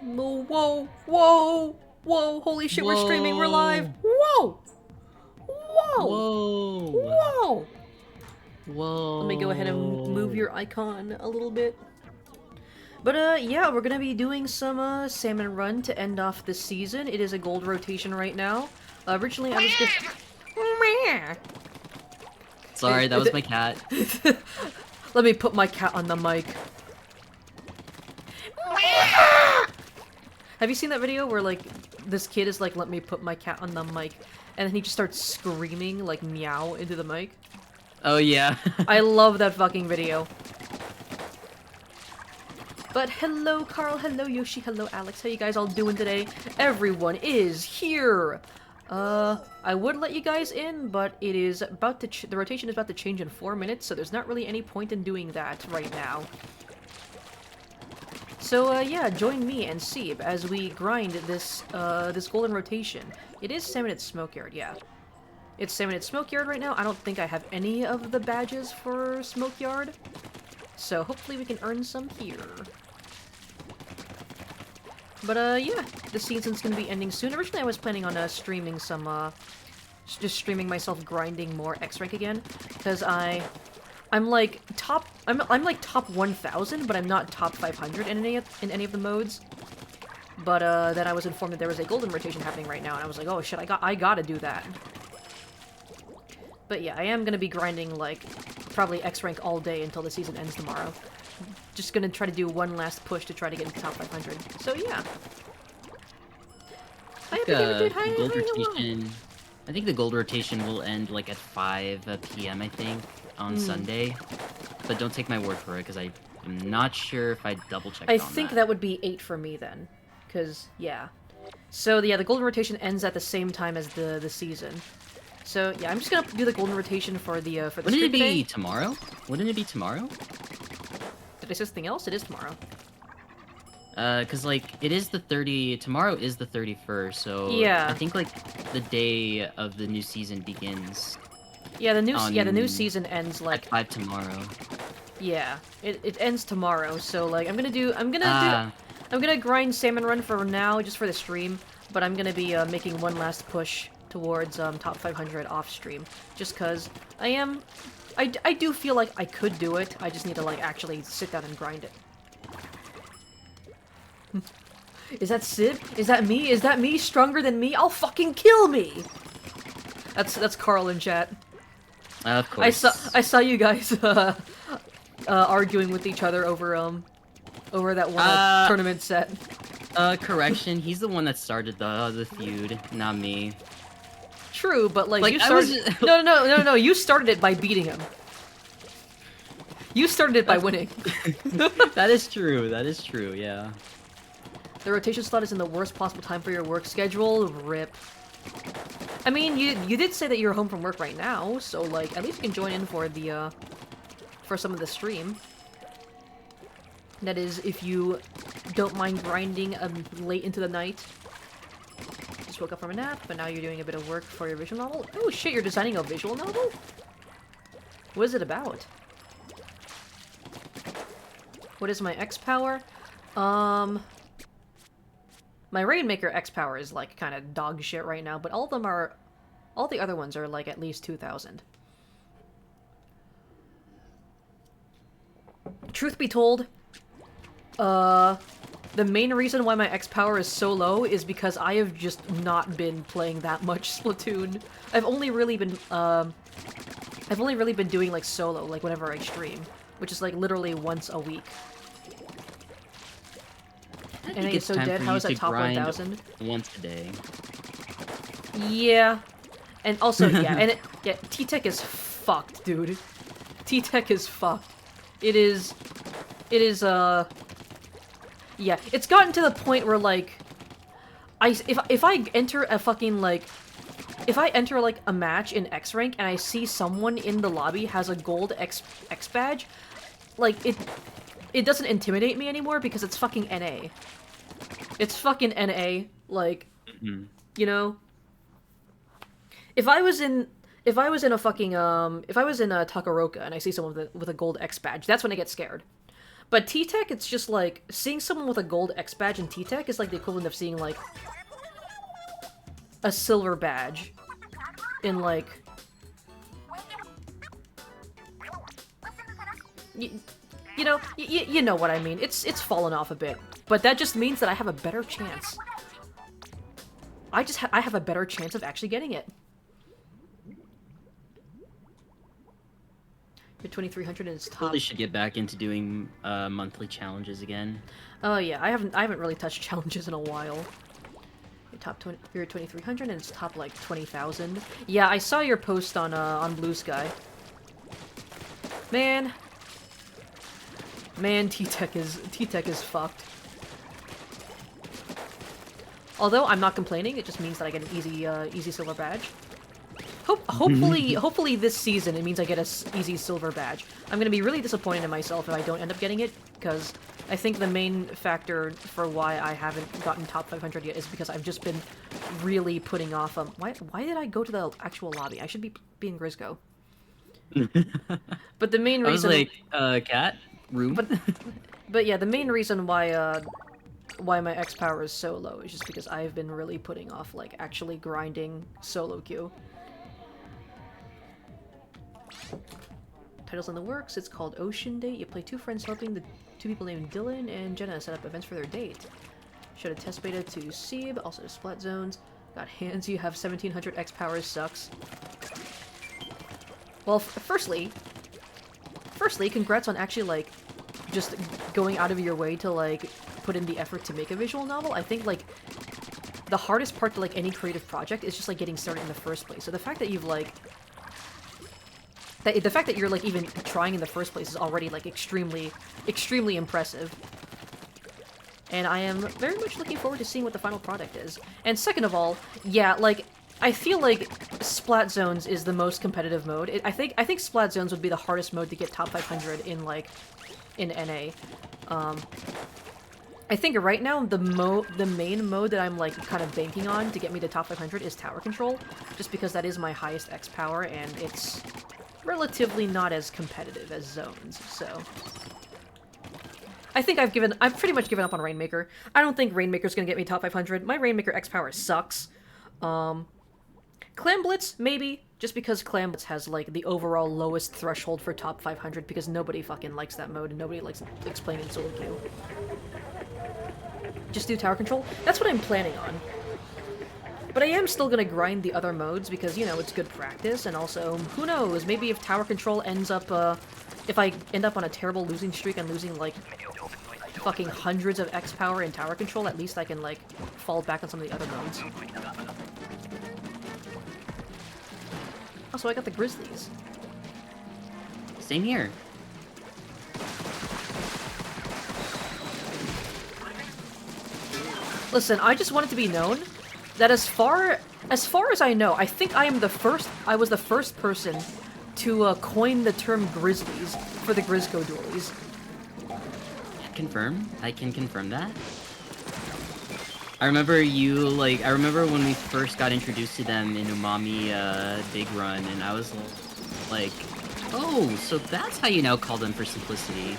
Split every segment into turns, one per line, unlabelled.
No, whoa, whoa, whoa, holy shit, we're streaming, we're live.
Whoa!
Whoa! Whoa!
Whoa!
Whoa! Let me go ahead and move
Whoa!
your icon a little bit. But, yeah, we're gonna be doing some, Salmon Run to end off this season. It is a gold rotation right now. Originally, I was gonna...
Sorry, that was my cat.
Let me put my cat on the mic. Have you seen that video where, like, this kid is like, let me put my cat on the mic, and then he just starts screaming, like, meow into the mic?
Oh, yeah.
I love that fucking video. But hello, Carl, hello, Yoshi, hello, Alex, how you guys all doing today? Everyone is here! I would let you guys in, but it is about to the rotation is about to change in 4 minutes, so there's not really any point in doing that right now. So, yeah, join me and Seeb as we grind this, this golden rotation. It is Salmonid Smokeyard, yeah. It's Salmonid Smokeyard right now. I don't think I have any of the badges for Smokeyard. So, hopefully we can earn some here. But, yeah, the season's gonna be ending soon. Originally, I was planning on, streaming some, just streaming myself grinding more X-Rank again. Because I'm like top 1,000, but I'm not top 500 in any of the modes. But then I was informed that there was a golden rotation happening right now, and I was like, oh shit, I gotta do that. But yeah, I am gonna be grinding like probably X rank all day until the season ends tomorrow. Just gonna try to do one last push to try to get into top 500. So yeah.
I think the gold rotation will end like at 5 p.m. I think on Sunday, but don't take my word for it because I am not sure if I double checked.
I think that would be 8 for me then, because yeah. So yeah, the golden rotation ends at the same time as the season. So yeah, I'm just gonna do the golden rotation for the
Wouldn't it be tomorrow? Wouldn't it be tomorrow?
Did I say something else? It is tomorrow.
Cause like it is the 30. Tomorrow is the 31st, so
yeah.
I think like the day of the new season begins.
Yeah, the new season ends like
at 5 tomorrow.
Yeah, it ends tomorrow. So like I'm gonna grind Salmon Run for now just for the stream, but I'm gonna be making one last push towards top 500 off stream, just cause I do feel like I could do it. I just need to like actually sit down and grind it. Is that Sid? Is that me? Is that me stronger than me? I'll fucking kill me! That's Carl in chat.
Of course.
I saw you guys arguing with each other over that one tournament set.
Correction, he's the one that started the feud, not me.
True, but like you started. No, you started it by beating him. You started it by winning.
That is true. That is true. Yeah.
The rotation slot is in the worst possible time for your work schedule. RIP. I mean, you did say that you're home from work right now, so like at least you can join in for the for some of the stream. That is, if you don't mind grinding late into the night. Just woke up from a nap, but now you're doing a bit of work for your visual novel. Oh shit, you're designing a visual novel? What is it about? What is my X power? My Rainmaker X power is like kind of dog shit right now, but all the other ones are like at least 2,000. Truth be told, the main reason why my X power is so low is because I have just not been playing that much Splatoon. I've only really been doing like solo, like whenever I stream, which is like literally once a week. And it's so dead. How is that top 1,000?
Once a day.
Yeah, and also yeah, T-Tech is fucked, dude. T-Tech is fucked. It is, yeah, it's gotten to the point where like, if I enter a fucking like, if I enter like a match in X rank and I see someone in the lobby has a gold X badge, like it doesn't intimidate me anymore because it's fucking NA. It's fucking NA, like, you know? If I was in a fucking, if I was in a Takaroka and I see someone with a gold X badge, that's when I get scared. But T-Tech, it's just like, seeing someone with a gold X badge in T-Tech is like the equivalent of seeing, like, a silver badge in, like... You know, you know what I mean. It's fallen off a bit. But that just means that I have a better chance. I have a better chance of actually getting it. You're 2300 and it's top.
Probably should get back into doing monthly challenges again.
Oh yeah, I haven't really touched challenges in a while. You're top 20. You're 2300 and it's top like 20,000. Yeah, I saw your post on Blue Sky. Man, T-Tech is fucked. Although I'm not complaining, it just means that I get an easy silver badge. Hopefully this season it means I get a easy silver badge. I'm gonna be really disappointed in myself if I don't end up getting it, because I think the main factor for why I haven't gotten top 500 yet is because I've just been really putting off. Why did I go to the actual lobby? I should be in Grisco. But the main reason.
I was like, cat room.
But yeah, the main reason why my X power is so low is just because I've been really putting off like actually grinding solo queue. Titles in the works. It's called Ocean Date. You play two friends helping the two people named Dylan and Jenna set up events for their date. Showed a test beta to Seeb, also Splat Zones. Got hands. You have 1700 X powers. Sucks. Well, firstly, congrats on actually like just going out of your way to like put in the effort to make a visual novel. I think like the hardest part to like any creative project is just like getting started in the first place. So the fact that you've like the fact that you're like even trying in the first place is already like extremely impressive. And I am very much looking forward to seeing what the final product is. And second of all, yeah, like I feel like Splat Zones is the most competitive mode. I think Splat Zones would be the hardest mode to get top 500 in like in NA. I think right now the main mode that I'm like kind of banking on to get me to top 500 is Tower Control, just because that is my highest X power and it's relatively not as competitive as Zones. So I think I've pretty much given up on Rainmaker. I don't think Rainmaker's gonna get me top 500. My Rainmaker X power sucks. Clam Blitz, maybe, just because Clam Blitz has, like, the overall lowest threshold for top 500, because nobody fucking likes that mode, and nobody likes playing in solo queue. Just do Tower Control? That's what I'm planning on. But I am still gonna grind the other modes, because, you know, it's good practice, and also, who knows, maybe if Tower Control ends up, if I end up on a terrible losing streak and losing, like, fucking hundreds of X power in Tower Control, at least I can, like, fall back on some of the other modes. Also, I got the Grizzlies.
Same here.
Listen, I just want it to be known that as far as I know, I think I was the first person to coin the term Grizzlies for the Grisco dualies.
Confirm. I can confirm that. I remember I remember when we first got introduced to them in Umami Big Run, and I was like, oh, so that's how you now call them for simplicity.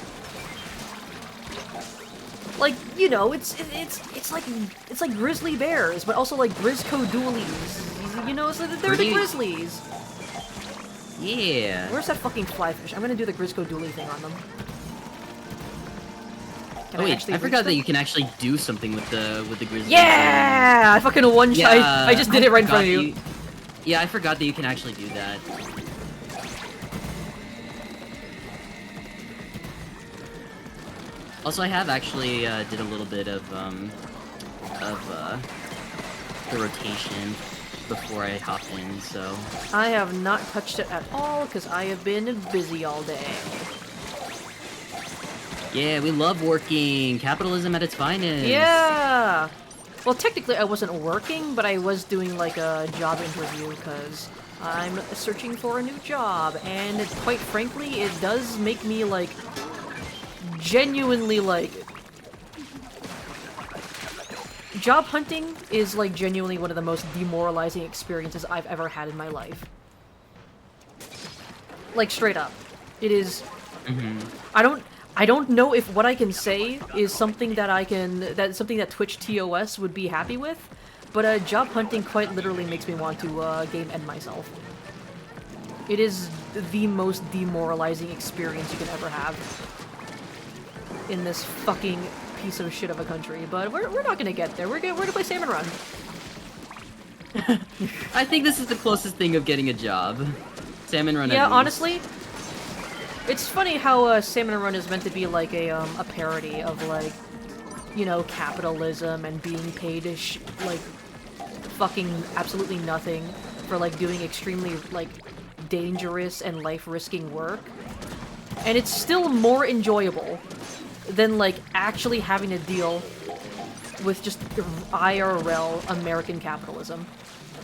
Like, you know, it's like Grizzly Bears, but also like Grisco dualies. You know, so they're the Grizzlies.
Yeah.
Where's that fucking flyfish? I'm gonna do the Grisco dually thing on them.
Oh wait, I forgot that you can actually do something with the Grizzlies.
Yeah! I fucking one-shot. Yeah, I just did it right in front of you.
Yeah, I forgot that you can actually do that. Also, I have actually did a little bit of the rotation before I hopped in, so...
I have not touched it at all, because I have been busy all day.
Yeah, we love working. Capitalism at its finest.
Yeah! Well, technically I wasn't working, but I was doing like a job interview because I'm searching for a new job, and quite frankly, it does make me like genuinely like... Job hunting is like genuinely one of the most demoralizing experiences I've ever had in my life. Like straight up. It is... I don't know if what I can say is something that something that Twitch TOS would be happy with, but job hunting quite literally makes me want to game end myself. It is the most demoralizing experience you can ever have in this fucking piece of shit of a country, but we're not gonna get there. We're gonna play Salmon Run.
I think this is the closest thing of getting a job. Salmon Run.
Yeah, honestly, it's funny how Salmon Run is meant to be like a parody of like, you know, capitalism and being paid like fucking absolutely nothing for like doing extremely like dangerous and life-risking work, and it's still more enjoyable than like actually having to deal with just IRL American capitalism.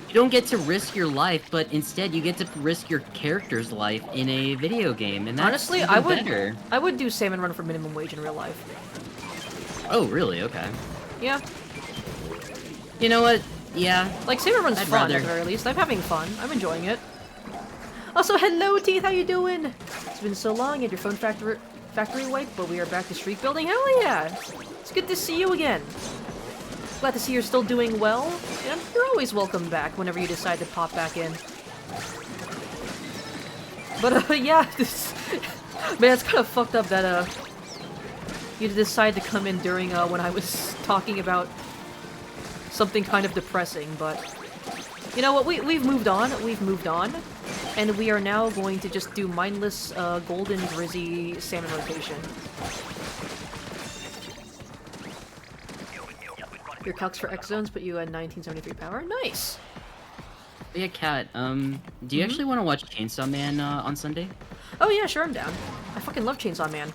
You don't get to risk your life, but instead you get to risk your character's life in a video game, and that's
honestly,
even better.
I would do Salmon Run for minimum wage in real life.
Oh, really? Okay.
Yeah.
You know what? Yeah.
Like, Salmon Run's fun, at the very least. I'm having fun. I'm enjoying it. Also, hello, Teeth! How you doing? It's been so long, you had your phone factory wipe, but we are back to streak building. Hell yeah! It's good to see you again. Glad to see you're still doing well, and you're always welcome back whenever you decide to pop back in. But, yeah, man, it's kind of fucked up that, you decide to come in during, when I was talking about something kind of depressing, but... You know what, we've moved on, and we are now going to just do mindless, golden Grizzy salmon rotation. Your calcs for X zones put you at 1973 power. Nice!
Yeah, Kat, do you actually want to watch Chainsaw Man, on Sunday?
Oh yeah, sure, I'm down. I fucking love Chainsaw Man.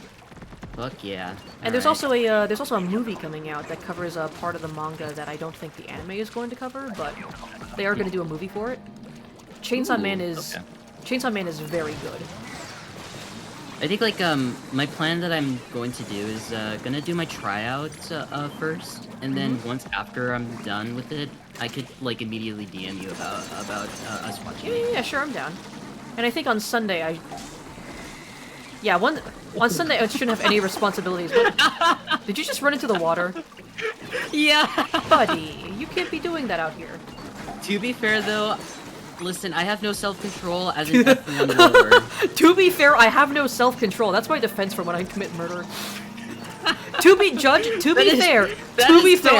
Fuck yeah.
And there's also a movie coming out that covers a part of the manga that I don't think the anime is going to cover, but they are going to do a movie for it. Chainsaw Man is very good.
I think, like, my plan that I'm going to do is, gonna do my tryout, first, and then once after I'm done with it, I could, like, immediately DM you about us watching it.
Yeah, sure, I'm down. And I think on Sunday on Sunday I shouldn't have any responsibilities, but... Did you just run into the water?
Yeah!
Buddy, you can't be doing that out here.
To be fair, though, listen, I have no self-control as an F1 rower.
To be fair, I have no self-control. That's my defense for when I commit murder. To be fair,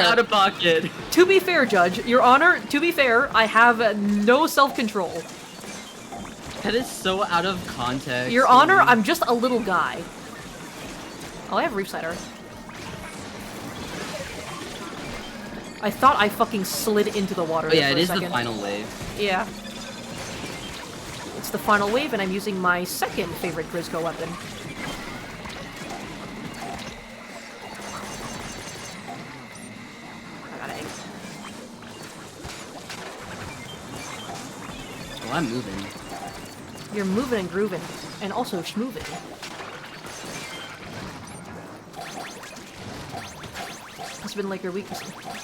out of pocket.
To be fair, Judge, Your Honor, to be fair, I have no self-control.
That is so out of context.
Your Honor, I'm just a little guy. Oh, I have Reef Cider. I thought I fucking slid into the water.
Oh yeah,
it
is the final wave.
Yeah. It's the final wave, and I'm using my second favorite Grizzco weapon. I got eggs.
Well, I'm moving.
You're moving and grooving, and also schmooving. It's been like your week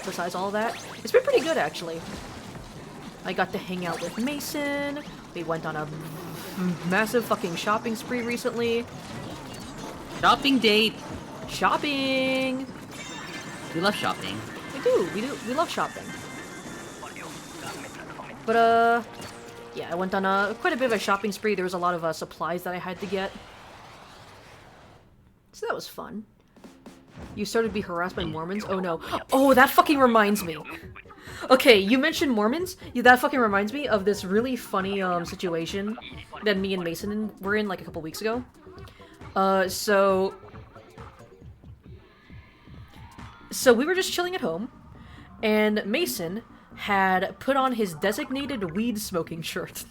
besides all that. It's been pretty good, actually. I got to hang out with Mason. We went on a massive fucking shopping spree recently.
Shopping date!
Shopping!
We love shopping.
We do. We love shopping. But, yeah, I went on quite a bit of a shopping spree. There was a lot of supplies that I had to get. So that was fun. You started to be harassed by Mormons? Oh no. Oh, that fucking reminds me. Okay, you mentioned Mormons? Yeah, that fucking reminds me of this really funny situation that me and Mason were in like a couple weeks ago. So we were just chilling at home, and Mason had put on his designated weed smoking shirt.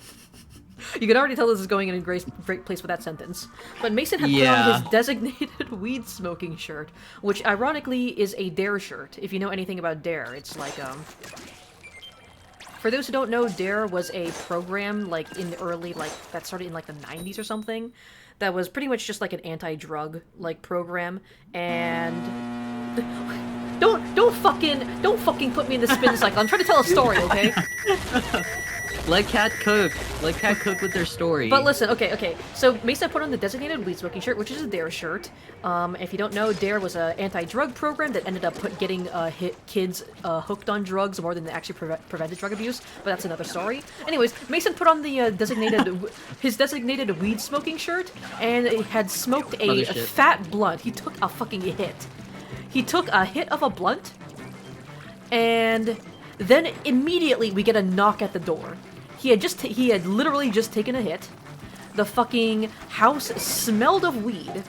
You can already tell this is going in a great place with that sentence. But Mason had put on his designated weed smoking shirt, which ironically is a Dare shirt. If you know anything about Dare, it's like, for those who don't know, Dare was a program, like, in the early, like, that started in, like, the 90s or something, that was pretty much just, like, an anti-drug, like, program, and... Don't fucking put me in the spin cycle. I'm trying to tell a story, okay?
Let Cat cook. Let Cat cook with their story.
But listen, okay. So Mesa put on the designated weed smoking shirt, which is a DARE shirt. If you don't know, DARE was an anti-drug program that ended up getting kids hooked on drugs more than they actually prevented drug abuse. But that's another story. Anyways, Mason put on the his designated weed smoking shirt, and it had smoked a fat blunt. He took a fucking hit. He took a hit of a blunt, and then immediately we get a knock at the door. He had literally just taken a hit. The fucking house smelled of weed.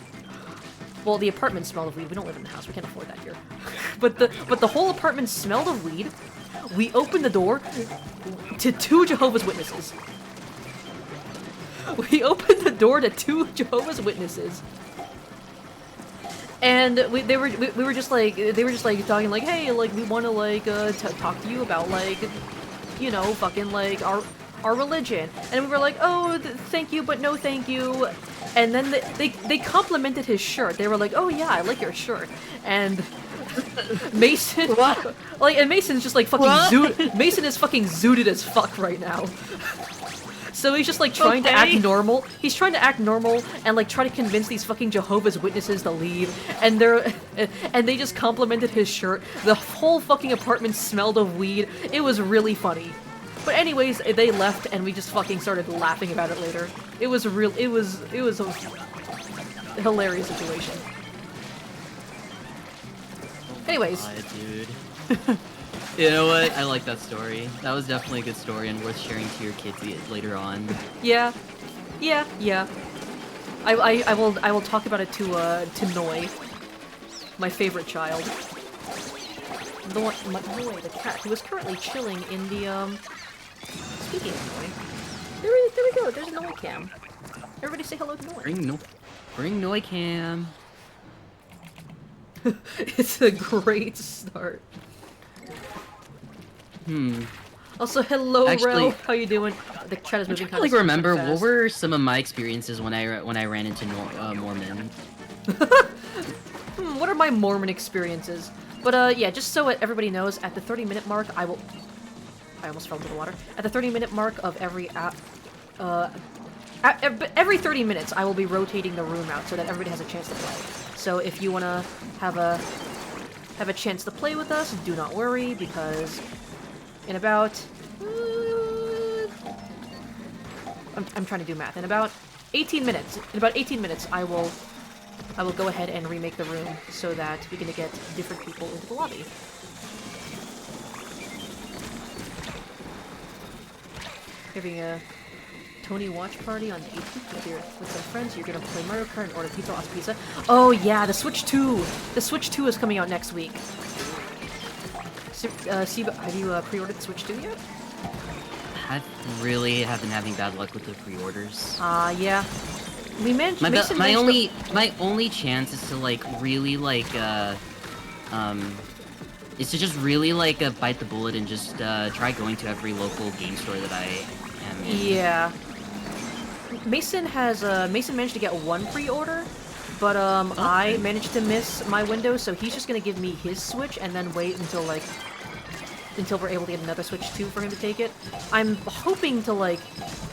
Well, the apartment smelled of weed. We don't live in the house. We can't afford that here. But the whole apartment smelled of weed. We opened the door to 2 Jehovah's Witnesses. We opened the door to 2 Jehovah's Witnesses. And they were just like talking like, hey, like we want to like talk to you about like, you know, fucking like our religion. And we were like, oh, thank you, but no thank you. And then they complimented his shirt. They were like, oh yeah, I like your shirt. And Mason,
what?
Like, and Mason's just like fucking Mason is fucking zooted as fuck right now. So he's just like trying to act normal. He's trying to act normal and like try to convince these fucking Jehovah's Witnesses to leave. And they just complimented his shirt. The whole fucking apartment smelled of weed. It was really funny. But anyways, they left and we just fucking started laughing about it later. It was a hilarious situation. Anyways.
Dude. You know what? I like that story. That was definitely a good story and worth sharing to your kids later on.
Yeah. I will talk about it to Noi, my favorite child. Noi, the cat, who is currently chilling in the Speaking of Noi, there we go. There's a Noi cam. Everybody say hello to Noi.
Bring Noi cam.
It's a great start. Also, hello, Rel. How you doing? The chat is moving kind of
remember
fast.
What were some of my experiences when I ran into Mormon?
What are my Mormon experiences? But yeah, just so everybody knows, at the 30-minute mark, I almost fell into the water. At the 30-minute mark of every every 30 minutes, I will be rotating the room out so that everybody has a chance to play. So if you wanna have a chance to play with us, do not worry, because in about I'm trying to do math. In about 18 minutes, I will go ahead and remake the room so that we can get different people into the lobby. Having a Tony watch party on the 18th with some friends. You're gonna play Mario Kart and order pizza off pizza. Oh yeah, the Switch 2! The Switch 2 is coming out next week. Siba, have you pre-ordered the Switch 2 yet?
I really have been having bad luck with the pre-orders.
Yeah. We managed.
My only chance is to like really like is to just really like bite the bullet and just try going to every local game store that I am in.
Yeah. Mason managed to get one pre-order, but I managed to miss my window, so he's just gonna give me his Switch and then wait until we're able to get another Switch 2 for him to take it. I'm hoping to like,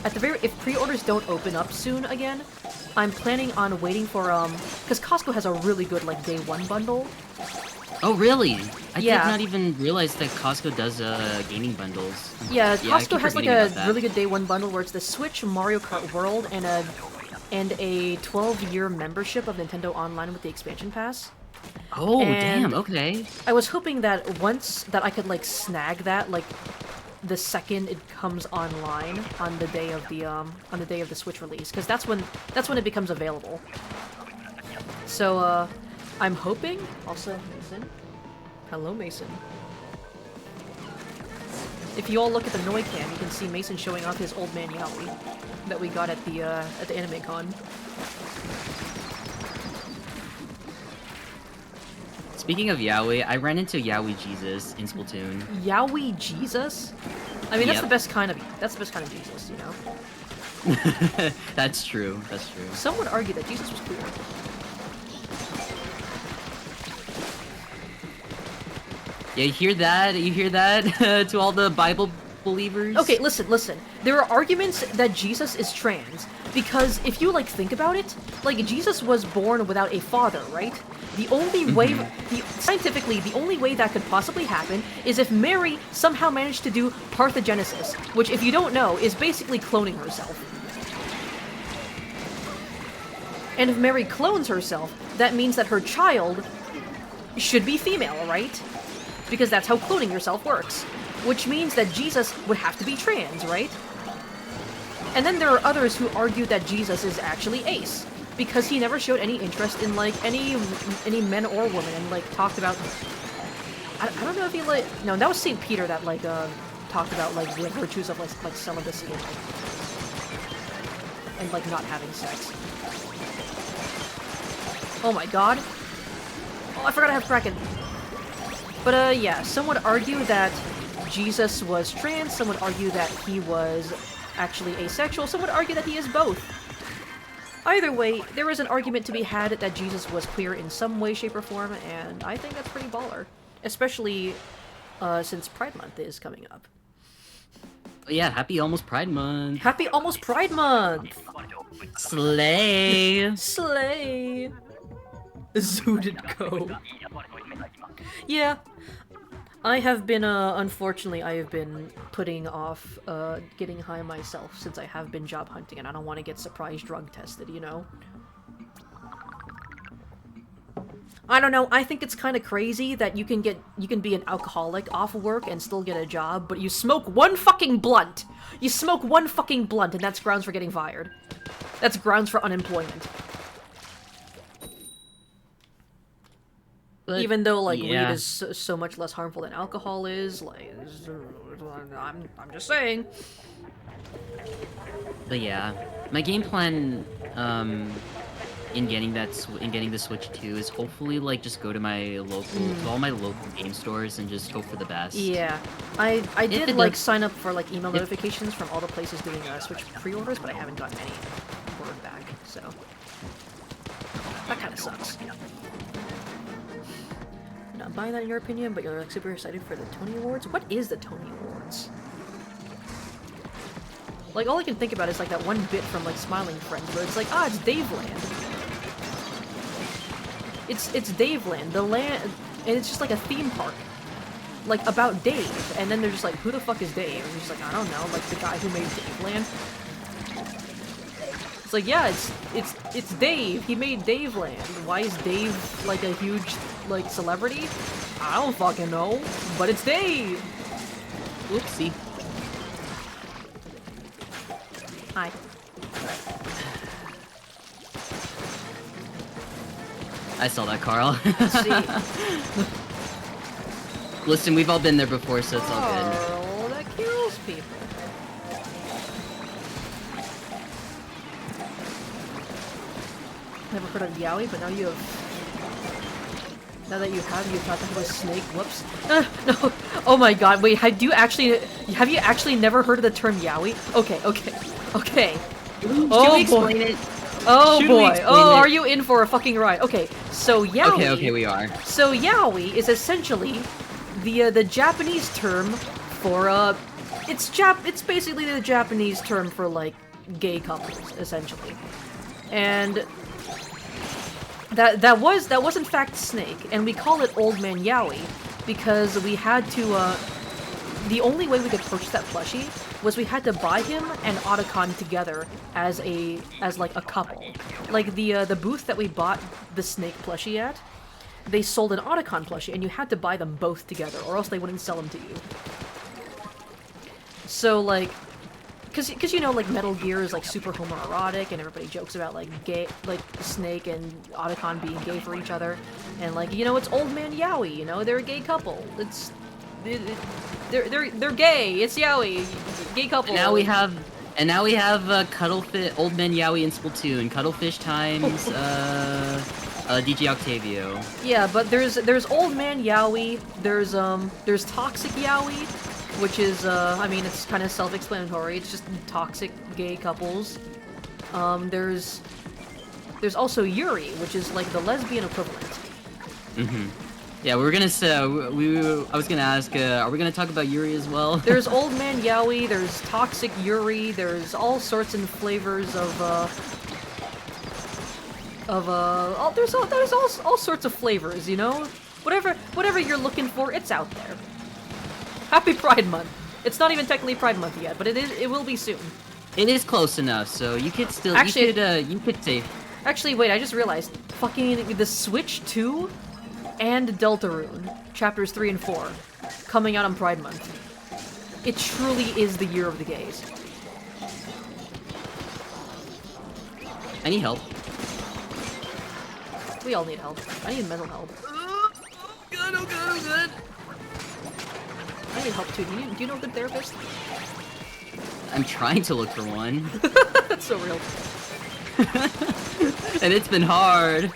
if pre-orders don't open up soon again, I'm planning on waiting for because Costco has a really good like day one bundle.
Oh really? I did not even realize that Costco does gaming bundles.
Yeah, Costco has like a really good day one bundle where it's the Switch, Mario Kart World, and a 12-year membership of Nintendo Online with the expansion pass.
Oh damn! Okay.
I was hoping that I could like snag that like the second it comes online on the day of the Switch release, because that's when it becomes available. So I'm hoping. Also, Mason. Hello, Mason. If you all look at the Noi cam, you can see Mason showing off his old man Yaoi that we got at the Anime Con.
Speaking of Yaoi, I ran into Yaoi Jesus in Splatoon.
Yaoi Jesus? I mean, that's the best kind of Jesus, you know.
That's true. That's true.
Some would argue that Jesus was queer.
Yeah, you hear that? You hear that? To all the Bible believers.
Okay, listen. There are arguments that Jesus is trans because if you like think about it, like Jesus was born without a father, right? The only way, scientifically, the only way that could possibly happen is if Mary somehow managed to do parthenogenesis, which, if you don't know, is basically cloning herself. And if Mary clones herself, that means that her child should be female, right? Because that's how cloning yourself works. Which means that Jesus would have to be trans, right? And then there are others who argue that Jesus is actually ace, because he never showed any interest in, like, any men or women, and, like, talked about... I don't know if he, like... No, that was St. Peter that, like, talked about, like, the virtues of, like celibacy and, like, not having sex. Oh my god. Oh, I forgot I have Kraken. But, yeah, some would argue that Jesus was trans, some would argue that he was actually asexual, some would argue that he is both. Either way, there is an argument to be had that Jesus was queer in some way, shape, or form, and I think that's pretty baller. Especially, since Pride Month is coming up.
Yeah, happy almost Pride Month.
Happy almost Pride Month!
Slay!
Slay! Zooted go. Yeah. I have been, unfortunately, I have been putting off, getting high myself since I have been job hunting, and I don't want to get surprise drug tested, you know? I don't know, I think it's kind of crazy that you can be an alcoholic off work and still get a job, but you smoke one fucking blunt! You smoke one fucking blunt, and that's grounds for getting fired. That's grounds for unemployment. But, even though, like,
yeah.
weed is so much less harmful than alcohol is, like, I'm just saying.
But yeah, my game plan, in getting the Switch 2 is hopefully, like, just go to my to all my local game stores and just hope for the best.
Yeah. I did, like, sign up for, like, email notifications from all the places doing, Switch pre-orders, but I haven't gotten any word back, so. That kinda sucks. Not buying that in your opinion, but you're like super excited for the Tony Awards? What is the Tony Awards? Like, all I can think about is like that one bit from like Smiling Friends where it's like, ah, it's Daveland. It's Daveland, the land, and it's just like a theme park. Like, about Dave, and then they're just like, who the fuck is Dave? And you're just like, I don't know, like the guy who made Daveland. It's like, yeah, it's Dave. He made Daveland. Why is Dave like a huge like celebrity? I don't fucking know, but it's Dave.
Oopsie.
Hi.
I saw that, Carl.
Let's see.
Listen, we've all been there before, so it's all good.
Carl, that kills people. Never heard of Yowie, but now you have. Now that you have, you thought that was Snake. Whoops. No. Oh my god. Wait. Have you actually never heard of the term Yowie? Okay.
Should we explain it?
Oh
Should
boy. Oh,
it?
are you in for a fucking ride? Okay. So Yowie.
Okay, we are.
So Yowie is essentially the Japanese term for it's basically the Japanese term for like gay couples essentially, and. That was in fact Snake, and we call it Old Man Yowie because we had to, the only way we could purchase that plushie was we had to buy him and Otacon together as like a couple. Like the booth that we bought the Snake plushie at, they sold an Otacon plushie, and you had to buy them both together, or else they wouldn't sell them to you. So like, Cause you know, like, Metal Gear is like super homoerotic, and everybody jokes about like gay, like Snake and Otacon being gay for each other, and like, you know, it's Old Man Yowie, you know, they're a gay couple. They're gay. It's Yowie, gay couple.
And now we have Cuddlefish, Old Man Yowie in Splatoon, Cuddlefish times DJ Octavio.
Yeah, but there's Old Man Yowie. There's Toxic Yowie. Which is, I mean, it's kind of self-explanatory. It's just toxic gay couples. There's also Yuri, which is like the lesbian equivalent.
Yeah, we were gonna say, I was gonna ask, are we gonna talk about Yuri as well?
There's Old Man Yaoi, there's Toxic Yuri, there's all sorts and flavors there's all sorts of flavors, you know? Whatever you're looking for, it's out there. Happy Pride Month. It's not even technically Pride Month yet, but it will be soon.
It is close enough, so you could still,
Actually,
you could say.
Actually, wait, I just realized. Fucking the Switch 2 and Deltarune, chapters 3 and 4, coming out on Pride Month. It truly is the year of the gays.
I need help.
We all need help. I need mental help.
Oh, good, oh, good, oh, good.
I need help too. Do you know a good therapist?
I'm trying to look for one.
That's so real.
And it's been hard.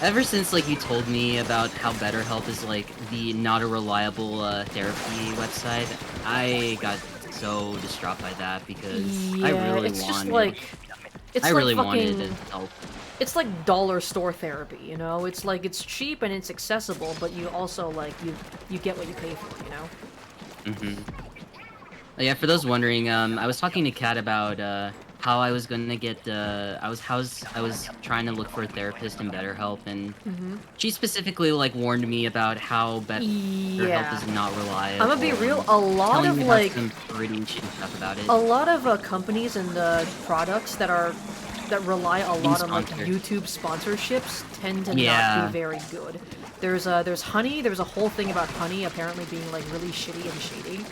Ever since, like, you told me about how BetterHelp is, like, the not a reliable, therapy website, I got so distraught by that because
Yeah,
I really
it's
wanted...
just like... It's
I
like
really
fucking,
wanted help.
It's like dollar store therapy, you know? It's like, it's cheap and it's accessible, but you also, like, you get what you pay for, you know?
Mm-hmm. Yeah, for those wondering, I was talking to Kat about, how I was gonna get, I was trying to look for a therapist in BetterHelp, and she specifically, like, warned me about how BetterHelp is not reliable.
I'm gonna be real, a lot of, like...
some pretty shitty stuff about it.
A lot of, companies and, products that rely a lot on, like,
Sponsored.
YouTube sponsorships tend to not be very good. There's Honey, there's a whole thing about Honey apparently being, like, really shitty and shady.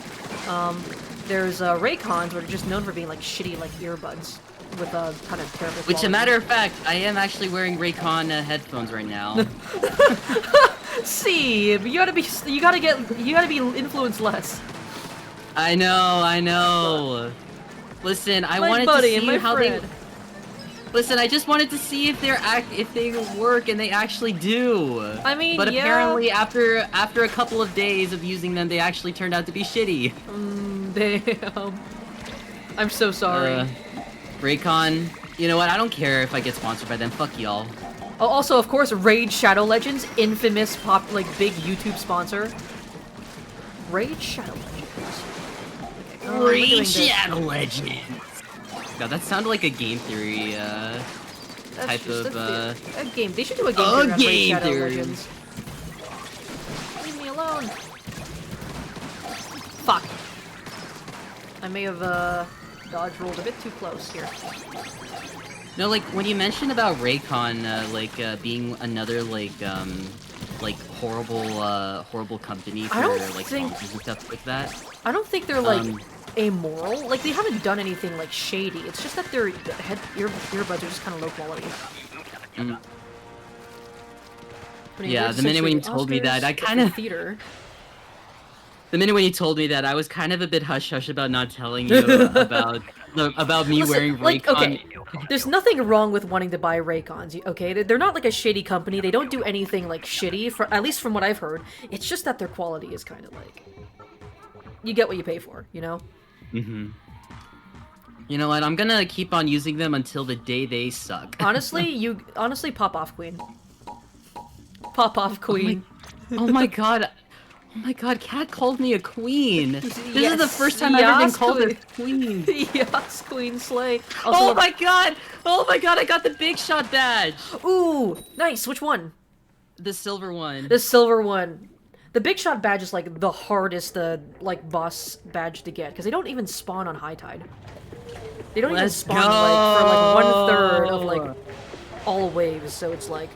There's Raycons, which are just known for being like shitty like earbuds with a kind of terrible
Which,
quality.
a matter of fact, I am actually wearing Raycon headphones right now.
See, you gotta be influenced less.
I know. Listen, I
My
wanted
buddy
to
and
see
my
how
friend.
Listen, I just wanted to see if they work, and they actually do.
I mean,
but
yeah.
apparently, after a couple of days of using them, they actually turned out to be shitty.
Damn. I'm so sorry.
Raycon, you know what? I don't care if I get sponsored by them. Fuck y'all.
Oh, also, of course, Raid Shadow Legends, infamous big YouTube sponsor. Raid Shadow Legends. Okay,
Raid Shadow Legends. God, that sounded like a game theory type of
a game. They should do a game theory on Raid Shadow
theory.
Legends. Leave me alone. Fuck. I may have dodge rolled a bit too close here.
No, like when you mentioned about Raycon, being another horrible company for like sponsors and stuff like that.
I don't think they're like amoral. Like they haven't done anything like shady. It's just that their earbuds are just kind of low quality.
Mm. Yeah, the minute when you told me that, I kind of
theater.
The minute when you told me that, I was kind of a bit hush-hush about not telling you about me wearing Raycon.
Like, okay, there's nothing wrong with wanting to buy Raycons, okay? They're not like a shady company. They don't do anything like shitty, at least from what I've heard. It's just that their quality is kind of like... You get what you pay for, you know?
Mm-hmm. You know what? I'm gonna keep on using them until the day they suck.
Honestly, pop off, Queen. Pop off, Queen.
Oh my god. Oh my god, Kat called me a queen! This is the first time I've ever been called a queen!
Yes, Queen Slay!
Also, oh my god! Oh my god, I got the Big Shot badge!
Ooh! Nice, which one?
The silver one.
The silver one. The Big Shot badge is like the hardest, like, boss badge to get, because they don't even spawn on High Tide. They don't even spawn, like, for like 1/3 of, like, all waves, so it's like...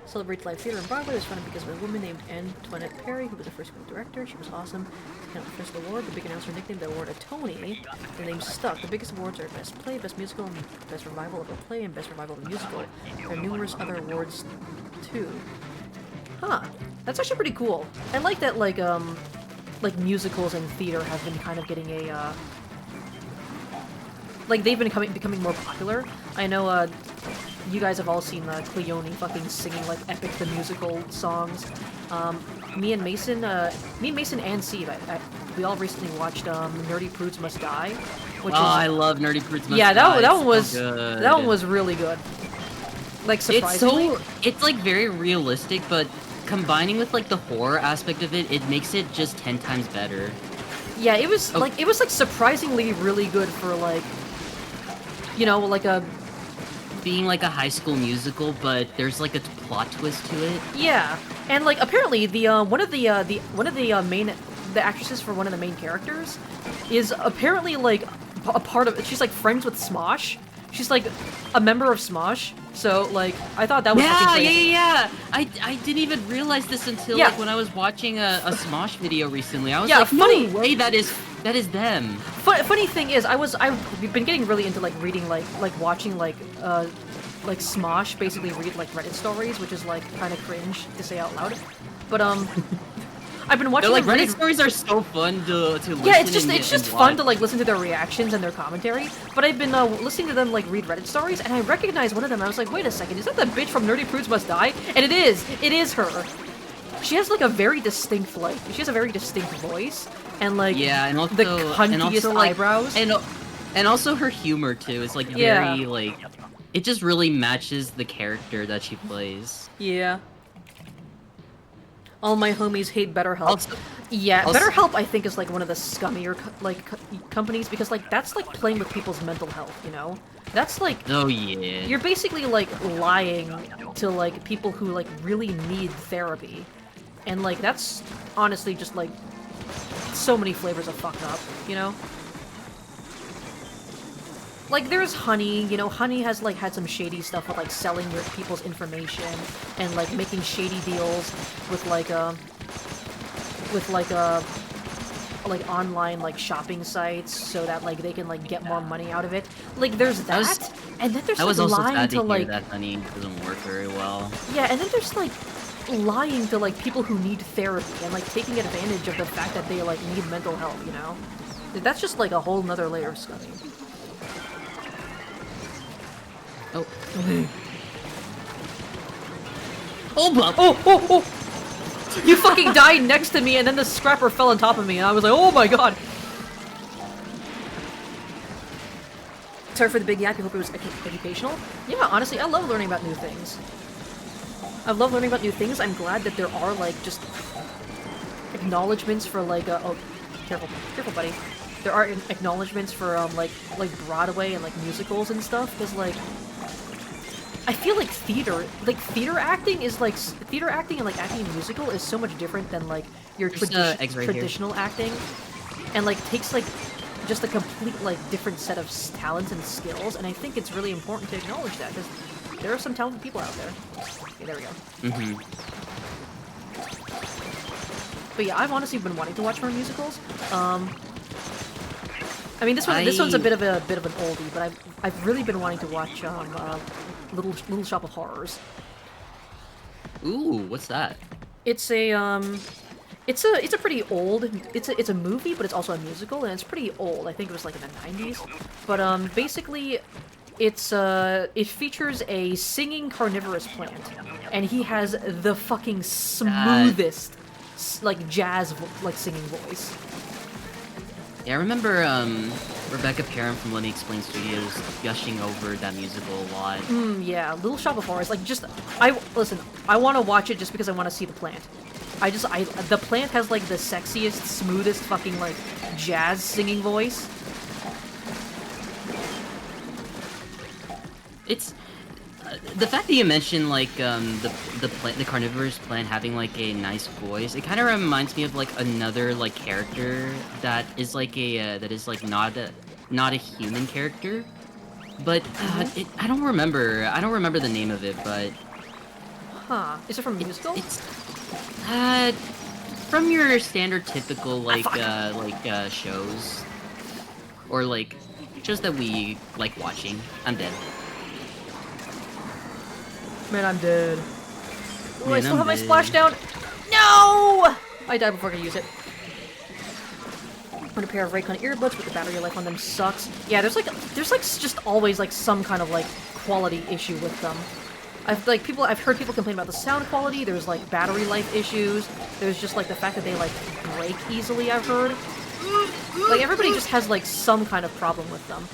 Celebrates live theater in Broadway. It was founded because of a woman named Antoinette Perry, who was the first woman director. She was awesome. The first award, the big announcer nicknamed the award a Tony. The name stuck. The biggest awards are Best Play, Best Musical, and Best Revival of a Play, and Best Revival of a Musical. There are numerous other awards, too. Huh. That's actually pretty cool. I like that, like musicals and theater have been kind of getting a, like, they've been becoming more popular. I know, you guys have all seen Cleone fucking singing like Epic the Musical songs. Me and Mason and Steve, we all recently watched Nerdy Prudes Must Die. Which is,
I love Nerdy Prudes Must Die.
Yeah, that one
so
was really good. Like, surprisingly.
It's like very realistic, but combining with like the horror aspect of it, it makes it just 10 times better.
Yeah, it was like surprisingly really good for like, you know, like a
being like a High School Musical, but there's like a plot twist to it.
Yeah, and like apparently the one of the actresses for one of the main characters is apparently like a part of. She's like friends with Smosh. She's like a member of Smosh. So like I thought that was fucking crazy.
Yeah. I didn't even realize this until like when I was watching a Smosh video recently. I was like,
funny.
No way, that is them.
Funny thing is, I've been getting really into like reading like watching like Smosh basically read like Reddit stories, which is like kind of cringe to say out loud. But I've been watching
like Reddit stories are so fun to listen.
Yeah, it's just fun to like listen to their reactions and their commentary. But I've been listening to them like read Reddit stories, and I recognized one of them. I was like, wait a second, is that the bitch from Nerdy Prudes Must Die? And it is her. She has like a very distinct she has a very distinct voice, and like
and also,
the cuntiest eyebrows,
and also her humor too. It's like very like it just really matches the character that she plays.
Yeah. All my homies hate BetterHelp.
Also,
BetterHelp I think is like one of the scummier companies because like that's like playing with people's mental health, you know? That's like you're basically like lying to like people who like really need therapy. And like that's honestly just like so many flavors of fucked up, you know? Like, there's Honey, you know, Honey has, like, had some shady stuff with, like, selling your people's information and, like, making shady deals with, like, online, like, shopping sites so that, like, they can, like, get more money out of it. Like, there's that, and then there's, like, lying to, like...
that Honey doesn't work very well.
Yeah, and then there's, like, lying to, like, people who need therapy and, like, taking advantage of the fact that they, like, need mental health, you know? That's just, like, a whole nother layer of scummy.
Oh. Oh,
oh! You fucking died next to me, and then the scrapper fell on top of me, and I was like, oh my god! Sorry for the big yap, I hope it was educational. Yeah, honestly, I love learning about new things. I love learning about new things. I'm glad that there are, like, just acknowledgements for, like, oh, careful, buddy. There are acknowledgements for, like Broadway and, like, musicals and stuff, because, like, I feel like theater acting and like acting in a musical is so much different than like your traditional acting, and like takes like just a complete like different set of talents and skills, and I think it's really important to acknowledge that because there are some talented people out there. Okay, there we go. But yeah, I've honestly been wanting to watch more musicals. I mean, this one's a bit of an oldie, but I've really been wanting to watch Little Shop of Horrors.
Ooh, what's that?
It's a pretty old. It's a movie, but it's also a musical, and it's pretty old. I think it was like in the 90s. But basically, it features a singing carnivorous plant, and he has the fucking smoothest like jazz singing voice.
Yeah, I remember Rebecca Perrin from Let Me Explain Studios gushing over that musical a lot.
Yeah, Little Shop of Horrors. Like, I want to watch it just because I want to see the plant. The plant has like the sexiest, smoothest fucking like jazz singing voice.
It's the fact that you mentioned like the carnivorous plant having like a nice voice. It kind of reminds me of like another like character that is like not a human character, but I don't remember the name of it. But
is it from a musical?
It's from your standard typical shows or like shows that we like watching. I'm dead.
Man, I'm dead. Oh, I still have my splashdown. No! I died before I could use it. On a pair of Raycon earbuds with the battery life on them sucks. Yeah, there's just always like some kind of like quality issue with them. I've heard people complain about the sound quality. There's like battery life issues. There's just like the fact that they like break easily. I've heard. Like everybody just has like some kind of problem with them.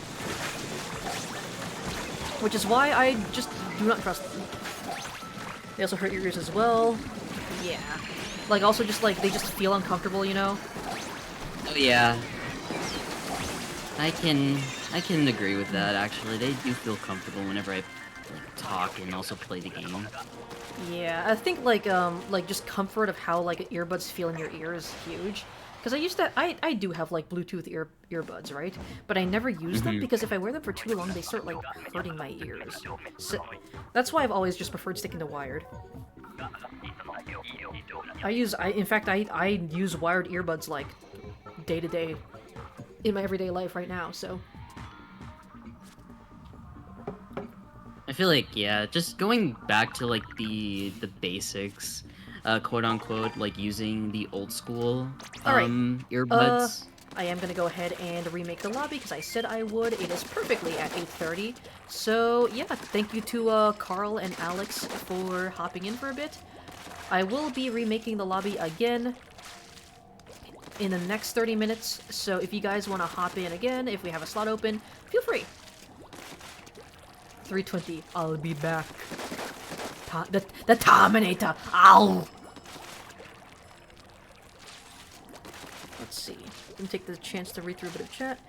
which is why I just do not trust them. They also hurt your ears as well. Yeah. Like, also just, like, they just feel uncomfortable, you know?
Oh yeah. I can agree with that, actually. They do feel comfortable whenever I like, talk and also play the game.
Yeah, I think, like, just comfort of how, like, earbuds feel in your ear is huge. Because I do have, like, Bluetooth earbuds, right? But I never use them because if I wear them for too long, they start, like, hurting my ears. So, that's why I've always just preferred sticking to wired. In fact, I use wired earbuds, like, day to day in my everyday life right now, so.
I feel like, yeah, just going back to, like, the basics, quote-unquote, like, using the old-school, earbuds.
I am gonna go ahead and remake the lobby, because I said I would. It is perfectly at 8:30. So, yeah, thank you to, Carl and Alex for hopping in for a bit. I will be remaking the lobby again in the next 30 minutes, so if you guys want to hop in again, if we have a slot open, feel free. 3:20, I'll be back. The Terminator! Ow! Let's see. Let me take the chance to read through a bit of chat.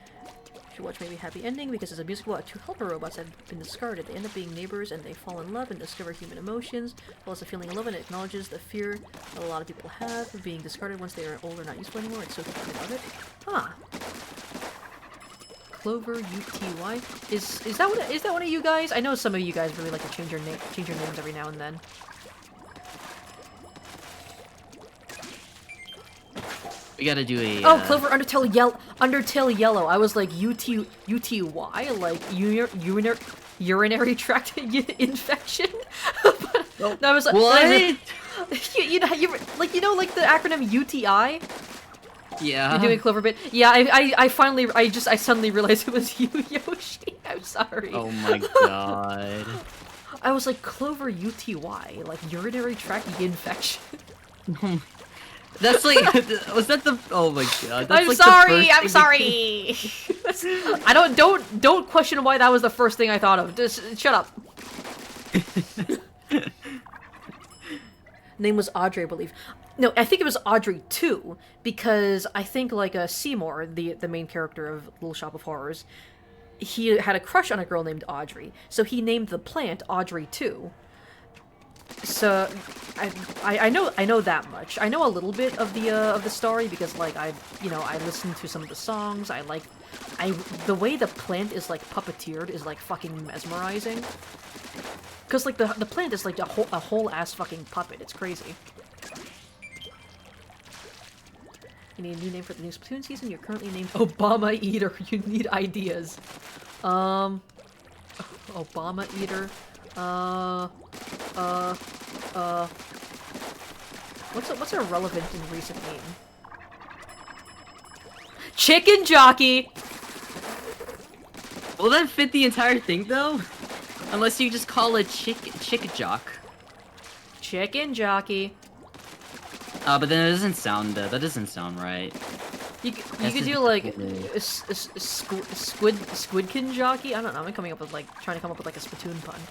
Should watch maybe Happy Ending because it's a musical about two helper robots that have been discarded. They end up being neighbors and they fall in love and discover human emotions. While it's a feeling of love and it acknowledges the fear that a lot of people have of being discarded once they are older, not useful anymore. It's so good to love it. Huh. Clover UTY. Is that one of you guys? I know some of you guys really like to change your names every now and then.
We gotta do a.
Oh, Clover Undertale Yellow. I was like UTY, like urinary tract infection. But, no, I was like,
what?
you know, like the acronym UTI.
Yeah.
You're doing Clover bit. Yeah, I suddenly realized it was you, Yoshi. I'm sorry.
Oh my god.
I was like Clover UTY, like urinary tract infection.
That's like, was that the? Oh my god. That's
I'm
like
sorry. I'm sorry. Don't question why that was the first thing I thought of. Just shut up. Name was Audrey, I believe. No, I think it was Audrey 2, because I think like Seymour, the main character of Little Shop of Horrors, he had a crush on a girl named Audrey, so he named the plant Audrey 2. So I know that much. I know a little bit of the story because like I listened to some of the songs. The way the plant is like puppeteered is like fucking mesmerizing. Cause like the plant is like a whole ass fucking puppet. It's crazy. You need a new name for the new Splatoon season. You're currently named Obama Eater. You need ideas. Obama Eater. What's a relevant and recent name? Chicken Jockey!
Will that fit the entire thing though? Unless you just call it chick jock.
Chicken Jockey.
But then that doesn't sound right.
You could do like Squidkin Jockey. I don't know. I'm trying to come up with like a Splatoon pun.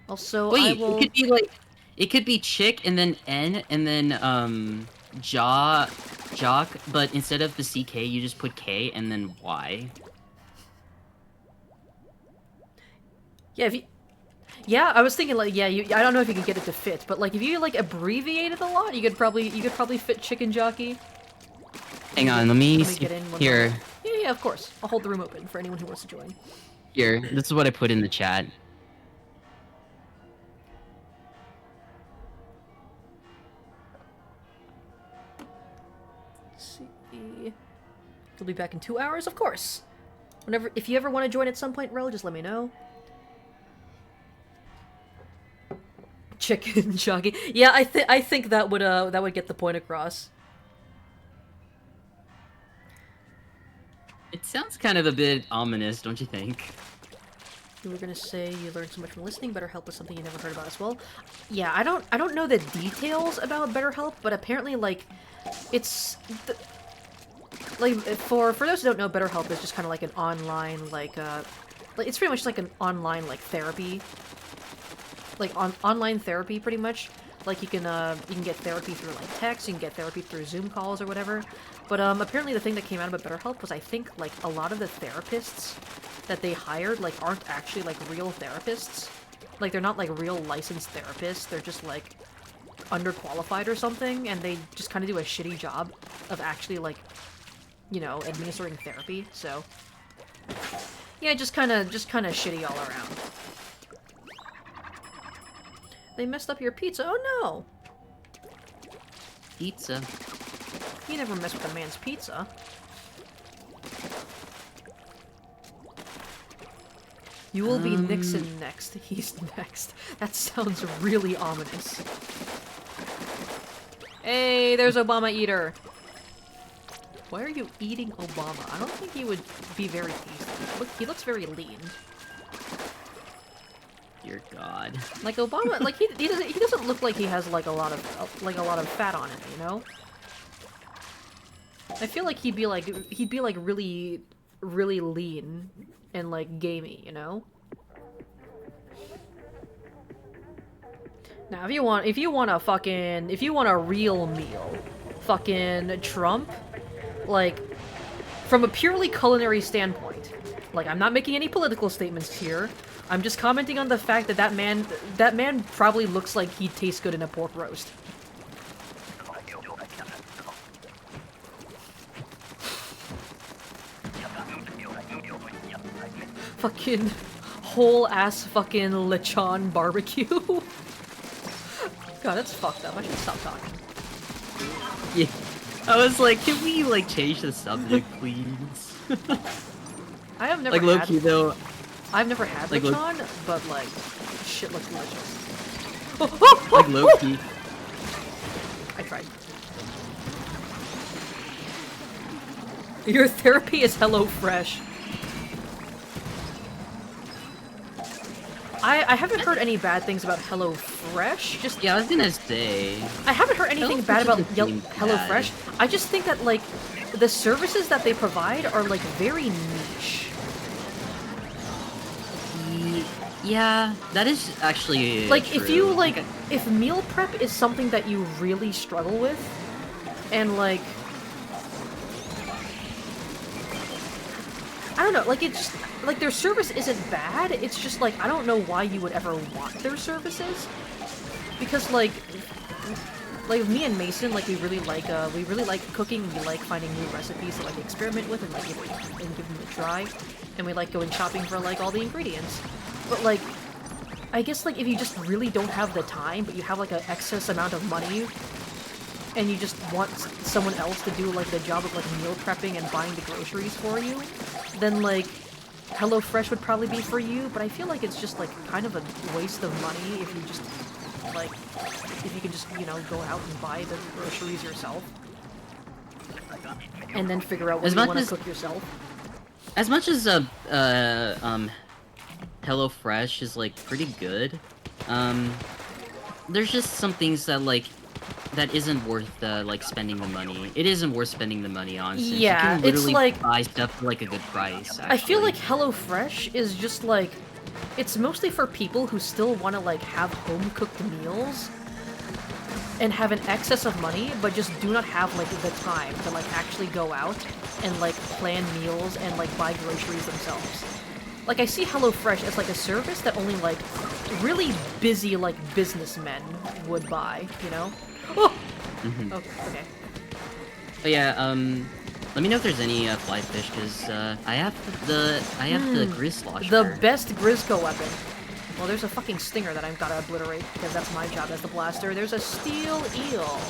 Also,
wait, it could be like, it could be chick and then N and then jock, but instead of the CK you just put K and then Y.
Yeah, I was thinking like, yeah, I don't know if you could get it to fit, but like if you like abbreviate it a lot, you could probably fit Chicken Jockey.
Hang on, let me see.
Get in
Here.
Yeah, of course. I'll hold the room open for anyone who wants to join.
Here, this is what I put in the chat.
Let's see. You'll be back in 2 hours, of course. If you ever want to join at some point, Rel, just let me know. Chicken Jockey. Yeah, I think that would get the point across.
It sounds kind of a bit ominous, don't you think?
You were gonna say you learned so much from listening. BetterHelp is something you never heard about as well. Yeah, I don't know the details about BetterHelp, but apparently like it's like for those who don't know, BetterHelp is just kind of like an online like like it's pretty much like an online like therapy, like online therapy pretty much. Like you can get therapy through like text, you can get therapy through Zoom calls or whatever. But apparently the thing that came out about BetterHelp was I think like a lot of the therapists that they hired like aren't actually like real therapists. Like they're not like real licensed therapists. They're just like underqualified or something, and they just kind of do a shitty job of actually like, you know, administering therapy. So yeah, just kind of shitty all around. They messed up your pizza. Oh no!
Pizza.
You never mess with a man's pizza. You will be Nixon next. He's next. That sounds really ominous. Hey, there's Obama Eater. Why are you eating Obama? I don't think he would be very tasty. Look, he looks very lean.
Dear God.
Like Obama, like he doesn't look like he has like a lot of fat on him, you know? I feel like he'd be like really lean and like gamey, you know? Now, if you want a real meal, fucking Trump, like from a purely culinary standpoint, like I'm not making any political statements here. I'm just commenting on the fact that that man probably looks like he'd taste good in a pork roast. Fucking whole ass fucking lechon barbecue. God, that's fucked up. I should stop talking.
Yeah. I was like, can we like change the subject, please?
I have never
like low-key though.
I've never had
like,
lechon, but like, shit looks delicious.
Like low-key.
I tried. Your therapy is HelloFresh. I haven't heard any bad things about HelloFresh. Just
yeah, I was gonna say.
I haven't heard anything bad about HelloFresh.
Bad.
I just think that like the services that they provide are like very niche.
Yeah, that is actually
like
true.
if you like if meal prep is something that you really struggle with, and like I don't know, like it's like their service isn't bad. It's just like I don't know why you would ever want their services, because like me and Mason, like we really like cooking. We like finding new recipes to like experiment with and like give them a try, and we like going shopping for like all the ingredients. But like, I guess like if you just really don't have the time, but you have like an excess amount of money, and you just want someone else to do like the job of like meal prepping and buying the groceries for you, then like HelloFresh would probably be for you. But I feel like it's just like kind of a waste of money if you just like if you can just, you know, go out and buy the groceries yourself and then figure out what you want to cook yourself.
As much as HelloFresh is like pretty good, there's just some things that like that isn't worth like spending the money. It isn't worth spending the money on. Since
yeah,
you can literally
it's like
buy stuff for like a good price. Actually.
I feel like HelloFresh is just like it's mostly for people who still want to like have home cooked meals and have an excess of money, but just do not have like the time to like actually go out and like plan meals and like buy groceries themselves. Like I see HelloFresh as like a service that only like really busy like businessmen would buy, you know? Oh!
Mm-hmm.
Okay.
But yeah, let me know if there's any fly fish, because I have the Grizz launcher.
The best Grizzco weapon. Well, there's a fucking stinger that I've gotta obliterate, because that's my job as the blaster. There's a steel eel.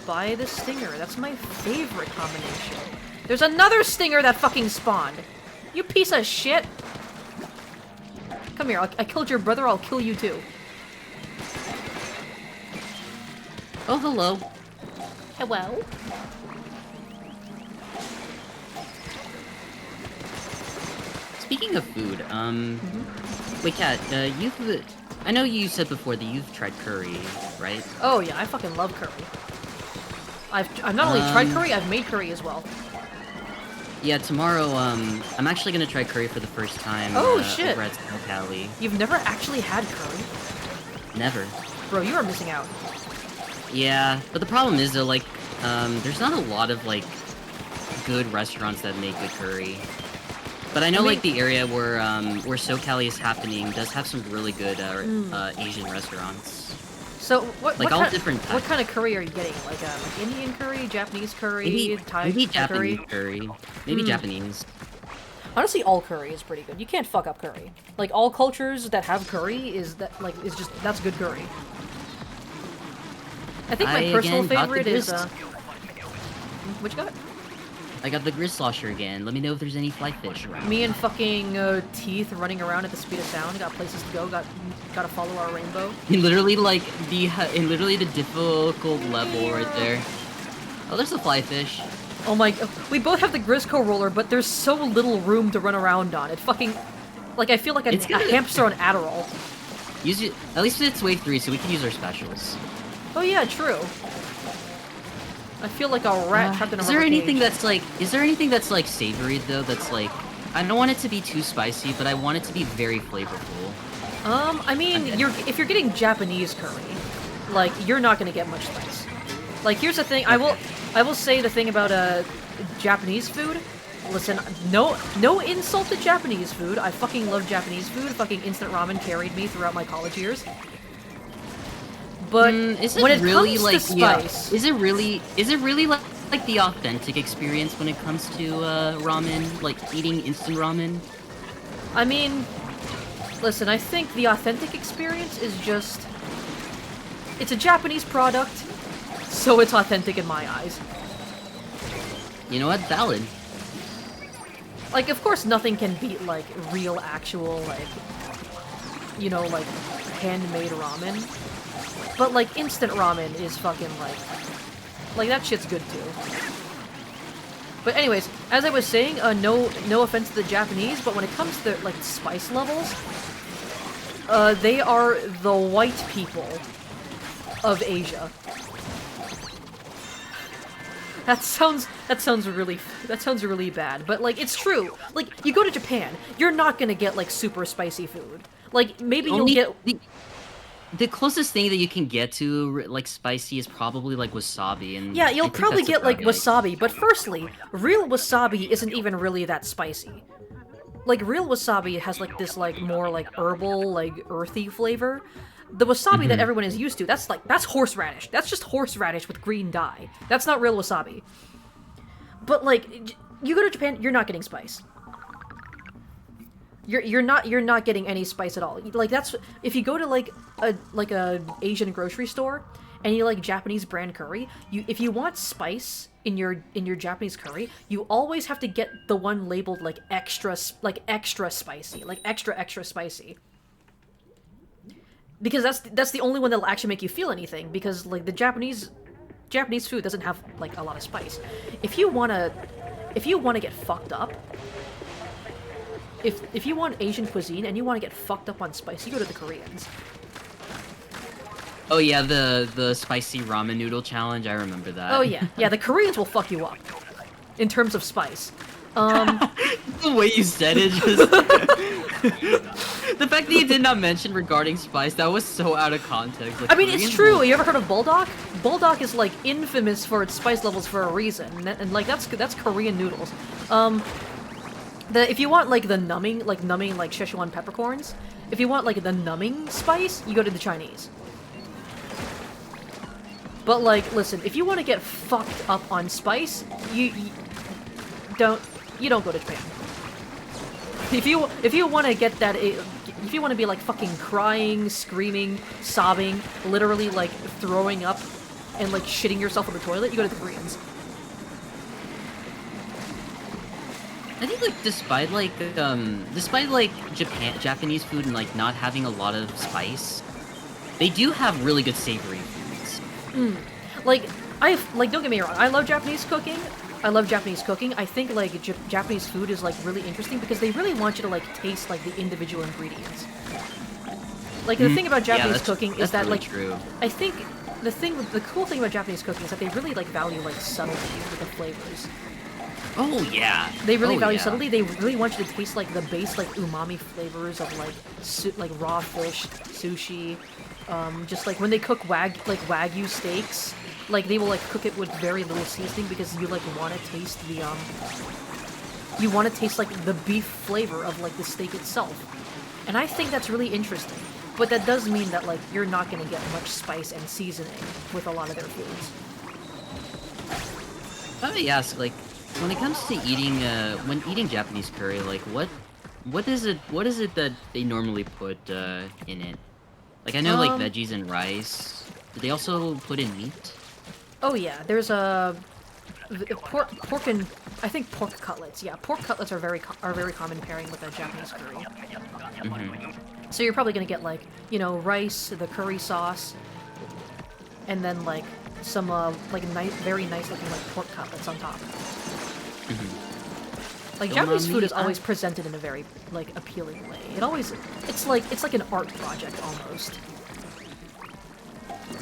Buy the stinger. That's my favorite combination. There's another stinger that fucking spawned. You piece of shit. Come here, I killed your brother, I'll kill you too.
Oh, hello.
Hello?
Speaking of food, wait, Kat, I know you said before that you've tried curry, right?
Oh yeah, I fucking love curry. I've not only tried curry, I've made curry as well.
Yeah, tomorrow, I'm actually gonna try curry for the first time.
Oh, shit.
Over at SoCali.
You've never actually had curry?
Never.
Bro, you are missing out.
Yeah, but the problem is though, like, there's not a lot of like good restaurants that make good curry. But I know, like, the area where SoCali is happening does have some really good Asian restaurants.
So what?
Like,
what
all
ki-
different
What
types.
kind of curry are you getting? Like Indian curry, Japanese curry,
Maybe
Thai
maybe
Thai curry?
Japanese curry. Maybe Japanese.
Honestly, all curry is pretty good. You can't fuck up curry. Like all cultures that have curry is that's good curry. I think my personal
again got the
favorite is
grist.
what you got?
I got the gristlosher again. Let me know if there's any fly fish around.
Me and fucking Teeth running around at the speed of sound. Got places to go. Gotta follow our rainbow.
Literally, like, the difficult level right there. Oh, there's a fly fish.
Oh my! We both have the Grisco roller, but there's so little room to run around on. It fucking, like, I feel like a hamster on Adderall.
Use it. At least it's wave 3, so we can use our specials.
Oh yeah, true. I feel like a rat trapped in a
Is there
rubber
anything
cage.
that's like? Is there anything that's like savory though? That's like, I don't want it to be too spicy, but I want it to be very flavorful.
I mean, if you're getting Japanese curry, like you're not gonna get much spice. Like here's the thing, I will say the thing about Japanese food. Listen, no insult to Japanese food. I fucking love Japanese food. Fucking instant ramen carried me throughout my college years. But
Is it
when it
really
comes
like
to spice,
is it really like the authentic experience when it comes to ramen, like eating instant ramen?
I mean, listen, I think the authentic experience is just it's a Japanese product, so it's authentic in my eyes.
You know what? Valid.
Like, of course, nothing can beat, like, real, actual, like, you know, like, handmade ramen. But, like, instant ramen is fucking, like, that shit's good, too. But anyways, as I was saying, no offense to the Japanese, but when it comes to, like, spice levels, they are the white people of Asia. That sounds really bad, but like it's true. Like you go to Japan, you're not gonna get like super spicy food. Like maybe you'll get
the closest thing that you can get to like spicy is probably like wasabi, and
yeah, you'll
I think
probably
that's
get like
about it.
wasabi. But firstly, real wasabi isn't even really that spicy. Like real wasabi has like this like more like herbal like earthy flavor. The wasabi that everyone is used to, that's horseradish. That's just horseradish with green dye. That's not real wasabi. But like, you go to Japan, you're not getting spice. You're not getting any spice at all. Like that's if you go to like a Asian grocery store and you like Japanese brand curry, if you want spice in your Japanese curry, you always have to get the one labeled like extra spicy, like extra spicy. Because that's the only one that'll actually make you feel anything. Because like the Japanese food doesn't have like a lot of spice. If you wanna get fucked up, if you want Asian cuisine and you want to get fucked up on spice, you go to the Koreans.
Oh yeah, the spicy ramen noodle challenge. I remember that.
Oh yeah, the Koreans will fuck you up in terms of spice.
The way you said it, just the fact that you did not mention regarding spice, that was so out of context. Like,
I mean, it's
Koreans
true.
will-
You ever heard of bulldog? Bulldog is like infamous for its spice levels for a reason, and like that's Korean noodles. If you want like the numbing like Szechuan peppercorns, if you want like the numbing spice, you go to the Chinese. But like, listen, if you want to get fucked up on spice, you don't go to Japan. If you want to get that, if you want to be like fucking crying, screaming, sobbing, literally like throwing up, and like shitting yourself on the toilet, you go to the Koreans.
I think like despite like Japanese food and like not having a lot of spice, they do have really good savory foods.
Like don't get me wrong, I love Japanese cooking. I think like Japanese food is like really interesting because they really want you to like taste like the individual ingredients. Like the thing about Japanese cooking is that
really
like
true.
I think the cool thing about Japanese cooking is that they really like value like subtlety with the flavors.
Oh yeah.
They really
Oh,
value
yeah.
subtlety. They really want you to taste like the base like umami flavors of like like raw fish, sushi. Just like when they cook wagyu steaks, like they will like cook it with very little seasoning because you like want to taste the you want to taste like the beef flavor of like the steak itself. And I think that's really interesting. But that does mean that like you're not going to get much spice and seasoning with a lot of their foods.
Let me ask, like, when it comes to eating, when eating Japanese curry, like, what is it that they normally put, in it? Like, I know, like, veggies and rice. Do they also put in meat?
Oh yeah, there's a pork and I think pork cutlets. Yeah, pork cutlets are very common pairing with a Japanese curry.
Mm-hmm.
So you're probably gonna get like, you know, rice, the curry sauce, and then like some like nice, very nice looking like pork cutlets on top.
Mm-hmm.
Like Japanese food is
Umami,
always presented in a very like appealing way. It's like an art project almost.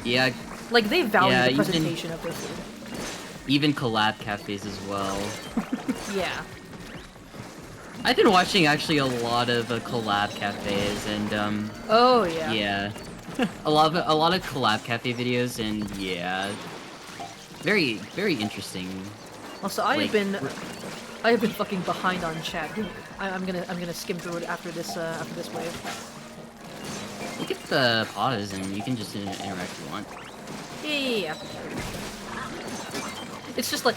Yeah,
Like they value
Yeah,
the
even-
presentation of their food.
even collab cafes as well.
Yeah.
I've been watching actually a lot of collab cafes, and
Oh yeah.
yeah, a lot of collab cafe videos, and yeah, very interesting.
Also, I
Like,
have been fucking behind on chat. I'm gonna skim through it after this wave.
You can pause and you can just interact if you want.
Yeah. It's just like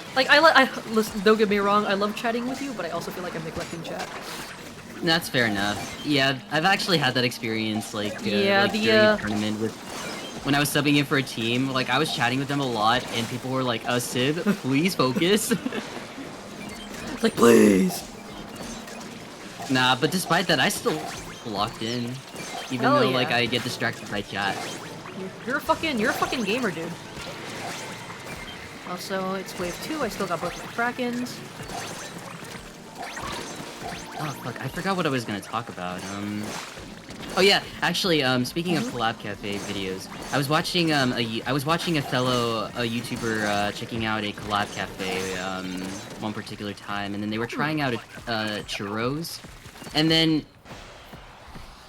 listen. Don't get me wrong. I love chatting with you, but I also feel like I'm neglecting chat.
That's fair enough. Yeah, I've actually had that experience, like,
Yeah,
like
the,
during a tournament with when I was subbing in for a team. Like, I was chatting with them a lot, and people were like, Sib, please focus."
It's like please.
Nah, but despite that, I still locked in, even
Hell
though like
yeah.
I get distracted by chat.
You're a fucking gamer, dude. Also, it's wave 2. I still got both my Krakens.
Oh fuck, I forgot what I was gonna talk about. Oh yeah, actually, speaking of collab cafe videos, I was watching a fellow YouTuber the out a collab cafe one particular time, and then they were trying out churros, and then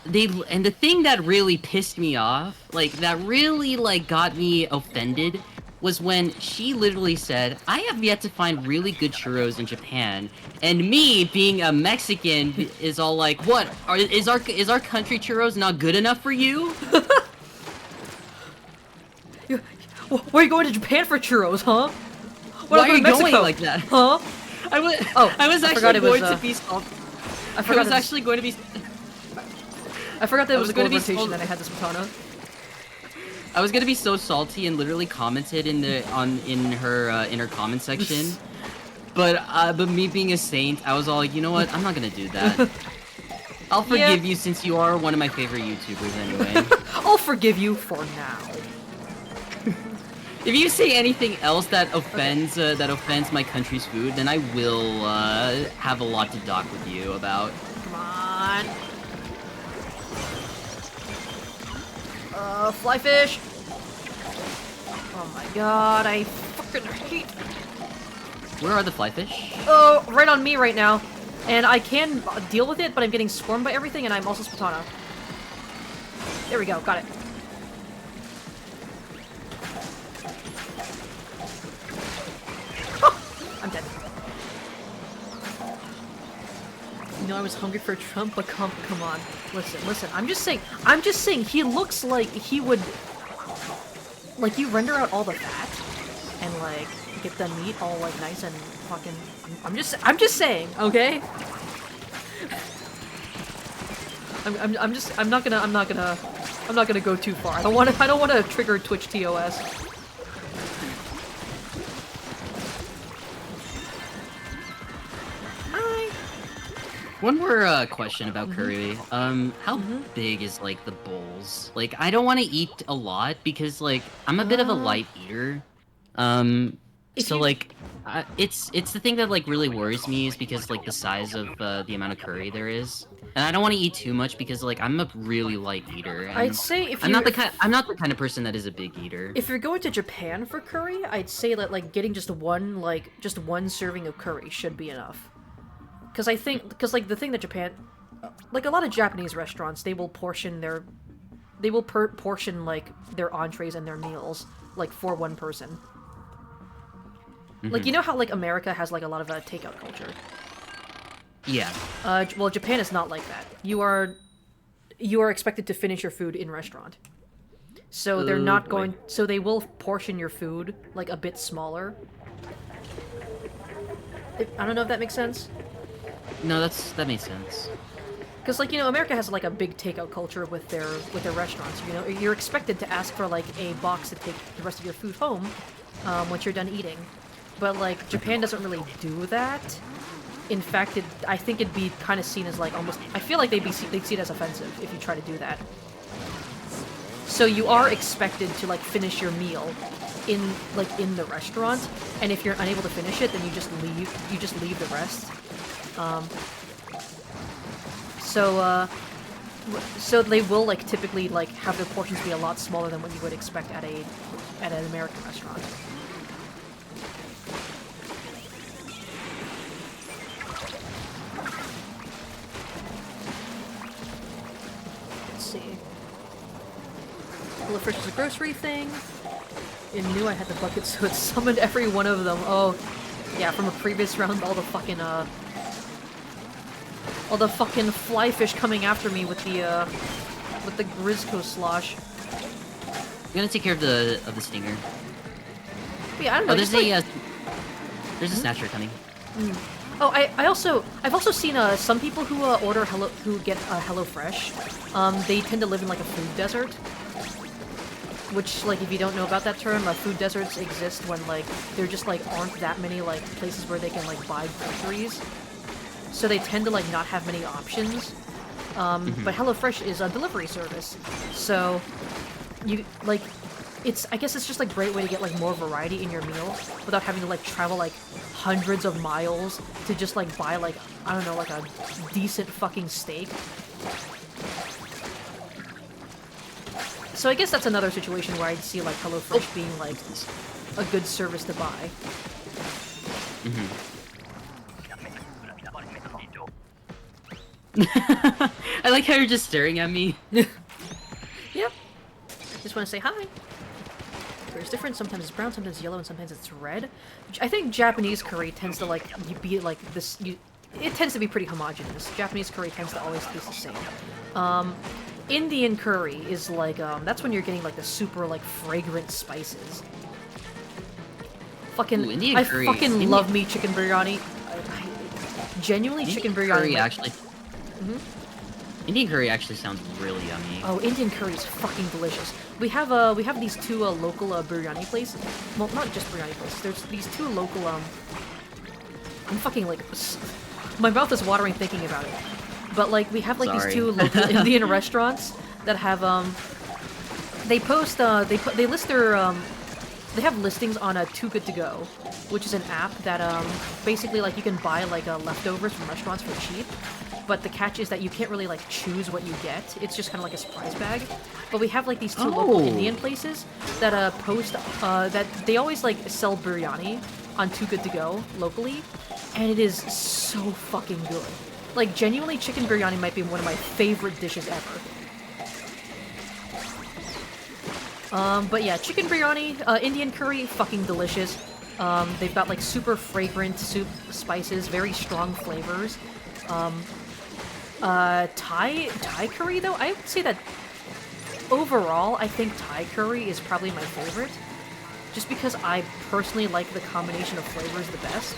the thing that really pissed me off, like that really like got me offended, was when she literally said, "I have yet to find really good churros in Japan," and me, being a Mexican, is all like, "What? Is our country churros not good enough for you?"
Where are you going to Japan for churros, huh? What
Why
about
are you
Mexico?
going like that?
Huh?
I was
I forgot
actually
it was,
going to be salty.
I
I
forgot
was
it was,
actually going to be.
I forgot that it
I
was
was
a
gonna
gold
be
rotation
so-
and I had this katana.
I was gonna be so salty and literally commented in her comment section, but me being a saint, I was all like, you know what? I'm not gonna do that. I'll forgive you since you are one of my favorite YouTubers anyway.
I'll forgive you for now.
If you say anything else that offends my country's food, then I will have a lot to talk with you about.
Come on. Fly fish. Oh my god, I fucking hate.
Where are the flyfish?
Oh, right on me right now. And I can deal with it, but I'm getting swarmed by everything, and I'm also Spatana. There we go, got it. I'm dead. You know I was hungry for Trump, but come on. Listen, I'm just saying he looks like he would, like, you render out all the fat and like get the meat all like nice and fucking, I'm just saying, okay? I'm not gonna go too far. I don't want to trigger Twitch TOS.
One more question about curry. How big is like the bowls? Like, I don't want to eat a lot because like I'm a bit of a light eater.
If
So
you-
like, it's the thing that like really worries me is because like the size of the amount of curry there is. And I don't want to eat too much because like I'm a really light eater. And
I'd say if
I'm not the kind of person that is a big eater.
If you're going to Japan for curry, I'd say that like getting just one serving of curry should be enough. Because like the thing that Japan, like a lot of Japanese restaurants, they will portion like their entrees and their meals like for one person. Like, you know how like America has like a lot of takeout culture.
Yeah.
Well, Japan is not like that. You are expected to finish your food in restaurant. So they're not going. So they will portion your food like a bit smaller. I don't know if that makes sense.
No, that makes sense.
Because like, you know, America has like a big takeout culture with their restaurants. You know, you're expected to ask for like a box to take the rest of your food home once you're done eating. But like Japan doesn't really do that. In fact, I think it'd be kind of seen as like almost. I feel like they'd see it as offensive if you try to do that. So you are expected to like finish your meal in the restaurant, and if you're unable to finish it, then you just leave. You just leave the rest. So they will like typically like have their portions be a lot smaller than what you would expect at an American restaurant. HelloFresh is a grocery thing. In New, I had the bucket, so it summoned every one of them. Oh, yeah, from a previous round, all the fucking fly fish coming after me with the Grizzco slosh.
I'm gonna take care of the stinger.
But yeah, I don't know.
Oh, there's a snatcher coming.
Oh, I've also seen some people who who get HelloFresh. They tend to live in like a food desert. Which, like, if you don't know about that term, food deserts exist when, like, there just, like, aren't that many, like, places where they can, like, buy groceries. So they tend to, like, not have many options. But HelloFresh is a delivery service. So, you, like, I guess it's just, like, a great way to get, like, more variety in your meal without having to, like, travel, like, hundreds of miles to just, like, buy, like, I don't know, like, a decent fucking steak. So I guess that's another situation where I'd see like HelloFresh being like a good service to buy.
I like how you're just staring at me.
Yep. Just want to say hi. It's different. Sometimes it's brown, sometimes yellow, and sometimes it's red. I think Japanese curry tends to like be like this. It tends to be pretty homogeneous. Japanese curry tends to always taste the same. Indian curry is like, that's when you're getting like the super like fragrant spices. Fucking,
Indian curry.
Love me chicken biryani. Genuinely,
Indian
chicken biryani.
Curry actually. Indian curry actually sounds really yummy.
Oh, Indian curry is fucking delicious. We have these two local biryani places. Well, not just biryani places. There's these two local I'm fucking like, my mouth is watering thinking about it. But like we have like these two local Indian restaurants that have they post they list their they have listings on Too Good To Go, which is an app that basically like you can buy like leftovers from restaurants for cheap. But the catch is that you can't really like choose what you get. It's just kind of like a surprise bag. But we have like these two local Indian places that post that they always like sell biryani on Too Good To Go locally, and it is so fucking good. Like, genuinely, chicken biryani might be one of my favorite dishes ever. But yeah, chicken biryani, Indian curry, fucking delicious. They've got, like, super fragrant soup spices, very strong flavors. Thai curry, though, I would say that overall, I think Thai curry is probably my favorite. Just because I personally like the combination of flavors the best.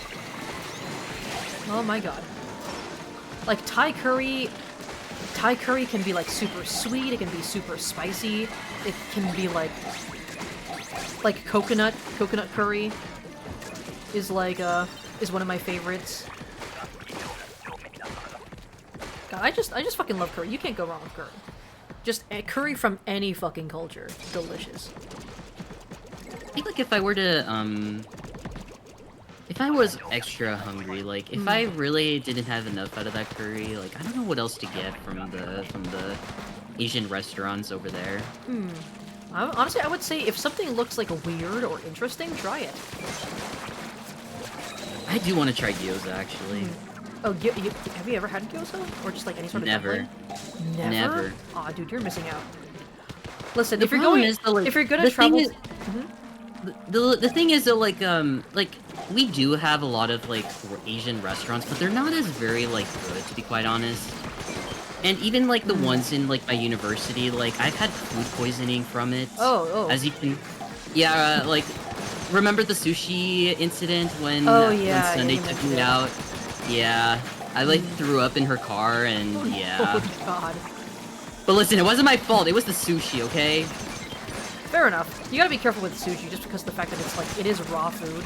Oh my god. Like, Thai curry can be, like, super sweet, it can be super spicy, it can be, like coconut curry is, like, is one of my favorites. God, I just fucking love curry. You can't go wrong with curry. Just curry from any fucking culture. Delicious.
I think, like, if I were if I was extra hungry, like if I really didn't have enough out of that curry, like I don't know what else to get from the Asian restaurants over there.
Honestly, I would say if something looks like weird or interesting, try it.
I do want to try gyoza actually.
Oh, have you ever had gyoza? Or just like any sort of
Never.
dumpling? Never?
Never.
Aw, dude, you're missing out. Listen,
The
if you're
problem
going,
is that, like,
if you're gonna
the
travel,
thing is- The thing is that like we do have a lot of like Asian restaurants, but they're not as very like good, to be quite honest. And even like the ones in like my university, like I've had food poisoning from it.
Oh.
As you can, yeah, like remember the sushi incident when
Oh, yeah,
when Sunday
you
took
mentioned
me
it.
out? Yeah, I like threw up in her car and yeah.
Oh god.
But listen, it wasn't my fault. It was the sushi, okay?
Fair enough. You gotta be careful with sushi, just because of the fact that it's like it is raw food.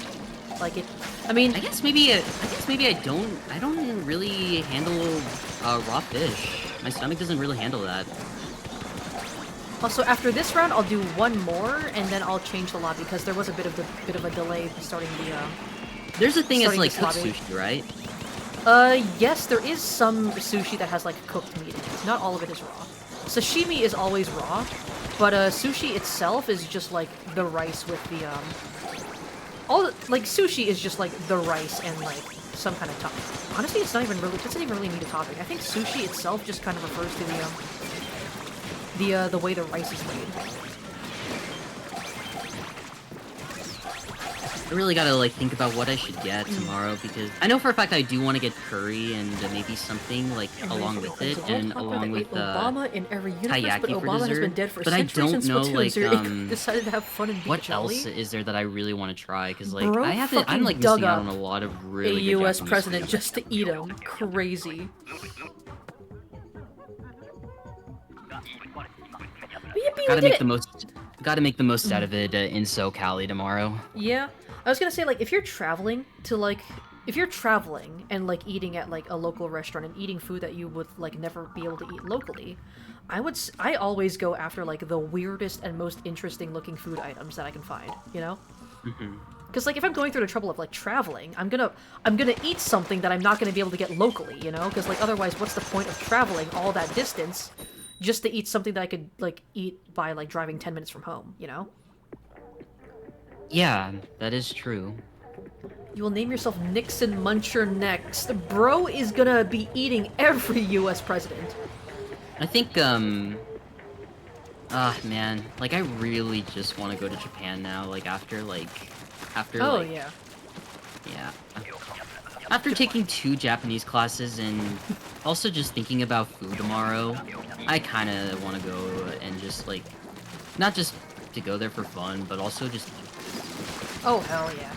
Like it. I mean,
I guess maybe I don't really handle raw fish. My stomach doesn't really handle that.
also after this round, I'll do one more, and then I'll change the lobby because there was a bit of a delay starting the.
There's a thing as
Starting
like
this
cooked
lobby.
sushi, right?
Yes, there is some sushi that has like cooked meat in it. Not all of it is raw. Sashimi is always raw, but sushi itself is just like the rice with the like sushi is just like the rice and like some kind of topping. Honestly, it doesn't even really need a topping. I think sushi itself just kind of refers to the way the rice is made.
I really gotta like think about what I should get tomorrow because I know for a fact I do want to get curry and maybe something like along with it and along with
Obama in every universe,
taiyaki
but
for
Obama has
dessert,
been dead for
but I
centuries,
don't
and
know,
Splatoon
like,
0 decided to have fun and be
what
jolly.
else is there that I really want to try? Because like
Bro
I'm
fucking
like
dug
missing out on
up
a lot of
a
really good
U.S.
Japanese
president
food.
just to eat him. Crazy. But yippee, we
Gotta
did
make
it!
the most. Gotta make the most out of it in SoCali tomorrow.
Yeah, I was gonna say, like, if you're traveling to, like, if you're traveling and, like, eating at, like, a local restaurant and eating food that you would, like, never be able to eat locally, I always go after, like, the weirdest and most interesting looking food items that I can find, you know? Because, like, if I'm going through the trouble of, like, traveling, I'm gonna eat something that I'm not gonna be able to get locally, you know? Because, like, otherwise, what's the point of traveling all that distance just to eat something that I could, like, eat by, like, driving 10 minutes from home, you know?
Yeah, that is true.
You will name yourself Nixon Muncher next. Bro is gonna be eating every U.S. president.
I think man, like I really just want to go to Japan now. Like after
Oh,
like,
yeah.
yeah. After taking 2 Japanese classes and also just thinking about food tomorrow, I kind of want to go and just like, not just to go there for fun, but also just.
Oh, hell yeah.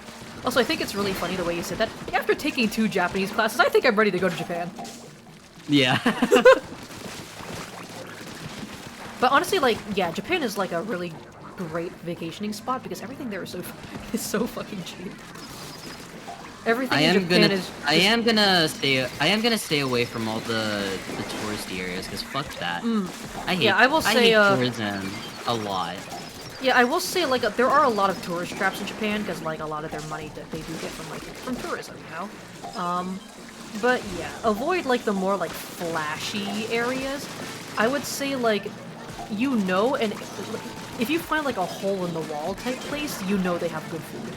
Also, I think it's really funny the way you said that. After taking 2 Japanese classes, I think I'm ready to go to Japan.
Yeah.
But honestly, like, yeah, Japan is like a really great vacationing spot because everything there is so fucking cheap. Everything in Japan is.
I am gonna stay away from all the touristy areas because fuck that. I hate.
Yeah, I will say,
hate tourism a lot.
Yeah, I will say, like, there are a lot of tourist traps in Japan, because, like, a lot of their money that they do get from tourism, you know? But, yeah, avoid, like, the more, like, flashy areas. I would say, like, you know, and if you find, like, a hole-in-the-wall type place, you know they have good food.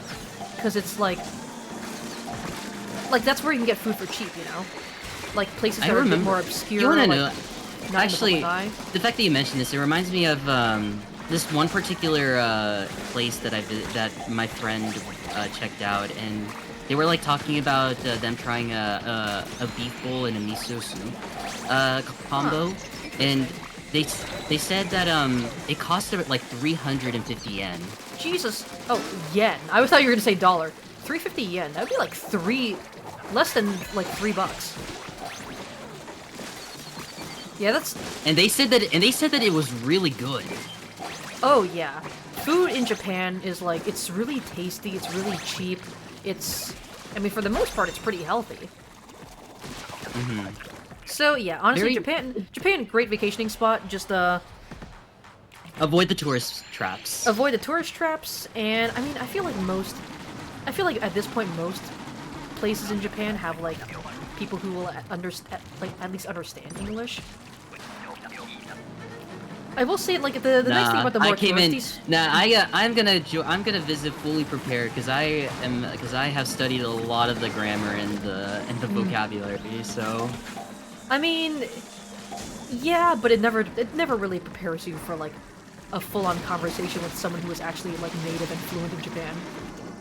Because it's, like, that's where you can get food for cheap, you know? Like, places that are a bit more obscure,
You wanna
like,
know?
not in the
Actually,
public eye.
the fact that you mentioned this, it reminds me of this one particular place that my friend checked out, and they were like talking about them trying a beef bowl and a miso soup combo, and they said that it cost like 350 yen.
Jesus. Oh, yen. I thought you were gonna say dollar. 350 yen. That would be like less than like $3. Yeah, that's.
And they said that it was really good.
Oh yeah. Food in Japan is like, it's really tasty, it's really cheap, I mean, for the most part, it's pretty healthy. So yeah, honestly, Japan, great vacationing spot, just
Avoid the tourist traps.
avoid the tourist traps, and I mean, I feel like at this point, most places in Japan have like people who will understand, like at least understand English. I will say, like the nice thing about the more touristy.
I'm gonna visit fully prepared because I have studied a lot of the grammar and the vocabulary. So,
I mean, yeah, but it never really prepares you for like a full-on conversation with someone who is actually like native and fluent in Japan.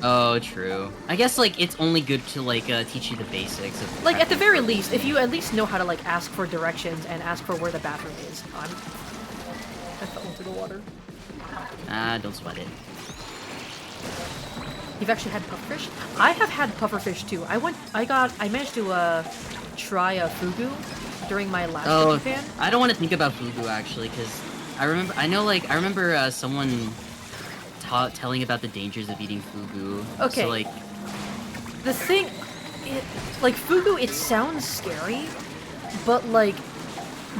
Oh, true. I guess like it's only good to like teach you the basics of.
Like at the very least, if you at least know how to like ask for directions and ask for where the bathroom is. I fell into the water.
Ah, don't sweat it.
You've actually had pufferfish? I have had pufferfish too. I managed to try a fugu during my last trip to Japan.
I don't want to think about fugu actually, because I remember someone telling about the dangers of eating fugu.
Okay.
So, like,
the thing, like fugu, it sounds scary, but like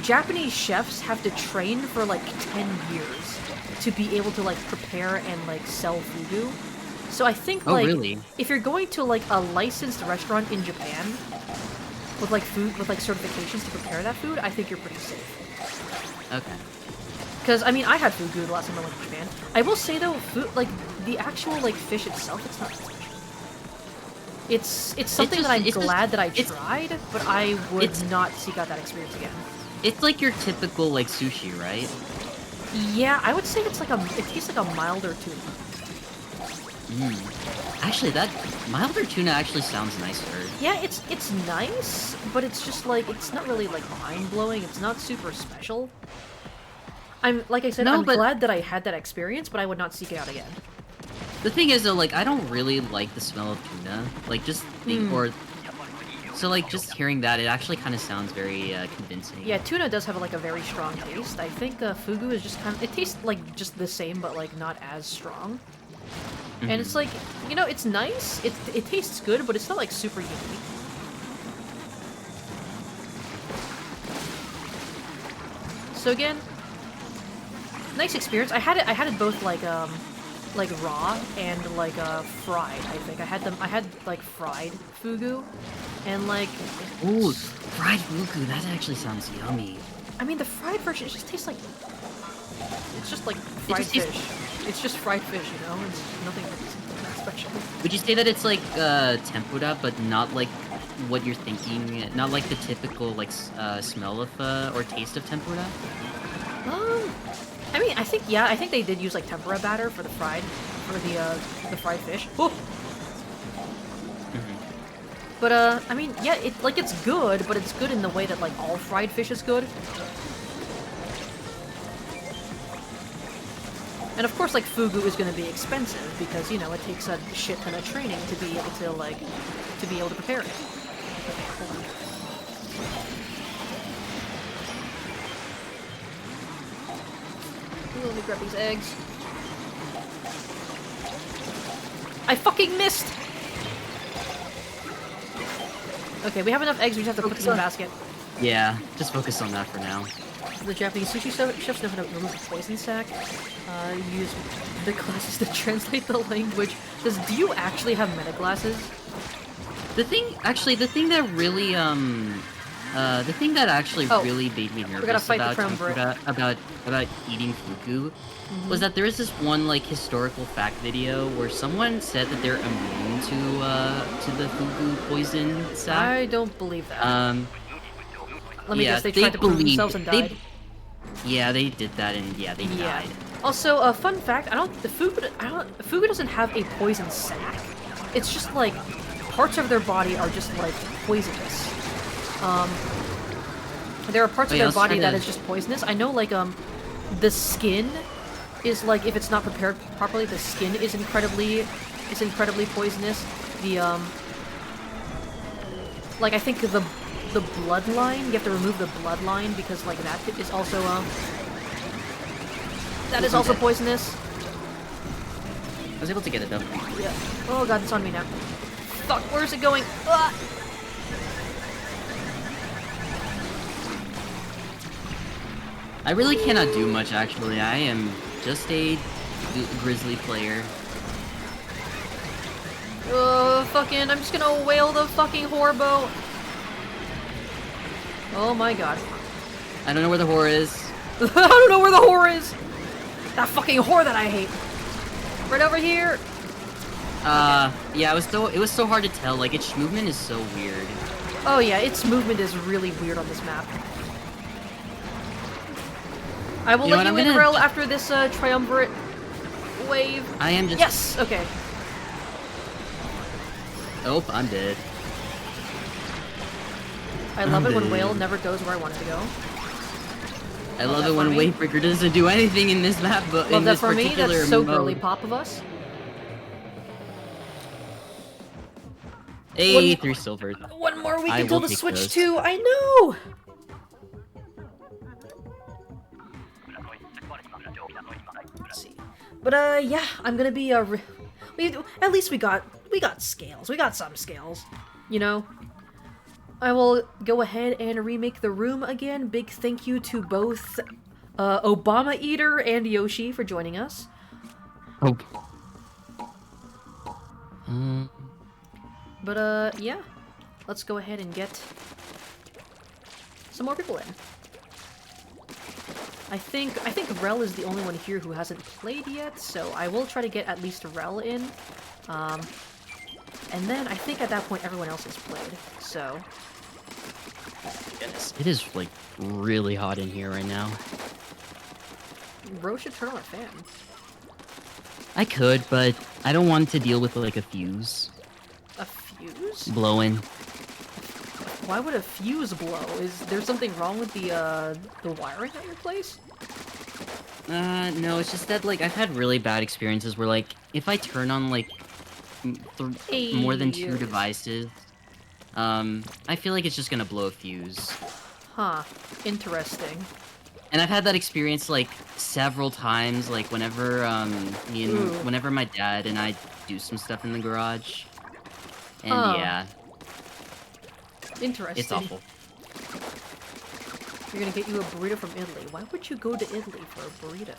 Japanese chefs have to train for like 10 years to be able to like prepare and like sell fugu. So I think like
really?
If you're going to like a licensed restaurant in Japan with like certifications to prepare that food, I think you're pretty safe.
Okay.
Because I mean, I had fugu the last time I went to Japan. I will say though, like the actual like fish itself, it's not special. It's something that I'm glad that I tried, but I would not seek out that experience again.
It's like your typical like sushi, right?
Yeah, I would say it tastes like a milder tuna.
Actually, that milder tuna actually sounds nicer.
Yeah, it's nice, but it's just like it's not really like mind blowing. It's not super special. I'm glad that I had that experience, but I would not seek it out again.
The thing is though, like I don't really like the smell of tuna. Like just so like just hearing that, it actually kind of sounds very convincing.
Yeah, tuna does have like a very strong taste. I think fugu is just it tastes like just the same, but like not as strong. And it's like, you know, it's nice. It tastes good, but it's not like super unique. So again, nice experience. I had it both like raw and like fried. I think I had like fried fugu, and like
ooh, fried fugu. That actually sounds yummy.
I mean, the fried version it just tastes like it's just like fried fish. It's just fried fish, you know. It's nothing that special.
Would you say that it's like tempura, but not like what you're thinking? Not like the typical like smell of or taste of tempura?
I mean, I think they did use like tempura batter for the fried fish. Oh. But I mean, yeah, it's good, but it's good in the way that like all fried fish is good. And of course, like fugu is going to be expensive because you know it takes a shit ton of training to be able to prepare it. Ooh, let me grab these eggs. I fucking missed! Okay, we have enough eggs, we just have to put them in the basket.
Yeah, just focus on that for now.
The Japanese sushi chefs know how to remove the poison sac. Use the glasses to translate the language. Do you actually have meta glasses?
The thing that really really made me nervous about eating fugu was that there is this one like historical fact video where someone said that they're immune to the fugu poison sac.
I don't believe that. Let me guess, they tried to prove themselves and died.
Yeah, they did that and they died.
Also, a fun fact, fugu doesn't have a poison sac. It's just like parts of their body are just like poisonous. There are parts of their body that is just poisonous. I know like the skin is like if it's not prepared properly, the skin is incredibly poisonous. The like I think the bloodline, you have to remove the bloodline because like that is also poisonous.
I was able to get it though.
Yeah. Oh god, it's on me now. Fuck, where's it going? Ah!
I really cannot do much actually. I am just a grizzly player.
Fucking, I'm just gonna whale the fucking Horbo. Oh my god.
I don't know where the whore is.
I don't know where the whore is! That fucking whore that I hate! Right over here!
Yeah, it was so hard to tell, like, its movement is so weird.
Oh yeah, its movement is really weird on this map. I will let you in, Rel, after this, triumvirate wave.
I am just...
Yes! Okay.
Oh, I'm dead.
I love it when Whale never goes where I want it to go.
I love it when Wavebreaker doesn't do anything in this map, but in this particular mode.
That's so girly pop of us.
Hey, 3 silver.
One more week until the Switch 2, I know! Let's see. But, yeah, I'm gonna be, at least we got scales. We got some scales, you know? I will go ahead and remake the room again. Big thank you to both Obama Eater and Yoshi for joining us.
Oh.
But, yeah. Let's go ahead and get some more people in. I think Rel is the only one here who hasn't played yet, so I will try to get at least Rel in. And then I think at that point everyone else has played, so...
Yes, it is, like, really hot in here right now.
Bro should turn on a fan.
I could, but I don't want to deal with, like, a fuse.
A fuse?
Blowing.
Why would a fuse blow? Is there something wrong with the wiring at your place?
No, it's just that, like, I've had really bad experiences where, like, if I turn on, like, more than 2 devices, I feel like it's just gonna blow a fuse.
Huh. Interesting.
And I've had that experience, like, several times, like, whenever, whenever my dad and I do some stuff in the garage. And, yeah.
Interesting.
It's awful.
You're gonna get you a burrito from Italy. Why would you go to Italy for a burrito?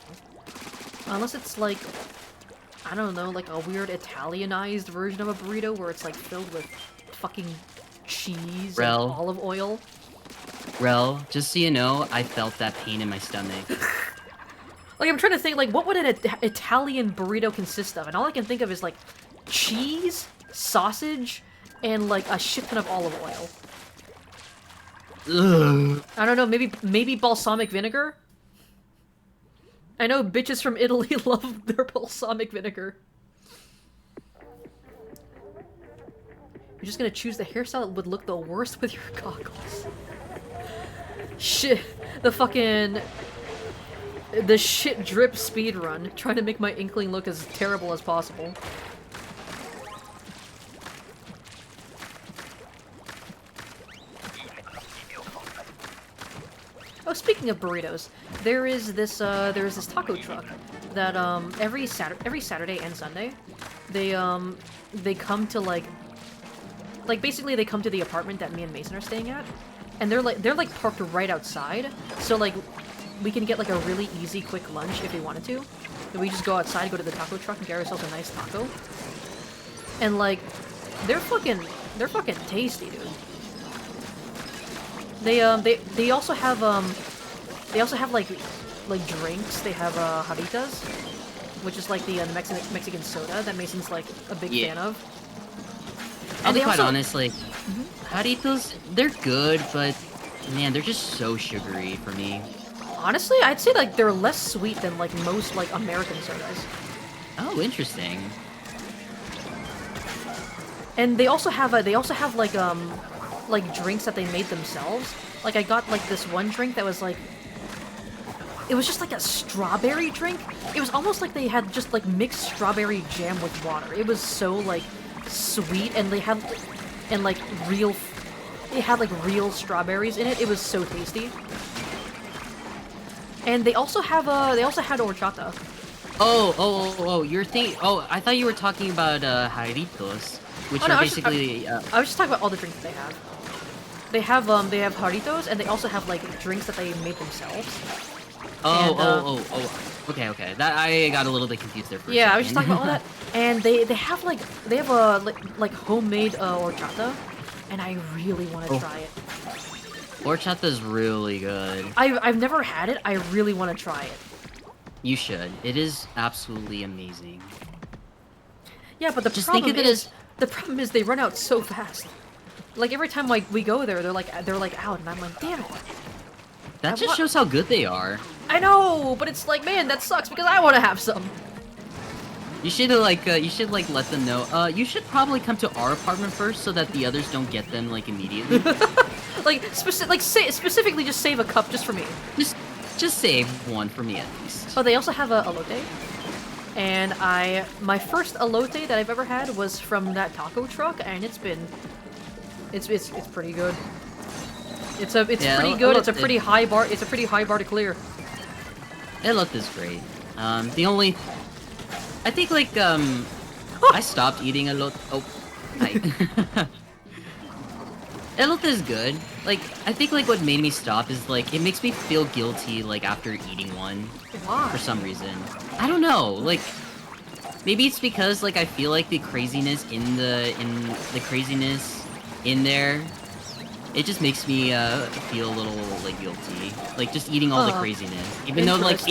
Unless it's, like, I don't know, like a weird Italianized version of a burrito where it's, like, filled with fucking cheese and olive oil.
Rel, just so you know, I felt that pain in my stomach.
Like, I'm trying to think, like, what would an Italian burrito consist of? And all I can think of is, like, cheese, sausage, and, like, a shit ton of olive oil.
Ugh.
I don't know, maybe balsamic vinegar? I know bitches from Italy love their balsamic vinegar. You're just gonna choose the hairstyle that would look the worst with your goggles. Shit. The shit drip speed run, trying to make my Inkling look as terrible as possible. Oh, speaking of burritos, there is this taco truck that every Saturday and Sunday, they come to like basically they come to the apartment that me and Mason are staying at, and they're like parked right outside, so like we can get like a really easy quick lunch if we wanted to. And we just go outside, go to the taco truck, and get ourselves a nice taco. And like they're fucking tasty, dude. They also have like drinks. They have Jarritas, which is like the Mexican soda that Mason's like a big fan of.
I'll be quite honest, like Jarritos, they're good, but man, they're just so sugary for me.
Honestly, I'd say like they're less sweet than like most like American sodas.
Oh, interesting.
And they also have like drinks that they made themselves. Like I got like this one drink that was like, it was just like a strawberry drink. It was almost like they had just like mixed strawberry jam with water. It was so like sweet, and they had real strawberries in it. It was so tasty. And they also had horchata.
Oh, you're thinking. Oh, I thought you were talking about Jarritos, which are basically.
I was just talking about all the drinks that they have. They have Jarritos, and they also have like drinks that they made themselves.
Okay. That I got a little bit confused there for a
Yeah,
second.
I was just talking about all that, and they have a like homemade horchata, and I really want to try it.
Horchata's really good.
I've never had it. I really want to try it.
You should. It is absolutely amazing.
Yeah, but the
Just
problem
think of it
is the problem is they run out so fast. Like every time we go there, they're like out, and I'm like, damn it.
That just shows how good they are.
I know, but it's like, man, that sucks because I want to have some.
You should like let them know. You should probably come to our apartment first so that the others don't get them like immediately.
Specifically, just save a cup just for me.
Just save one for me at least.
Oh, they also have a elote. And my first elote that I've ever had was from that taco truck, and it's pretty good. It's pretty good. It's a pretty high bar. It's a pretty high bar to clear.
Elote is great. I think like I stopped eating elote. Oh, hi. Elote is good. Like I think like what made me stop is like it makes me feel guilty like after eating one.
Why?
For some reason. I don't know. Like maybe it's because like I feel like the craziness in craziness in there. It just makes me feel a little like guilty, like just eating all the craziness. Even though like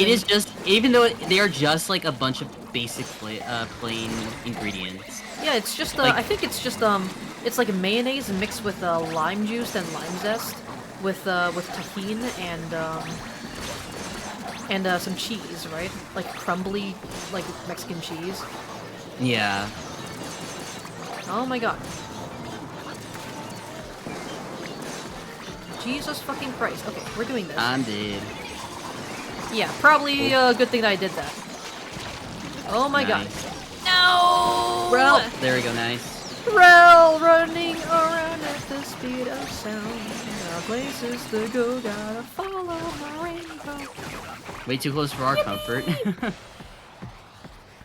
they are just like a bunch of basic plain ingredients.
Yeah, it's just
like,
I think it's just it's like mayonnaise mixed with lime juice and lime zest with tahini and some cheese, right? Like crumbly like Mexican cheese.
Yeah.
Oh my god. Jesus fucking Christ. Okay, we're doing this.
I'm dead.
Yeah, probably a good thing that I did that. Oh my god. No!
Rel! There we go, nice.
Rel running around at the speed of sound. Now places to go, gotta follow my rainbow.
Way too close for our comfort.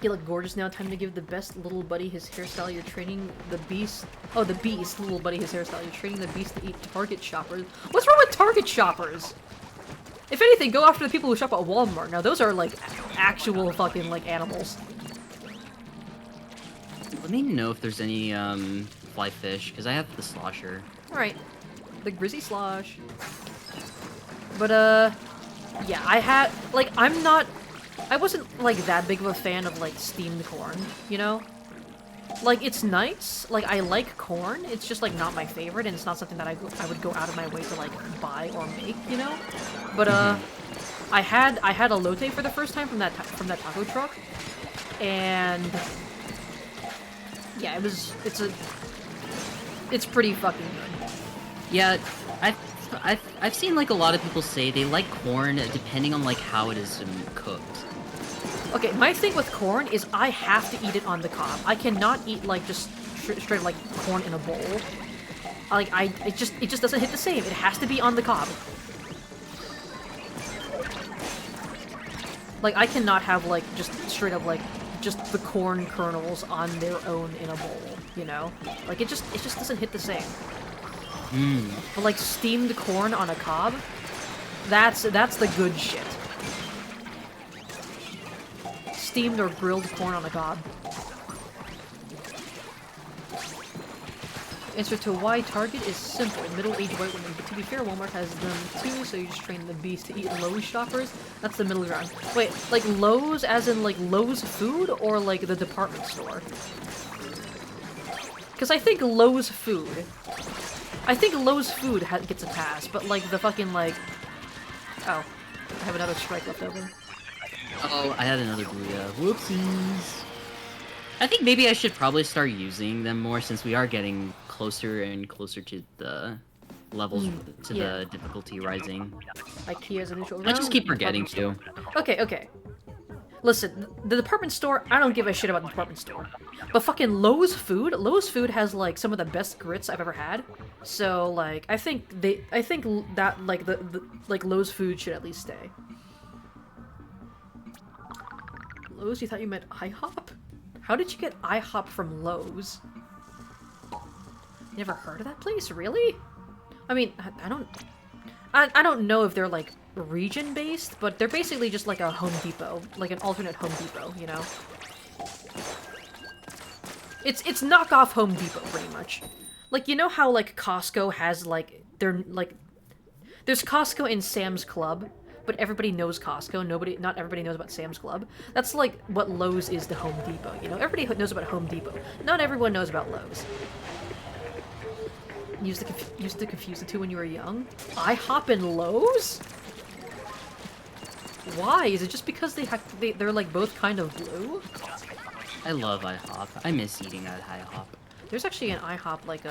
You look gorgeous now. Time to give the best little buddy his hairstyle. You're training the beast. Oh, the beast, little buddy his hairstyle. You're training the beast to eat Target shoppers. What's wrong with Target shoppers? If anything, go after the people who shop at Walmart. Now, those are like actual fucking like animals.
Let me know if there's any fly fish, because I have the slosher.
Alright. The Grizzy Slosh. But yeah, I wasn't like that big of a fan of like steamed corn, you know? Like it's nice, like I like corn, it's just like not my favorite, and it's not something that I would go out of my way to like buy or make, you know? But I had elote for the first time from that taco truck, and yeah, it's pretty fucking good.
Yeah, I've seen like a lot of people say they like corn depending on like how it is cooked.
Okay, my thing with corn is I have to eat it on the cob. I cannot eat like just straight like corn in a bowl. Like it just doesn't hit the same. It has to be on the cob. Like I cannot have like just straight up like just the corn kernels on their own in a bowl, you know? Like it just doesn't hit the same. But like steamed corn on a cob, that's the good shit. Steamed or grilled corn on a cob. Answer to why Target is simple. Middle-aged white women. But to be fair, Walmart has them too, so you just train the beast to eat Lowe's shoppers. That's the middle ground. Wait, like Lowe's as in like Lowe's food or like the department store? Because I think Lowe's food gets a pass, but like the fucking like... Oh, I have another strike left over.
Oh, I had another Booyah. Whoopsies. I think maybe I should probably start using them more since we are getting closer and closer to the levels, the difficulty rising.
IKEA's a neutral
I
ground.
just keep forgetting to.
Okay. Listen, the department store, I don't give a shit about the department store. But fucking Lowe's food has like some of the best grits I've ever had. So like, I think that like like Lowe's food should at least stay. Lowe's? You thought you meant IHOP? How did you get IHOP from Lowe's? Never heard of that place? Really? I mean, I don't know if they're like region-based, but they're basically just like a Home Depot, like an alternate Home Depot, you know? It's knockoff Home Depot, pretty much. Like, you know how, like, Costco has, like, there's Costco and Sam's Club, but everybody knows Costco, not everybody knows about Sam's Club. That's like what Lowe's is to Home Depot, you know? Everybody knows about Home Depot. Not everyone knows about Lowe's. Used to confuse the two when you were young? IHOP and Lowe's? Why? Is it just because they're like both kind of blue?
I love IHOP. I miss eating at IHOP.
There's actually an IHOP like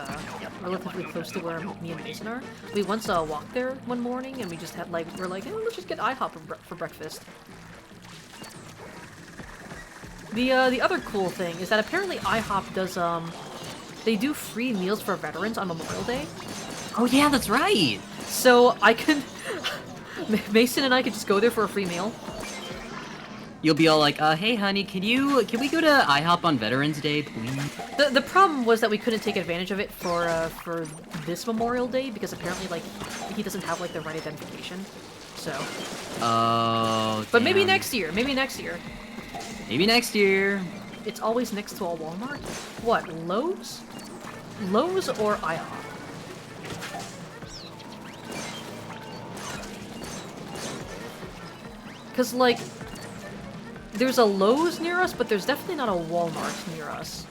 relatively close to where me and Mason are. We once walked there one morning and we just had we're like, oh, let's just get IHOP for breakfast. The other cool thing is that apparently IHOP does they do free meals for veterans on Memorial Day.
Oh yeah, that's right.
So I can Mason and I could just go there for a free meal.
You'll be all like, hey honey, can we go to IHOP on Veterans Day, please?
The problem was that we couldn't take advantage of it for this Memorial Day because apparently like he doesn't have like the right identification. So.
Oh.
But maybe
damn.
next year. Maybe next year.
Maybe next year.
It's always next to a Walmart. What? Lowe's? Lowe's or IHOP? Because like. There's a Lowe's near us, but there's definitely not a Walmart near us.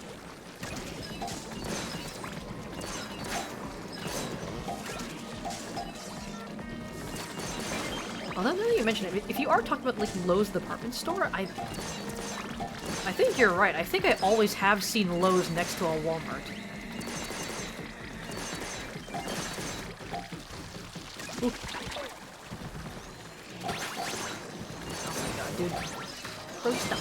Although now that you mention it, if you are talking about like Lowe's department store, I think you're right. I think I always have seen Lowe's next to a Walmart. Ooh. Oh my god, dude. Close down.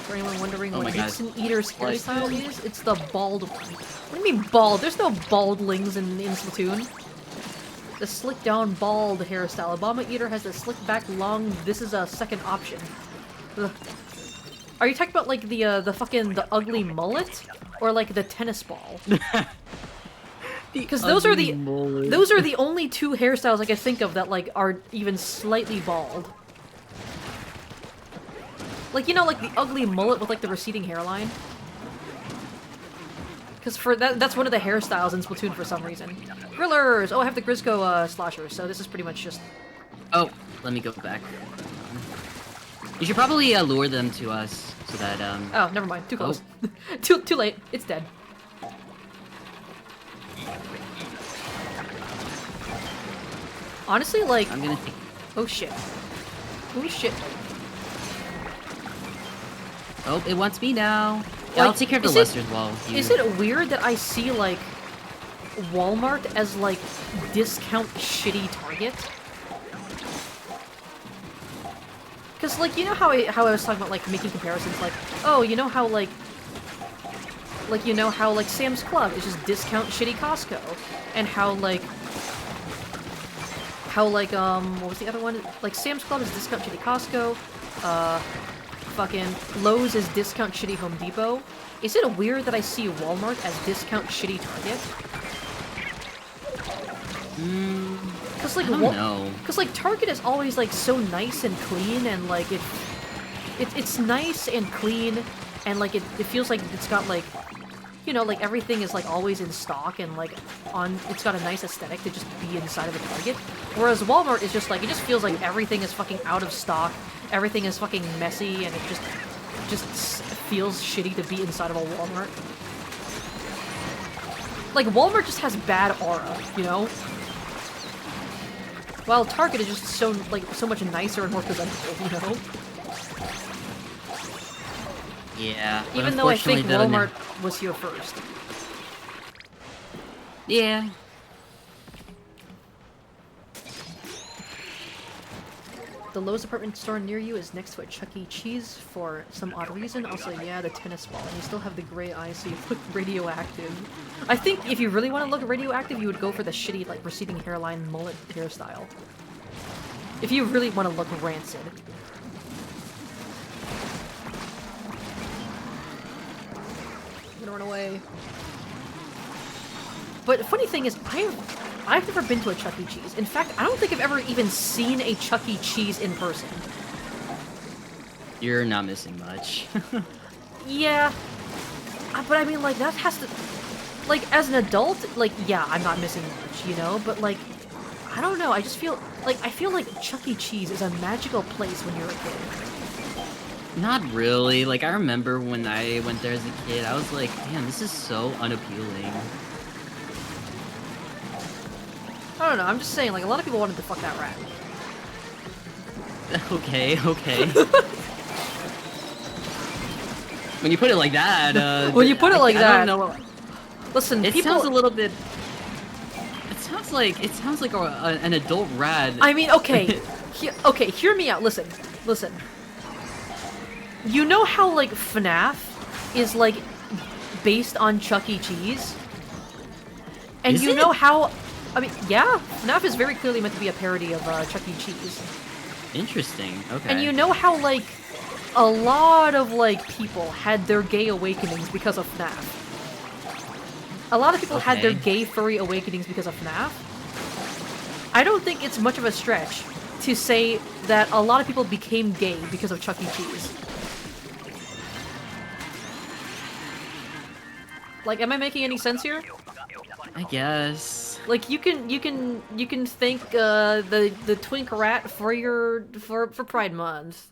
For anyone wondering what Nixon Eater's hairstyle is, it's the bald one. What do you mean bald? There's no baldlings in Splatoon. The slick down bald hairstyle. Obama Eater has the slick back long. This is a second option. Ugh. Are you talking about like the ugly mullet or like the tennis ball? Because those are the only two hairstyles I can think of that like are even slightly bald. Like, you know, like the ugly mullet with like the receding hairline. Because for that's one of the hairstyles in Splatoon for some reason. Grillers! Oh, I have the Grizzco slashers, so this is pretty much just.
Oh, let me go back. You should probably lure them to us so that
Oh, never mind. Too close. Oh. too late. It's dead. Honestly, like...
I'm gonna take...
Oh shit. Oh shit.
Oh, it wants me now.
Like,
Yeah, I'll take care of the Lesters while you...
Is it weird that I see, like, Walmart as, like, discount shitty Target? Because, like, you know how I was talking about, like, making comparisons, like, oh, you know how, like, Sam's Club is just discount shitty Costco, and how, like, what was the other one? Like, Sam's Club is discount shitty Costco, fucking Lowe's is discount shitty Home Depot. Is it weird that I see Walmart as discount shitty Target? Cause like,
I don't know.
Cause like Target is always like so nice and clean, and like it's nice and clean, and like it feels like it's got like, you know, like everything is like always in stock, and like it's got a nice aesthetic to just be inside of a Target. Whereas Walmart is just like, it just feels like everything is fucking out of stock, everything is fucking messy, and it just feels shitty to be inside of a Walmart. Like Walmart just has bad aura, you know? While Target is just so much nicer and more presentable, you know?
Yeah.
Even though I think Walmart was here first.
Yeah.
The Lowe's department store near you is next to a Chuck E. Cheese for some odd reason. Also, yeah, the tennis ball. And you still have the gray eyes, so you look radioactive. I think if you really want to look radioactive, you would go for the shitty, like, receding hairline mullet hairstyle. If you really want to look rancid. I'm gonna run away. But funny thing is, I've never been to a Chuck E. Cheese. In fact, I don't think I've ever even seen a Chuck E. Cheese in person.
You're not missing much.
Yeah, but I mean, like, that has to... Like, as an adult, like, yeah, I'm not missing much, you know? But, like, I don't know, I just feel... Like, I feel like Chuck E. Cheese is a magical place when you're a kid.
Not really. Like, I remember when I went there as a kid, I was like, damn, this is so unappealing.
I don't know, I'm just saying, like, a lot of people wanted to fuck that rat.
Okay. When you put it like that,
When you put it like
I
that...
don't know.
Listen,
It
people...
sounds a little bit... It sounds like an adult rat.
I mean, okay. Okay, hear me out. Listen. You know how, like, FNAF is, like, based on Chuck E. Cheese? And
Is
you
it?
know how... I mean, yeah, FNAF is very clearly meant to be a parody of Chuck E. Cheese.
Interesting. Okay.
And you know how, like, a lot of, like, people had their gay awakenings because of FNAF. A lot of people had their
Okay.
gay furry awakenings because of FNAF. I don't think it's much of a stretch to say that a lot of people became gay because of Chuck E. Cheese. Like, am I making any sense here?
I guess.
Like, you can thank the twink rat for Pride Month.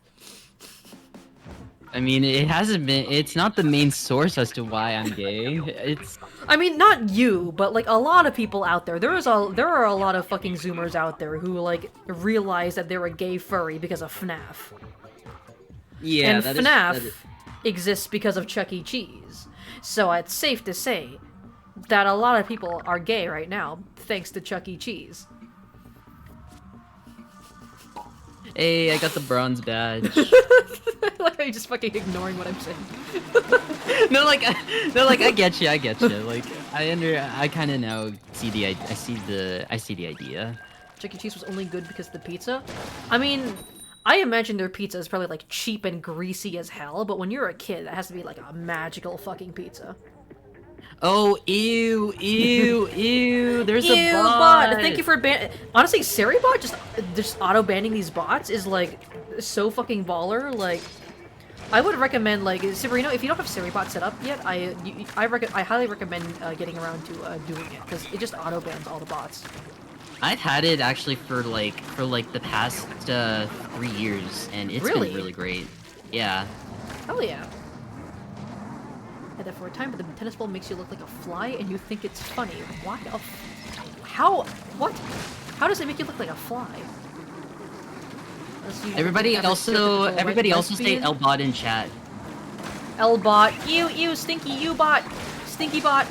I mean, it's not the main source as to why I'm gay. It's...
I mean, not you, but like a lot of people out there. There are a lot of fucking Zoomers out there who like realize that they're a gay furry because of FNAF.
Yeah,
And
that
FNAF
is...
exists because of Chuck E. Cheese. So it's safe to say that a lot of people are gay right now thanks to Chuck E. Cheese.
Hey, I got the bronze badge.
Like, are you just fucking ignoring what I'm saying?
no, like I get you. Like, I kind of now see I see the idea.
Chuck E. Cheese was only good because of the pizza? I mean, I imagine their pizza is probably like cheap and greasy as hell, but when you're a kid, that has to be like a magical fucking pizza.
Oh, ew. There's
Ew,
a bot.
Thank you for honestly, Seribot just auto banning these bots is like so fucking baller. Like, I would recommend like Sabrino, if you don't have Seribot set up yet, I highly recommend getting around to doing it because it just auto bans all the bots.
I've had it actually for the past 3 years, and it's
Really?
been really great. Yeah.
Hell yeah. Had that for a time, but the tennis ball makes you look like a fly, and you think it's funny. What? How? What? How does it make you look like a fly?
Everybody also say Lbot in chat.
Lbot, you stinky you bot, stinky bot.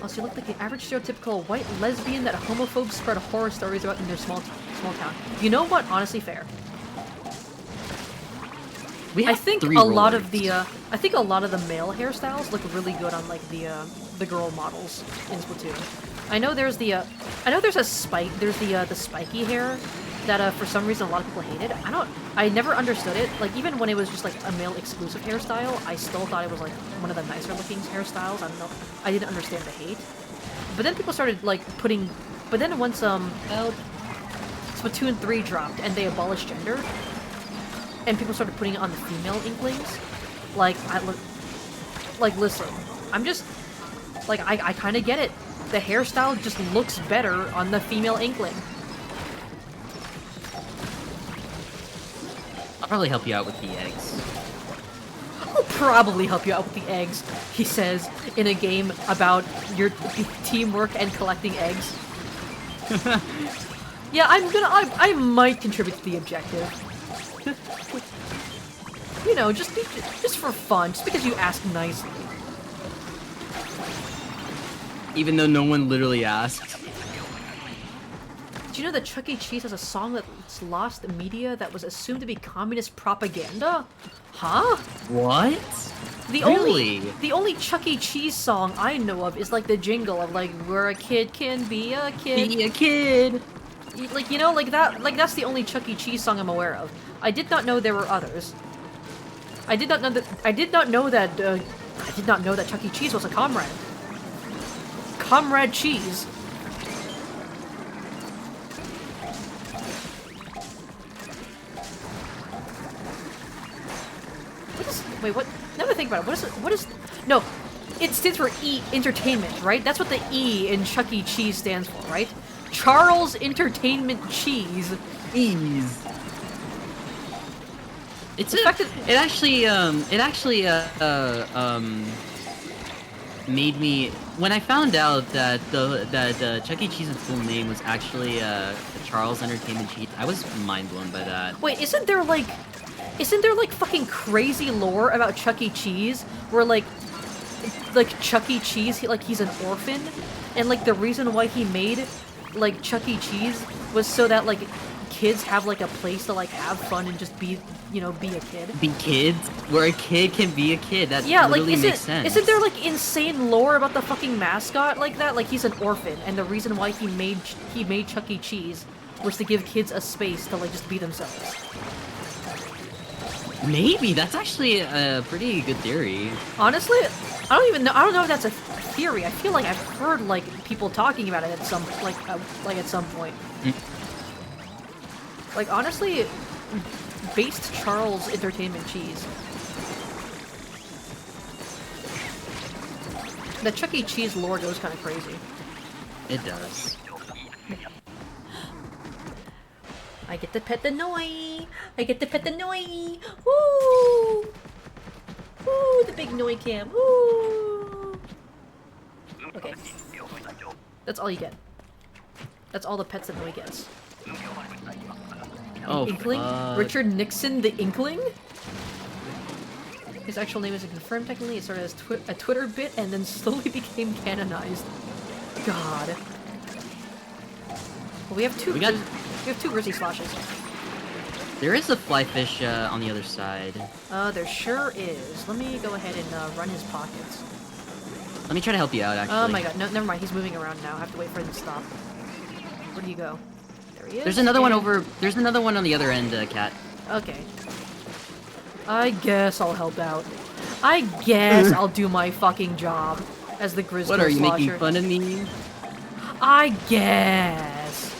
Also, you look like the average stereotypical white lesbian that homophobes spread horror stories about in their small town. You know what? Honestly, fair. I think a lot of the male hairstyles look really good on like the girl models in Splatoon. I know there's the spiky hair that for some reason a lot of people hated. I never understood it. Like, even when it was just like a male exclusive hairstyle, I still thought it was like one of the nicer looking hairstyles. I don't know. I didn't understand the hate. But then people started like putting. But then once Splatoon 3 dropped and they abolished gender, and people started putting it on the female Inklings, like, listen, I'm just, like, I kind of get it. The hairstyle just looks better on the female Inkling.
I'll probably help you out with the eggs.
I'll probably help you out with the eggs, he says, in a game about your teamwork and collecting eggs. Yeah, I might contribute to the objective. You know, just for fun, just because you ask nicely.
Even though no one literally asked.
Do you know that Chuck E. Cheese has a song that's lost media that was assumed to be communist propaganda? Huh?
What?
The only Chuck E. Cheese song I know of is like the jingle of like, where a kid can be a kid.
Be a kid.
Like, you know, like that's the only Chuck E. Cheese song I'm aware of. I did not know there were others. I did not know that Chuck E. Cheese was a comrade. Comrade Cheese. Wait, what? Now that I think about it, what is... No, it stands for E, entertainment, right? That's what the E in Chuck E. Cheese stands for, right? Charles Entertainment Cheese.
Ease. It's
The fact that-
it actually made me, when I found out that the Chuck E. Cheese's full name was actually Charles Entertainment Cheese, I was mind blown by that.
Wait, isn't there like fucking crazy lore about Chuck E. Cheese where like Chuck E. Cheese, he's an orphan, and like the reason why he made like Chuck E. Cheese was so that like kids have like a place to like have fun and just be, you know, be a kid.
Be kids? Where a kid can be a kid. That
Yeah, like
literally makes sense.
isn't there like insane lore about the fucking mascot like that? Like he's an orphan, and the reason why he made Chuck E. Cheese was to give kids a space to like just be themselves.
Maybe that's actually a pretty good theory.
Honestly, I don't even know. I don't know if that's a theory. I feel like I've heard like people talking about it at some at some point. Like honestly, based Charles Entertainment Cheese. The Chuck E. Cheese lore goes kind of crazy.
It does.
I get to pet the Noi! I get to pet the Noi! Woo! Woo! The big Noi cam! Woo! Okay. That's all you get. That's all the pets that Noi gets.
Oh,
Inkling?
fuck.
Richard Nixon the Inkling? His actual name isn't confirmed technically. It started as a Twitter bit and then slowly became canonized. God. Well, we have two Grizzly Sloshes.
There is a flyfish on the other side.
There sure is. Let me go ahead and run his pockets.
Let me try to help you out, actually.
Oh my god, no, never mind. He's moving around now. I have to wait for him to stop. Where do you go? There he is.
There's another one
and-
over. There's another one on the other end, Cat.
Okay. I guess I'll help out. I guess I'll do my fucking job as the Grizzly
What are you
Slosher.
making fun of me?
I guess.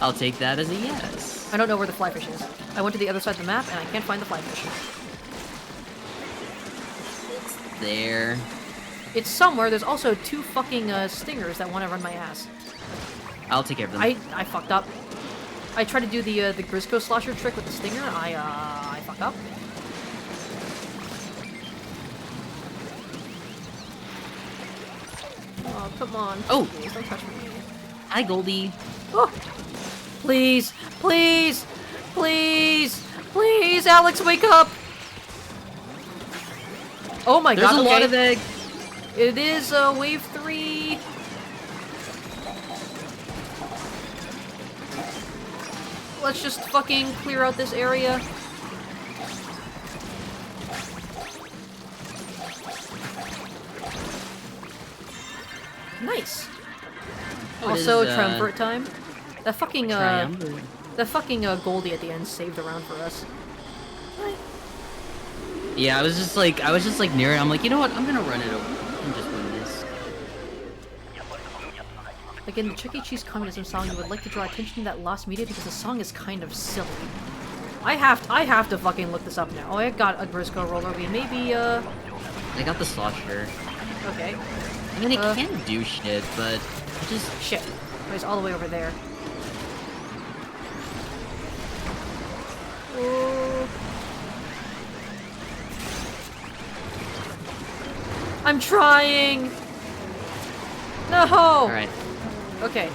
I'll take that as a yes.
I don't know where the flyfish is. I went to the other side of the map and I can't find the flyfish.
There.
It's somewhere. There's also two fucking stingers that want to run my ass.
I'll take care of them.
I fucked up. I tried to do the Grizzco Slosher trick with the stinger. I fucked up. Oh, come on.
Oh.
Please, don't touch me.
Hi, Goldie.
Oh. Please, please, please, please, Alex, wake up! Oh my
There's
god,
a
okay.
lot of egg.
It is wave 3. Let's just fucking clear out this area. Nice.
Oh, it
Also,
is,
triumvirate time. That fucking
Triumvirate.
that fucking Goldie at the end saved the round for us.
Yeah, I was just like near it. I'm like, you know what? I'm gonna run it over and just win this.
Like in the Chuck E. Cheese communism song, you would like to draw attention to that lost media because the song is kind of silly. I have to fucking look this up now. Oh, I got a Grizzco roller beam. Maybe
I got the slosher.
okay.
I mean, it can do shit, but it just
Shit. It's all the way over there. Oh. I'm trying. No.
all right.
Okay.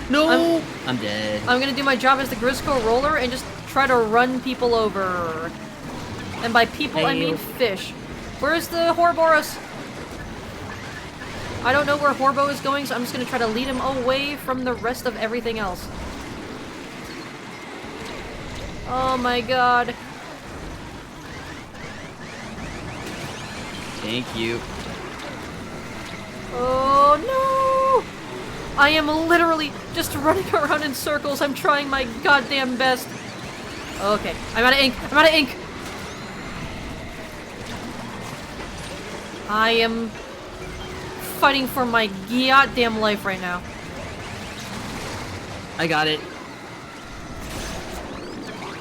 No, I'm dead.
I'm gonna do my job as the Grizzco roller and just try to run people over. And by people, I mean fish. Where's the Horboros? I don't know where Horbo is going, so I'm just gonna try to lead him away from the rest of everything else. Oh my god.
Thank you.
Oh no! I am literally just running around in circles. I'm trying my goddamn best. Okay, I'm out of ink. I'm out of ink. fighting for my goddamn life right now.
I got it.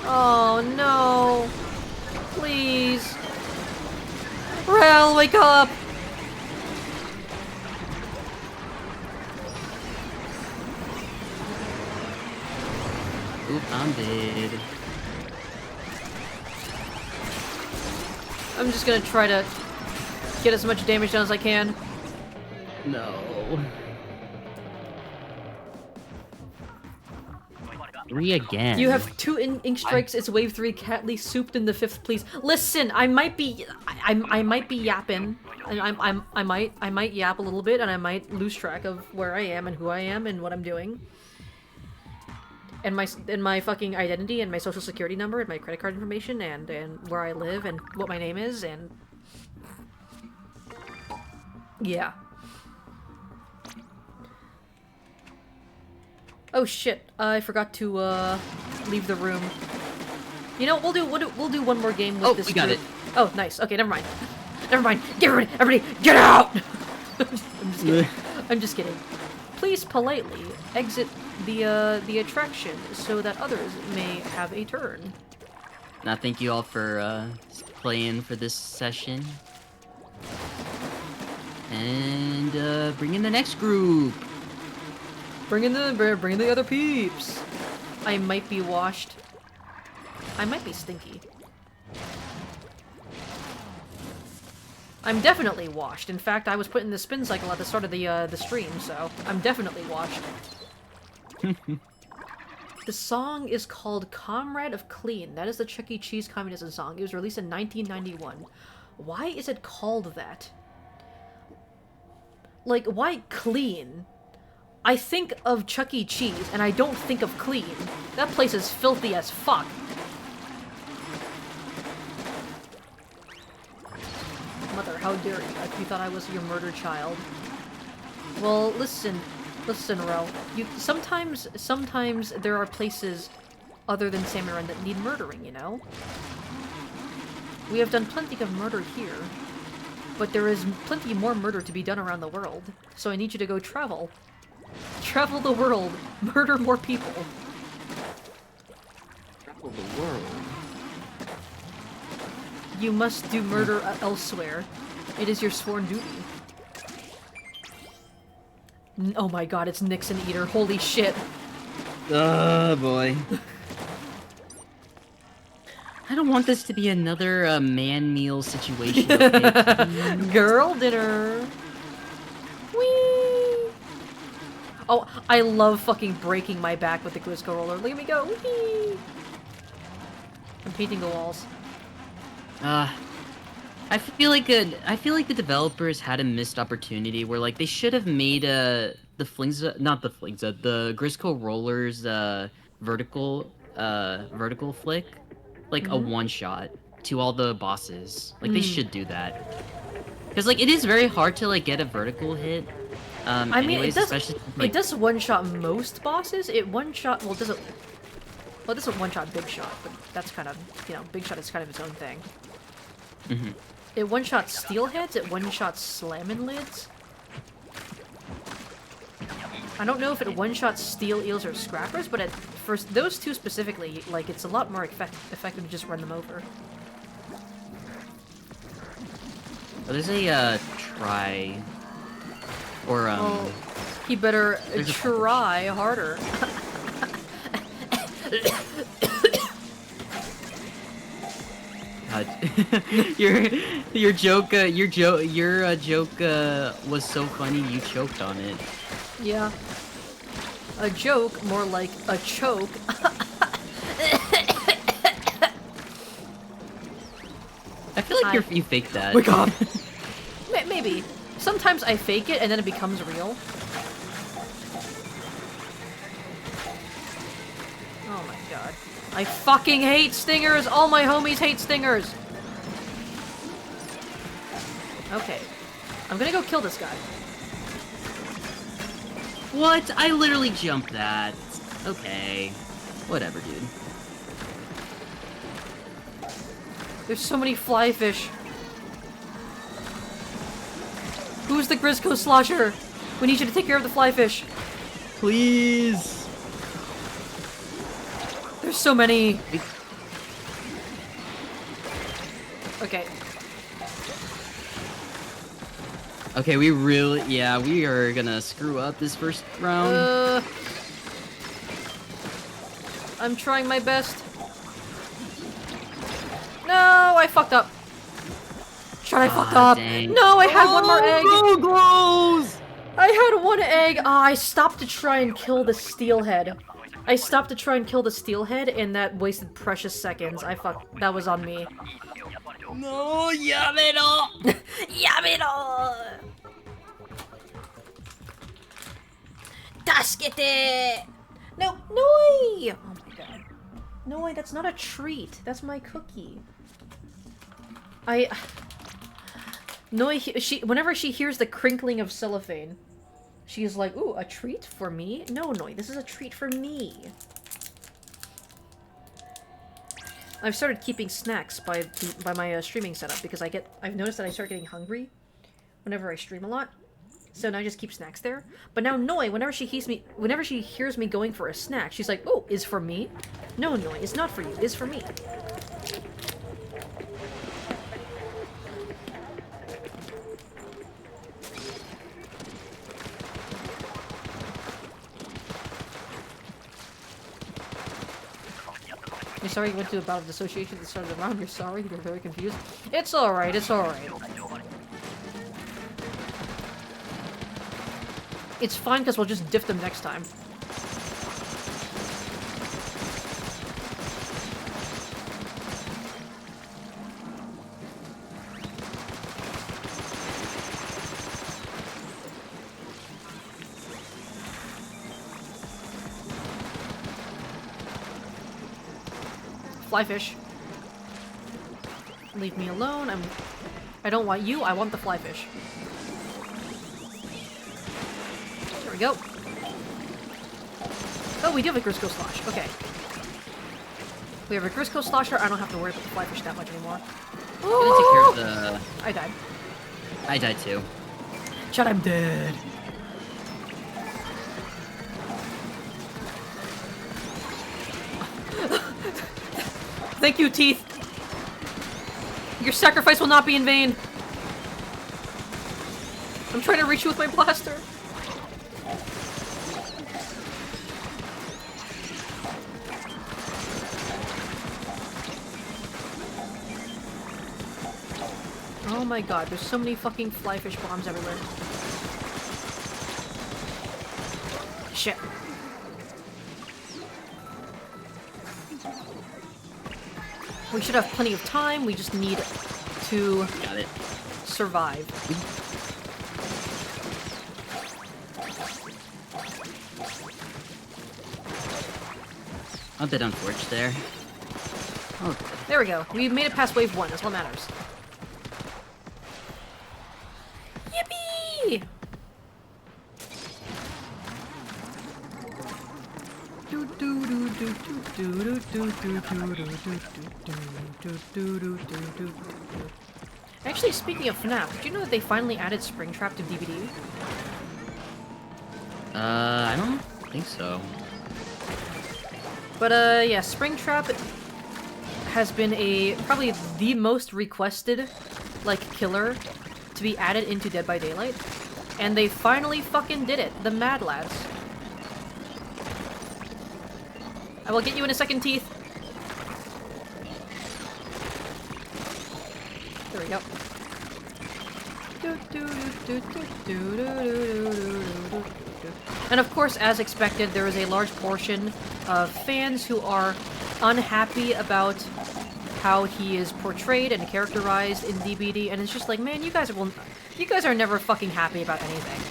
Oh no. Please. Rel, wake up!
Oop, I'm dead.
I'm just gonna try to get as much damage done as I can.
No. 3 again.
You have 2 ink strikes. It's wave 3. Catley souped in the 5th, please. Listen, I might be yapping, and I might yap a little bit, and I might lose track of where I am and who I am and what I'm doing, and my fucking identity and my social security number and my credit card information and where I live and what my name is and yeah. Oh shit! I forgot to leave the room. You know, we'll do one more game with this.
We got
group.
it.
Oh, nice. Okay, never mind. Never mind. Everybody, get out! I'm just kidding. I'm just kidding. Please politely exit the attraction so that others may have a turn.
Now, thank you all for playing for this session. And bring in the next group.
Bring in the other peeps. I might be washed. I might be stinky. I'm definitely washed. In fact, I was put in the spin cycle at the start of the stream, so I'm definitely washed. The song is called Comrade of Clean. That is the Chuck E. Cheese communism song. It was released in 1991. Why is it called that? Like, why clean? I think of Chuck E. Cheese, and I don't think of clean. That place is filthy as fuck. Mother, how dare you? You thought I was your murdered child. Well, listen, Rel. Sometimes there are places other than Salmon Run that need murdering, you know? We have done plenty of murder here, but there is plenty more murder to be done around the world, so I need you to go travel. Travel the world. Murder more people.
Travel the world?
You must do murder elsewhere. It is your sworn duty. Oh my god, it's Nixon Eater. Holy shit.
Oh boy. I don't want this to be another man meal situation. Okay?
Girl dinner. Whee! Oh, I love fucking breaking my back with the Quizco roller. Look at me go. Whee! I'm painting the walls.
I feel like the developers had a missed opportunity where like they should have made the Grisco Rollers vertical flick like a one shot to all the bosses. Like they should do that. Because like it is very hard to like get a vertical hit.
I mean,
anyways,
it does one-shot most bosses. It one-shot, well, it doesn't one-shot Big Shot, but that's kind of, you know, Big Shot is kind of its own thing.
Mm-hmm.
It one-shots steelheads, it one-shots slammin' lids. I don't know if it one-shots steel eels or scrappers, but for those two specifically, like, it's a lot more effective to just run them over.
Oh, there's a try. Or
well, he better try harder.
your joke was so funny you choked on it.
Yeah. A joke, more like a choke.
I feel like you faked that.
Wake up! Maybe. Sometimes I fake it and then it becomes real. Oh my god. I fucking hate stingers! All my homies hate stingers! Okay. I'm gonna go kill this guy.
What? I literally jumped that. Okay. Whatever, dude.
There's so many fly fish. Who's the Grisco Slosher? We need you to take care of the flyfish.
Please.
There's so many. Okay.
Okay, we are gonna screw up this first round.
I'm trying my best. No, I fucked up. I fucked up.
Dang.
No, I had one more egg.
So close.
I had one egg. I stopped to try and kill the steelhead. I stopped to try and kill the steelhead, and that wasted precious seconds. That was on me.
No, Yamero!
Yamero! Tasukete! No, Noi! Oh my god. Noi, that's not a treat. That's my cookie. Noi, whenever she hears the crinkling of cellophane, she's like, ooh, a treat for me? No, Noi, this is a treat for me. I've started keeping snacks by my streaming setup because I've noticed that I start getting hungry whenever I stream a lot. So now I just keep snacks there. But now Noi, whenever she hears me going for a snack, she's like, "Oh, is for me?" No, Noi, it's not for you. It's for me. You're sorry you went to a bout of dissociation at the start of the round. You're sorry. You're very confused. It's alright. It's alright. It's fine because we'll just diff them next time. Flyfish. Leave me alone. I don't want you, I want the flyfish. There we go. Oh, we do have a Grisco Slosh. Okay. We have a Grisco Slosher. I don't have to worry about the flyfish that much anymore.
I'm gonna take care of the...
I died.
I died too.
Shut, I'm dead. Thank you, Teeth. Your sacrifice will not be in vain. I'm trying to reach you with my blaster. Oh my god, there's so many fucking flyfish bombs everywhere. Shit. We should have plenty of time, we just need to survive.
Not that unfortunate there. Oh.
There we go. We made it past wave 1, that's what matters. Yippee! Actually, speaking of FNAF, did you know that they finally added Springtrap to DVD?
I don't think so.
But, yeah, Springtrap has been probably the most requested, like, killer to be added into Dead by Daylight. And they finally fucking did it. The Mad Lads. I will get you in a second, Teeth. There we go. And of course, as expected, there is a large portion of fans who are unhappy about how he is portrayed and characterized in DBD, and it's just like, man, you guys are never fucking happy about anything.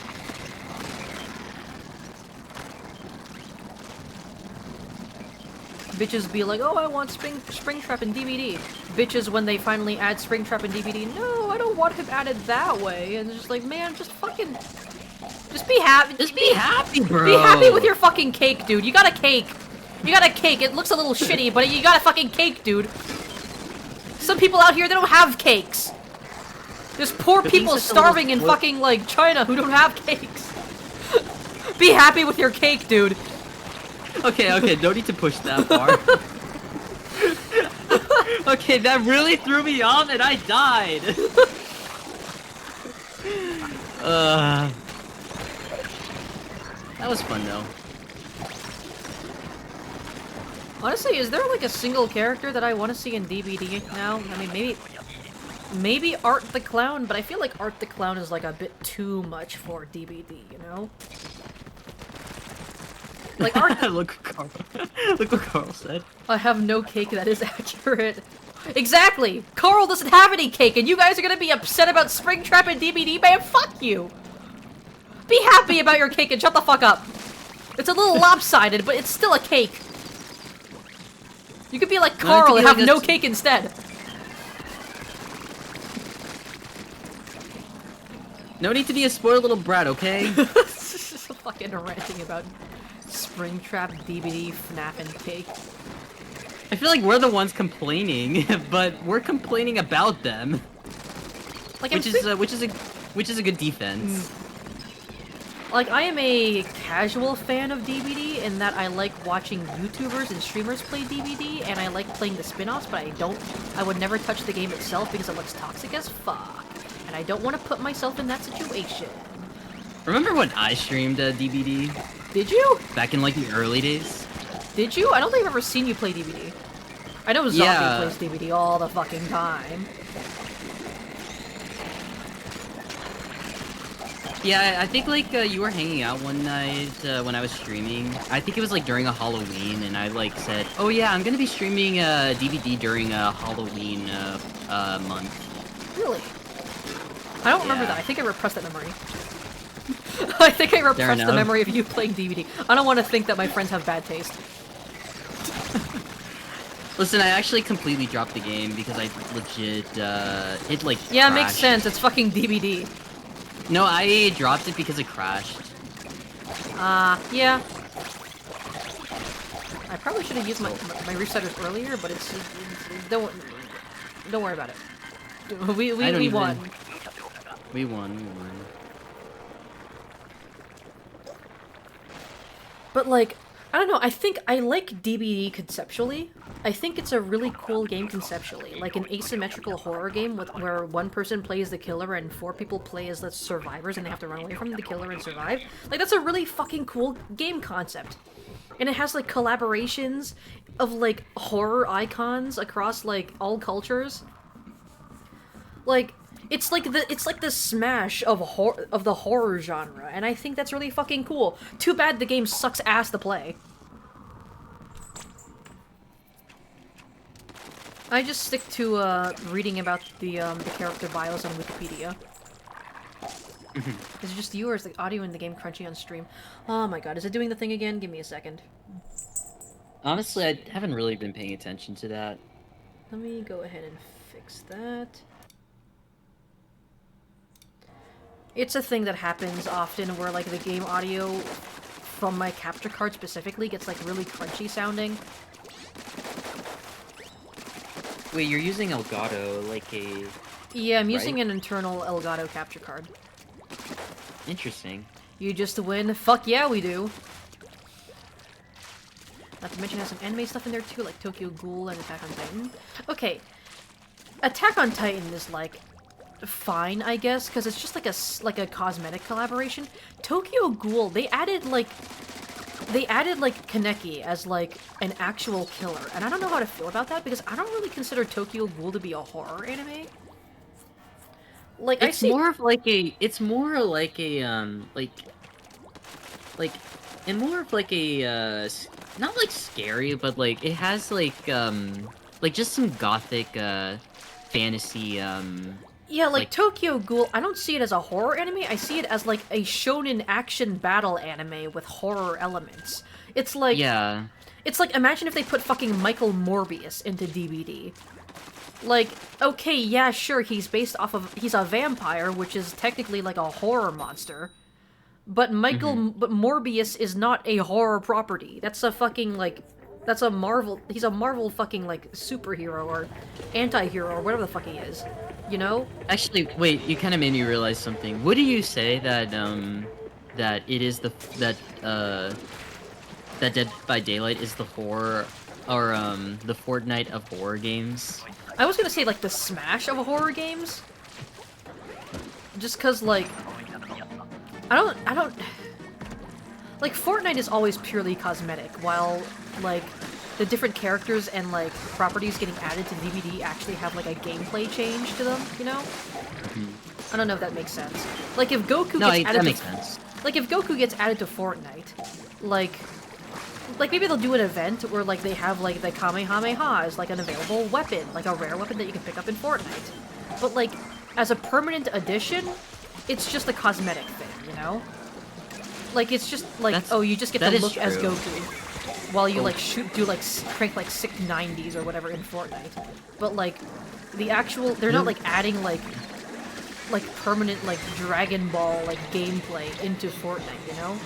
Bitches be like, oh, I want Springtrap in DBD. Bitches, when they finally add Springtrap in DBD, no, I don't want him added that way. And it's just like, man, just fucking... Just be happy.
Just be happy, bro.
Be happy with your fucking cake, dude. You got a cake. You got a cake. It looks a little shitty, but you got a fucking cake, dude. Some people out here, they don't have cakes. There's poor
But being
people
such a little
starving in
spoil-
fucking, like, China who don't have cakes. Be happy with your cake, dude.
Okay, don't need to push that far. Okay, that really threw me off and I died. That was fun though.
Honestly, is there, like, a single character that I want to see in DBD now? I mean, maybe Art the Clown, but I feel like Art the Clown is, like, a bit too much for DBD, you know? Like, Art...
Look what Carl. Look what Carl said.
I have no cake that is accurate. Exactly! Carl doesn't have any cake, and you guys are gonna be upset about Springtrap and DBD? Man, fuck you! Be happy about your cake and shut the fuck up! It's a little lopsided, but it's still a cake. You could be like Carl and have no cake instead.
No need to be a spoiled little brat, okay?
Fucking ranting about Springtrap, DBD, FNAF, and cake.
I feel like we're the ones complaining, but we're complaining about them,
Like,
which is a good defense.
Like, I am a casual fan of DBD in that I like watching YouTubers and streamers play DBD, and I like playing the spin-offs, but I would never touch the game itself because it looks toxic as fuck. And I don't want to put myself in that situation.
Remember when I streamed DBD?
Did you?
Back in like the early days?
Did you? I don't think I've ever seen you play DBD. I know Zombie
Yeah.
plays DBD all the fucking time.
Yeah, I think like you were hanging out one night when I was streaming. I think it was like during a Halloween, and I like said, "Oh yeah, I'm gonna be streaming DBD during a Halloween month."
Really? I don't remember
Yeah.
that. I think I repressed that memory. I think I repressed the
enough.
memory of you playing DBD. I don't want to think that my friends have bad taste.
Listen, I actually completely dropped the game because I legit it like
Yeah, it makes
crashed.
sense. It's fucking DBD.
No, I dropped it because it crashed.
Yeah. I probably should have used my resetters earlier, but it's don't worry about it. We
I don't even-
won.
We won.
But like, I don't know, I think I like DBD conceptually. I think it's a really cool game conceptually. Like an asymmetrical horror game where one person plays the killer and 4 people play as the survivors and they have to run away from the killer and survive. Like, that's a really fucking cool game concept. And it has like collaborations of like horror icons across like all cultures. Like, it's like the smash of the horror genre, and I think that's really fucking cool. Too bad the game sucks ass to play. I just stick to reading about the character bios on Wikipedia. Is it just you, or is the audio in the game crunchy on stream? Oh my god, is it doing the thing again? Give me a second.
Honestly, I haven't really been paying attention to that.
Let me go ahead and fix that. It's a thing that happens often where, like, the game audio from my capture card specifically gets, like, really crunchy sounding.
Wait, you're using Elgato like a...
Yeah, I'm using
Right.
an internal Elgato capture card.
Interesting.
You just win. Fuck yeah, we do. Not to mention, it has some anime stuff in there too, like Tokyo Ghoul and Attack on Titan. Okay, Attack on Titan is like fine, I guess, because it's just like a cosmetic collaboration. Tokyo Ghoul, they added like Kaneki as like an actual killer, and I don't know how to feel about that because I don't really consider Tokyo Ghoul to be a horror anime. Like,
It's more of like a... It's more like a, and more of like a, not like scary, but like, it has like just some gothic, fantasy,
Yeah, like
like-
Tokyo Ghoul, I don't see it as a horror anime, I see it as like a shonen action battle anime with horror elements. It's like,
yeah.
it's like, imagine if they put fucking Michael Morbius into DBD. Like, okay, yeah, sure, he's a vampire, which is technically like a horror monster. But but Morbius is not a horror property. That's a fucking, like, he's a Marvel fucking, like, superhero or anti-hero or whatever the fuck he is. You know?
Actually, wait, you kind of made me realize something. What do you say that that it is that Dead by Daylight is the horror or the Fortnite of horror games?
I was gonna say, like, the Smash of horror games. Just cause, like... I don't... Like, Fortnite is always purely cosmetic, while, like, the different characters and, like, properties getting added to DBD actually have, like, a gameplay change to them, you know? I don't know if that makes sense. Like, if Goku
No,
gets added
that
to...
makes sense.
Like, if Goku gets added to Fortnite, like maybe they'll do an event where, like, they have, like, the Kamehameha as, like, an available weapon, like a rare weapon that you can pick up in Fortnite. But, like, as a permanent addition, it's just a cosmetic thing, you know? Like, it's just, like, oh, you just get to look as Goku while you, like, crank, like, sick 90s or whatever in Fortnite. But, like, the actual... They're not, like, adding, like, permanent, like, Dragon Ball, like, gameplay into Fortnite, you know?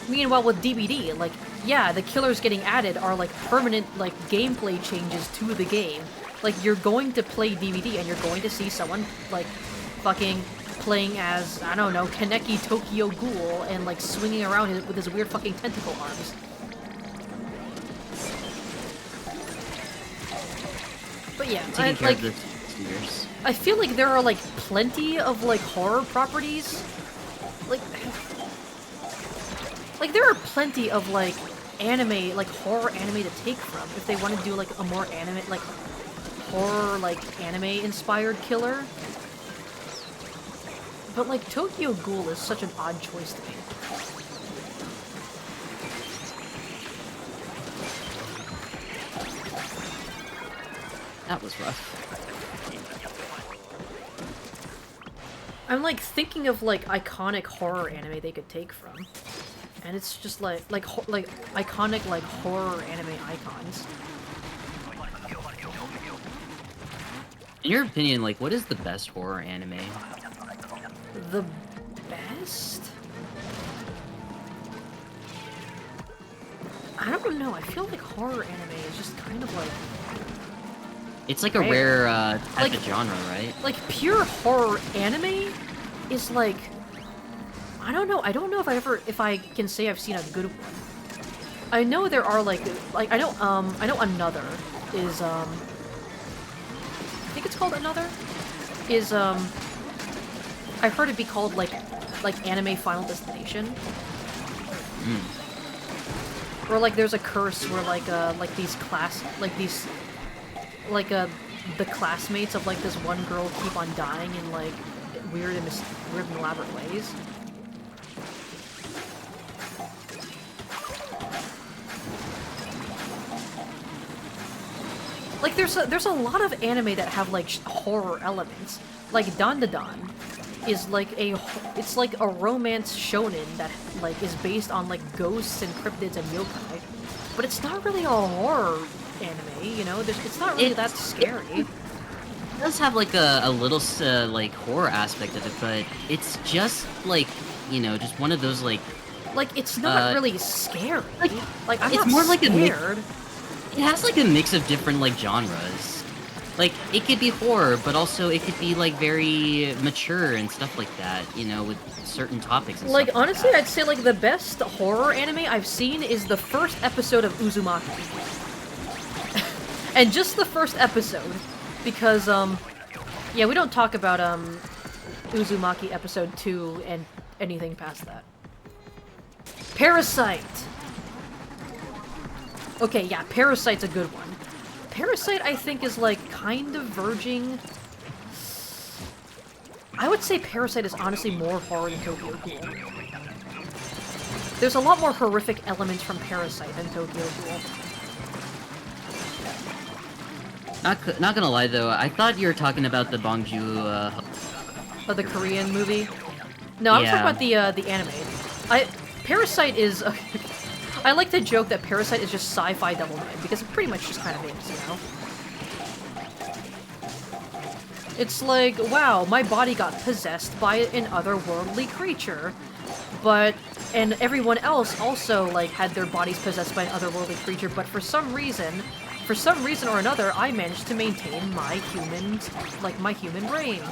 Meanwhile, with DBD, like, yeah, the killers getting added are, like, permanent, like, gameplay changes to the game. Like, you're going to play DBD and you're going to see someone, like, fucking playing as, I don't know, Kaneki Tokyo Ghoul and, like, swinging around with his weird fucking tentacle arms. But yeah, I feel like there are, like, plenty of, like, horror properties. Like, there are plenty of, like, anime, like, horror anime to take from if they want to do, like, a more anime, like, horror, like, anime-inspired killer. But, like, Tokyo Ghoul is such an odd choice to me.
That was rough.
I'm, like, thinking of, like, iconic horror anime they could take from. And it's just, like iconic, like, horror anime icons.
In your opinion, like, what is the best horror anime?
The best? I don't know, I feel like horror anime is just kind of, like...
It's like a rare type of genre, right?
Like, pure horror anime is, like... I don't know if I can say I've seen a good one. I know there are, like, I know Another is, I think it's called Another? Is, I've heard it be called, like Anime Final Destination. Or, like, there's a curse where, the classmates of, like, this one girl keep on dying in, like, weird and elaborate ways. Like, there's a lot of anime that have, like, horror elements. Like, Dandadan is, like, it's like a romance shonen that, like, is based on, like, ghosts and cryptids and yokai. But it's not really a horror anime, you know? It's not really that scary.
It does have, like, a little, like, horror aspect of it, but it's just, like, you know, just one of those, like...
Like, it's not really scary. Like, I'm
it's
not
more
scared.
It has, like, a mix of different, like, genres. Like, it could be horror, but also it could be, like, very mature and stuff like that, you know, with certain topics and
like,
stuff like
honestly,
that.
I'd say, like, the best horror anime I've seen is the first episode of Uzumaki. And just the first episode. Because, yeah, we don't talk about, Uzumaki episode 2 and anything past that. Parasite! Okay, yeah, Parasite's a good one. Parasite, I think, is, like, kind of verging... I would say Parasite is honestly more horror than Tokyo Ghoul. There's a lot more horrific elements from Parasite than Tokyo Ghoul.
Not gonna lie, though, I thought you were talking about the Bong Joon-ho...
Oh, the Korean movie? No, I was talking about the anime. Parasite is... I like to joke that Parasite is just sci-fi Devilman, because it pretty much just kind of is, you know? It's like, wow, my body got possessed by an otherworldly creature, and everyone else also, like, had their bodies possessed by an otherworldly creature, but for some reason, for some reason or another, I managed to maintain my human brain.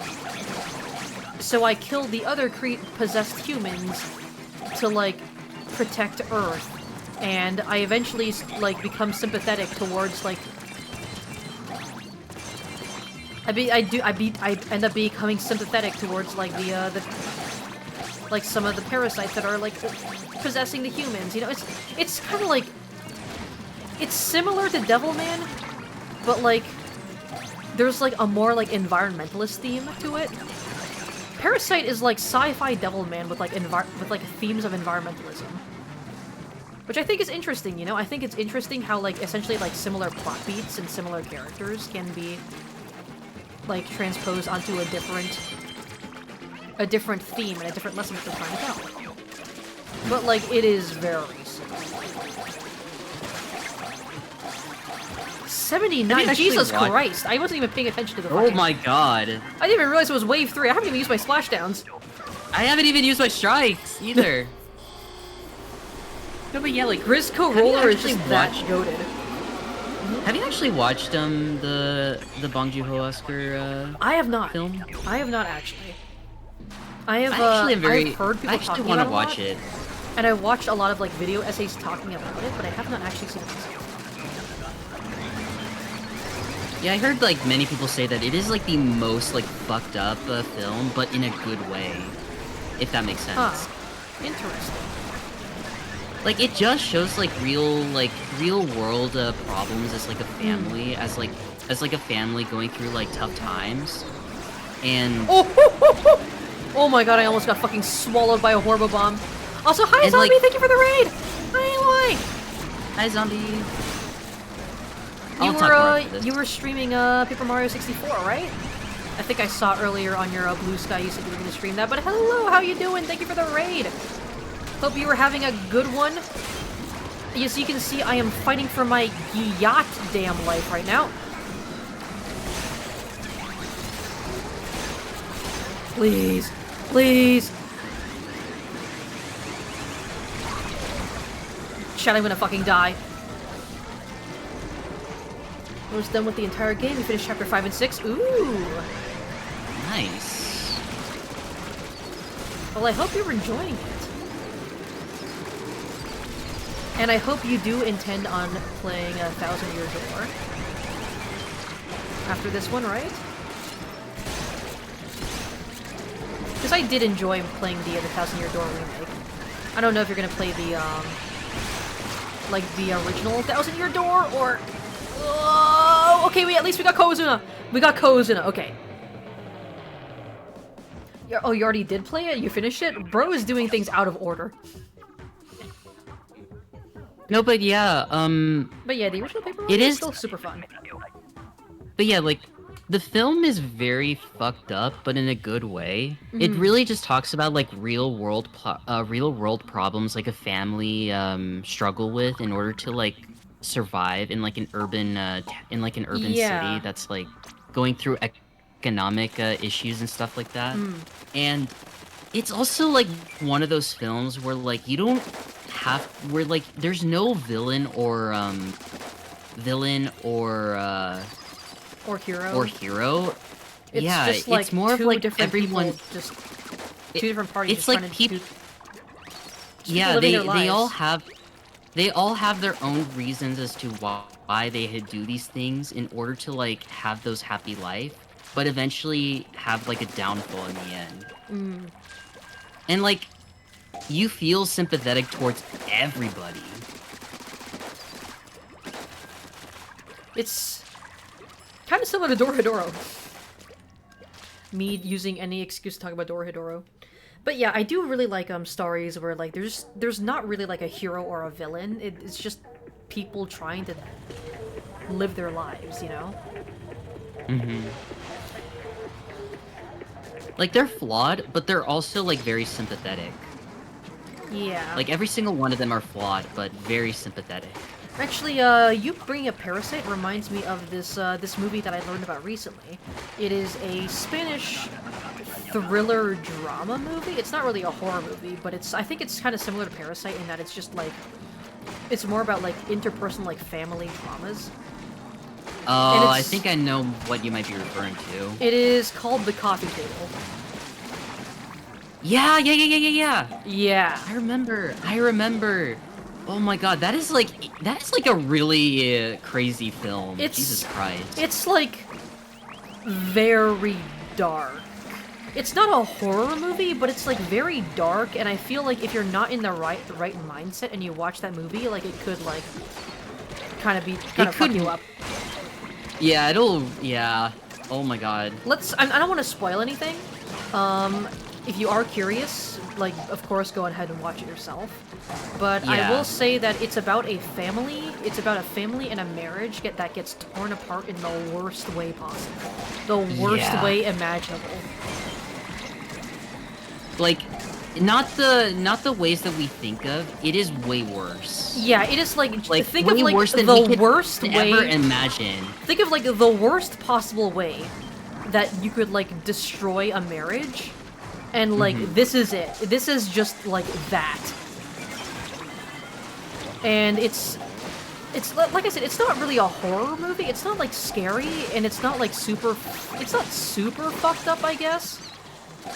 So I killed the other possessed humans to, like, protect Earth. And I eventually, like, become sympathetic towards, like... I end up becoming sympathetic towards, like, like, some of the parasites that are, like, possessing the humans, you know? It's kind of like... It's similar to Devilman, but, like, there's, like, a more, like, environmentalist theme to it. Parasite is, like, sci-fi Devilman with, like, themes of environmentalism. Which I think is interesting, you know? I think it's interesting how, like, essentially, like, similar plot beats and similar characters can be, like, transposed onto a different theme and a different lesson that they're trying to tell. But, like, it is very similar. 79? Jesus Christ! I wasn't even paying attention to the
Oh my god.
I didn't even realize it was wave 3. I haven't even used my splashdowns.
I haven't even used my strikes, either. No, but yeah, like...
Grisco Roller is just that goated.
Have you actually watched, the Bong Joon-ho Oscar,
I have not.
film?
I have not, actually. I've heard people talking about it.
I watch it.
And I watched a lot of, like, video essays talking about it, but I have not actually seen it myself.
Yeah, I heard, like, many people say that it is, like, the most, like, fucked up film, but in a good way. If that makes sense.
Huh. Interesting.
Like, it just shows, like, real world problems as, like, a family, as a family going through, like, tough times. And...
Oh my god, I almost got fucking swallowed by a Horbo bomb. Also, hi,
and,
Zombie!
like,
thank you for the raid! Hi!
Hi, Zombie!
You were streaming Paper Mario 64, right? I think I saw earlier on your Blue Sky you said you were going to stream that, but hello, how you doing? Thank you for the raid! Hope you were having a good one. As you can see, I am fighting for my yacht damn life right now. Please. Please. Shit, I'm gonna fucking die. Almost done with the entire game. We finished chapter 5 and 6. Ooh.
Nice.
Well, I hope you're enjoying it. And I hope you do intend on playing a 1,000 Year Door. After this one, right? Because I did enjoy playing the 1,000 Year Door remake. I don't know if you're gonna play the, like, the original 1,000 Year Door, or... Oh, okay, at least we got Kozuna! We got Kozuna, okay. Oh, you already did play it? You finished it? Bro is doing things out of order.
No, but yeah,
But yeah, the original Paper Mario is still super fun.
But yeah, like, the film is very fucked up, but in a good way. It really just talks about, like, real world problems, like, a family, struggle with in order to, like, survive in, like, an urban, city that's, like, going through economic, issues and stuff like that. And it's also, like, one of those films where, like, you don't where, like, there's no villain or hero.
It's
yeah,
just, like,
it's more of, like, everyone...
two different parties
it's
just
like
trying to
yeah,
living their lives.
they all have their own reasons as to why they do these things in order to, like, have those happy life, but eventually have, like, a downfall in the end. And, like, you feel sympathetic towards everybody.
It's kind of similar to Dorohedoro. Me using any excuse to talk about Dorohedoro. But yeah, I do really like stories where, like, there's not really, like, a hero or a villain. It's just people trying to live their lives, you know?
Like, they're flawed, but they're also, like, very sympathetic.
Yeah.
Like, every single one of them are flawed, but very sympathetic.
Actually, you bringing up Parasite reminds me of this this movie that I learned about recently. It is a Spanish thriller drama movie. It's not really a horror movie, but I think it's kind of similar to Parasite in that it's just, like, it's more about, like, interpersonal, like, family dramas.
Oh, I
it's-
think I know what you might be referring to.
It is called the coffee table.
Yeah, yeah, yeah, yeah, yeah, yeah.
Yeah.
I remember. I remember. Oh my god, that is like a really crazy film. Jesus Christ.
It's like very dark. It's not a horror movie, but it's like very dark, and I feel like if you're not in the right mindset and you watch that movie, like it could like kind of fuck you up.
Yeah, yeah. Oh my god.
I don't want to spoil anything. If you are curious, like, of course, go ahead and watch it yourself. But I
Yeah.
will say that it's about a family. It's about a family and a marriage that gets torn apart in the worst way possible. The worst
Yeah.
way imaginable.
Like, not the ways that we think of. It is way worse.
Yeah, it is like think
way
of like
worse than
the
we could
worst
ever
way.
imagine.
Think of like the worst possible way that you could like destroy a marriage, and like this is it. This is just like that. And it's like I said, it's not really a horror movie. It's not like scary, and it's not like super. It's not super fucked up, I guess.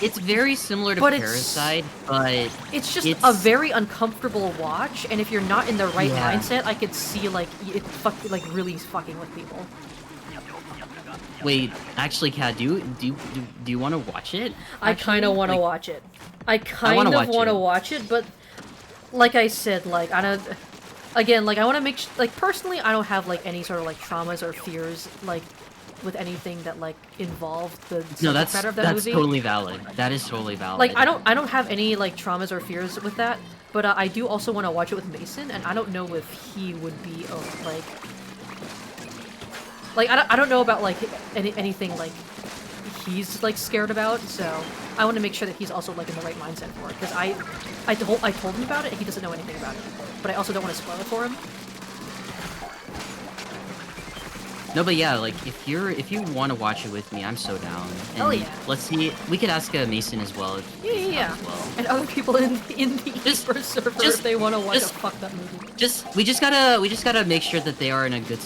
It's very similar to
But it's-
Parasite, but
It's just a very uncomfortable watch, and if you're not in the right
Yeah.
mindset, I could see like it like really fucking with people.
wait, actually, Kat, do you want to watch it?
I kind of
Actually?
want to
Like,
watch it. I kind
wanna
of
watch
want to
it.
watch it, but like I said, like I don't. Again, like I want to make like personally, I don't have like any sort of like traumas or fears like with anything that like involved the
No,
subject
that's
matter of that movie.
totally valid. That is totally valid.
Like I don't have any like traumas or fears with that, but I do also want to watch it with Mason, and I don't know if he would be like I don't know about like anything like he's like scared about, so I want to make sure that he's also like in the right mindset for it, because I told him about it and he doesn't know anything about it, but I also don't want to spoil it for him.
No, but yeah, like if you want to watch it with me, I'm so down. And
Hell yeah.
Let's see. We could ask Mason as well. If
Yeah,
he's down
yeah.
as well.
And other people in the
Just-
Eber server
just-
if they want to watch
just-
a fucked up movie.
We just gotta make sure that they are in a good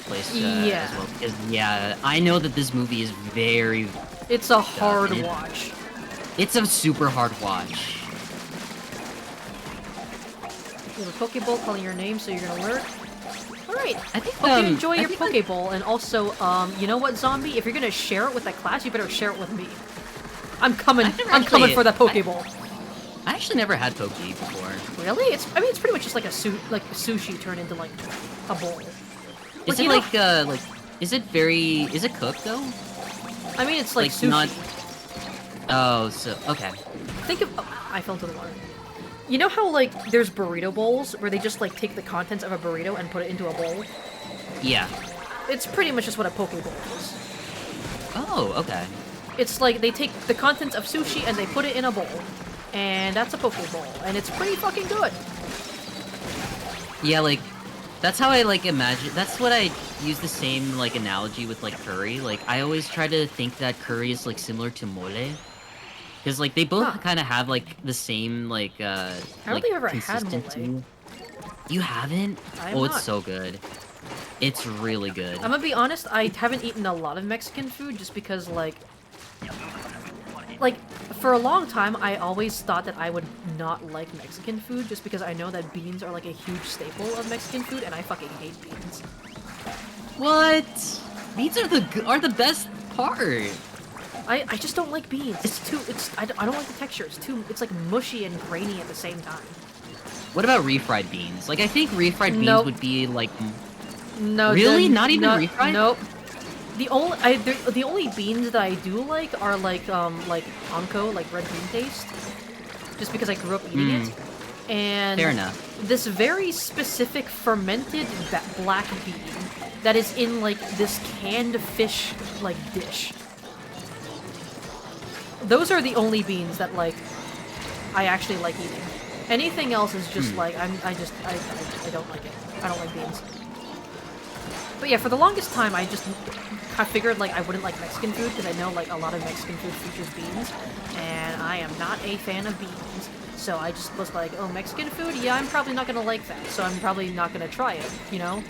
place.
Yeah.
As well. Because yeah, I know that this movie is very.
It's a hard
it-
watch.
It's a super hard watch.
You have a Pokeball calling your name, so you're gonna alert. Alright.
I think.
Hope you enjoy
I
your
think, like,
Pokeball, and also, you know what, Zombie? If you're gonna share it with that class, you better share it with me. I'm coming.
I've never
I'm coming
actually-
for that Pokeball.
I actually never had Poke before.
Really? I mean, it's pretty much just like like sushi turned into like a bowl.
Is
you
it
know-
like? Is it cooked though?
I mean, it's like,
like,
sushi.
not- Oh, so okay.
Think of. Oh, I fell into the water. You know how like there's burrito bowls where they just like take the contents of a burrito and put it into a bowl?
Yeah.
It's pretty much just what a Pokeball is.
Oh, okay.
It's like they take the contents of sushi and they put it in a bowl. And that's a Pokeball. And it's pretty fucking good.
Yeah, like that's how I like imagine. That's what I use the same like analogy with like curry. Like I always try to think that curry is like similar to mole. Because like they both
Huh.
kind of have like the same like
I don't
like,
think I've ever had
consistency.
mole.
You haven't?
I have
Oh,
not.
it's so good. It's really good.
I'm gonna be honest, I haven't eaten a lot of Mexican food just because like for a long time I always thought that I would not like Mexican food just because I know that beans are like a huge staple of Mexican food and I fucking hate beans.
What? Beans are the best part.
I just don't like beans. I don't like the texture. It's like mushy and grainy at the same time.
What about refried beans? Like I think refried beans
Nope.
would be like
No,
Really? Not even refried?
Nope. The only beans that I do like are like anko, like red bean taste, just because I grew up eating it. And
fair enough.
this very specific fermented black bean that is in like this canned fish like dish. Those are the only beans that like I actually like eating. Anything else is just like I don't like it. I don't like beans. But yeah, for the longest time I figured like I wouldn't like Mexican food because I know like a lot of Mexican food features beans, and I am not a fan of beans. So I just was like, oh, Mexican food? Yeah, I'm probably not gonna like that, so I'm probably not gonna try it, you know?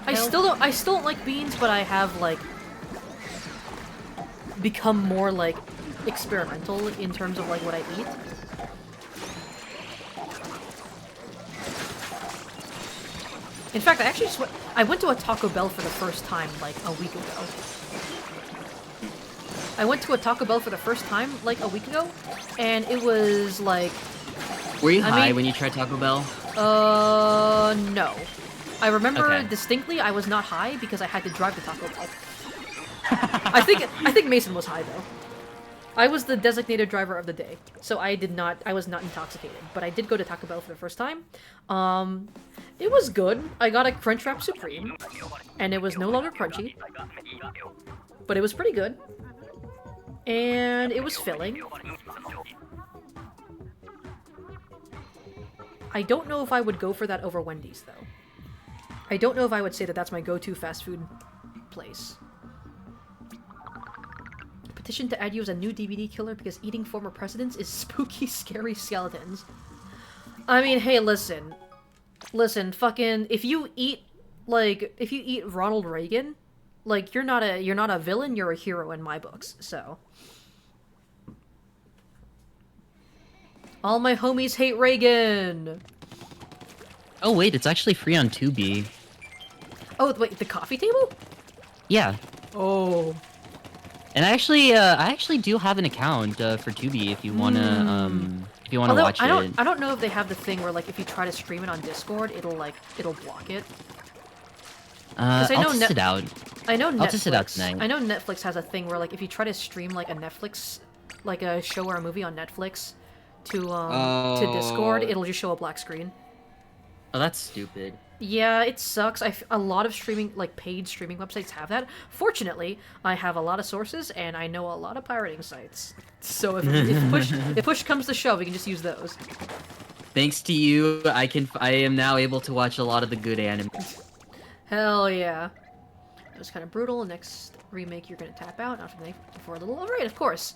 I still don't like beans, but I have like become more like experimental in terms of like what I eat. In fact, I went to a Taco Bell for the first time like a week ago. I went to a Taco Bell for the first time like a week ago, and it was like...
Were you high when you tried Taco Bell?
No. I remember distinctly I was not high because I had to drive to Taco Bell. I think Mason was high though. I was the designated driver of the day, so I was not intoxicated, but I did go to Taco Bell for the first time. It was good. I got a Crunchwrap Supreme, and it was no longer crunchy, but it was pretty good. And it was filling. I don't know if I would go for that over Wendy's, though. I don't know if I would say that that's my go-to fast food place. Petition to add you as a new DVD killer because eating former presidents is spooky, scary skeletons. I mean, hey, listen. Listen, fucking, if you eat Ronald Reagan, like, you're not a villain, you're a hero in my books, so. All my homies hate Reagan!
Oh wait, it's actually free on Tubi.
Oh, wait, the coffee table?
Yeah.
Oh.
And I actually do have an account for Tubi if you wanna watch it.
I don't know if they have the thing where like if you try to stream it on Discord, it'll block it.
I'll test it out.
I know Netflix.
I'll test it out tonight.
I know Netflix has a thing where like if you try to stream like a Netflix, like a show or a movie on Netflix to Discord, it'll just show a black screen.
Oh, that's stupid.
Yeah, it sucks. A lot of paid streaming websites have that. Fortunately, I have a lot of sources, and I know a lot of pirating sites. So if push comes to shove, we can just use those.
Thanks to you, I am now able to watch a lot of the good anime.
Hell yeah. That was kind of brutal. Next remake, you're gonna tap out after before a little. All right, of course.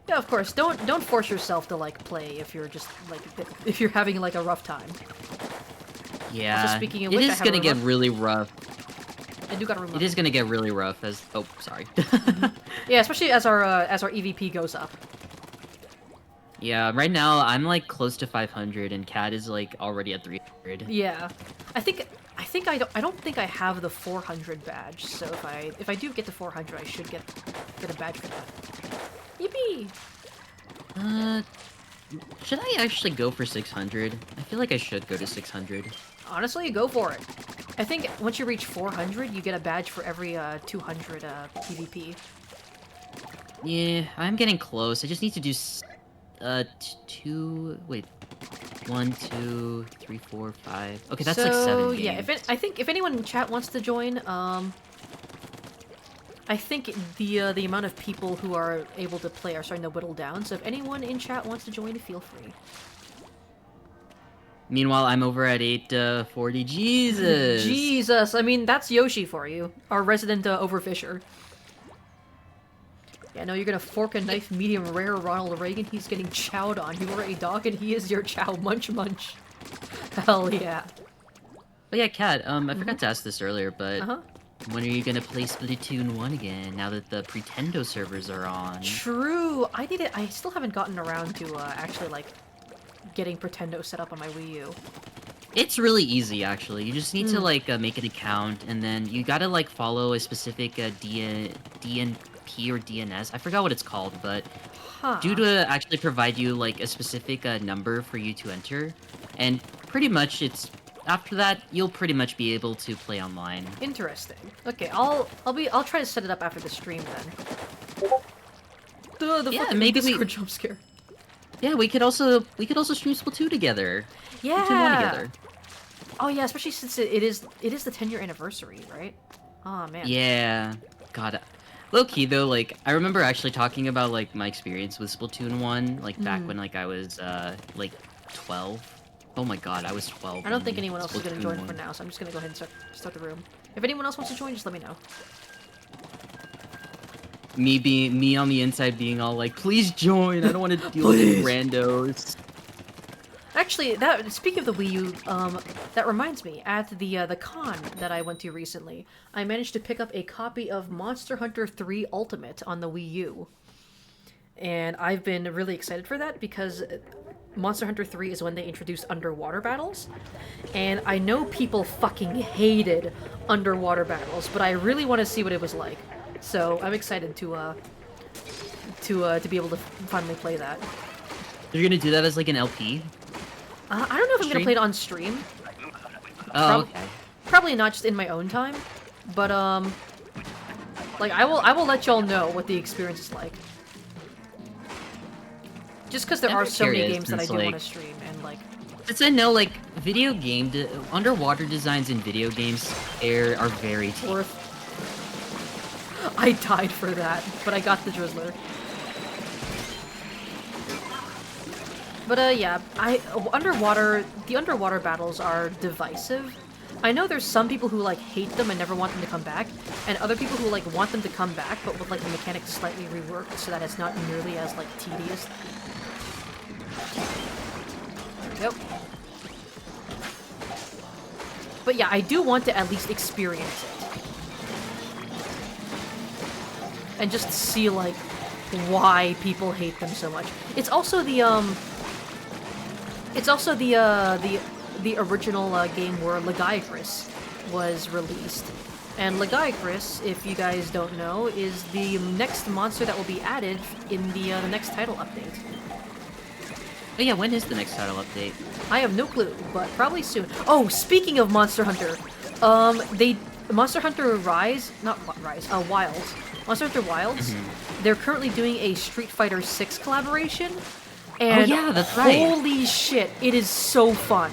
Yeah, of course. Don't force yourself to like play if you're just like if you're having like a rough time.
Yeah,
also, speaking of which,
it is gonna get really rough.
I do gotta remove.
It is gonna get really rough as. Oh, sorry.
Yeah, especially as our EVP goes up.
Yeah, right now I'm like close to 500, and Cat is like already at 300.
Yeah, I don't think I have the 400 badge. So if I do get to 400, I should get a badge for that. Yippee!
Should I actually go for 600? I feel like I should go to 600.
Honestly, go for it. I think once you reach 400, you get a badge for every 200 PvP.
Yeah, I'm getting close. I just need to do 1, 2, 3, 4, 5. Okay, that's like 7 games.
Yeah, I think if anyone in chat wants to join, I think the amount of people who are able to play are starting to whittle down. So if anyone in chat wants to join, feel free.
Meanwhile, I'm over at 840. Jesus!
Jesus! I mean, that's Yoshi for you. Our resident overfisher. Yeah, no, you're gonna fork a knife medium rare Ronald Reagan. He's getting chowed on. You are a dog and he is your chow. Munch munch. Hell yeah.
Oh yeah, Kat, I forgot to ask this earlier, but when are you gonna play Splatoon 1 again, now that the Pretendo servers are on? True!
I still haven't gotten around to actually, like, getting Pretendo set up on my Wii U.
It's really easy, actually. You just need to, like, make an account, and then you gotta, like, follow a specific DNP or DNS. I forgot what it's called, but due to actually provide you, like, a specific number for you to enter, and pretty much after that, you'll pretty much be able to play online.
Interesting. Okay, I'll try to set it up after the stream then. The
maybe
Discord jump scare.
Yeah, we could also stream Splatoon together.
Yeah.
Splatoon 1 together.
Oh yeah, especially since it is the 10-year anniversary, right? Oh man.
Yeah. God. Low key though, like I remember actually talking about like my experience with Splatoon 1, like back when like I was like 12. Oh my god, I was 12.
I don't think anyone else is gonna join for now, so I'm just gonna go ahead and start the room. If anyone else wants to join, just let me know.
Me on the inside being all like, please join, I don't want to deal with randos.
Actually, speaking of the Wii U, that reminds me. At the con that I went to recently, I managed to pick up a copy of Monster Hunter 3 Ultimate on the Wii U, and I've been really excited for that because Monster Hunter 3 is when they introduced underwater battles, and I know people fucking hated underwater battles, but I really want to see what it was like. So I'm excited to be able to finally play that.
You're gonna do that as like an LP?
I don't know if I'm gonna
Stream?
play it on stream.
Oh, okay.
Probably not just in my own time, but like I will let y'all know what the experience is like. Just because there
I'm
are so many
curious,
games that I
since,
do
like-
want to stream, and like,
Since I know, like, underwater designs in video games are very tasty.
worth. I died for that, but I got the Drizzler. But yeah, the underwater battles are divisive. I know there's some people who like hate them and never want them to come back, and other people who like want them to come back, but with like the mechanics slightly reworked so that it's not nearly as like tedious. Yep. But yeah, I do want to at least experience it. And just see like why people hate them so much. It's also the original game where Lagiacrus was released. And Lagiacrus, if you guys don't know, is the next monster that will be added in the next title update.
Oh yeah, when is the next title update?
I have no clue, but probably soon. Oh, speaking of Monster Hunter, Monster Hunter Rise, not Rise, Wilds. Monster Hunter Wilds, they're currently doing a Street Fighter 6 collaboration. And
yeah, that's right.
Holy shit, it is so fun.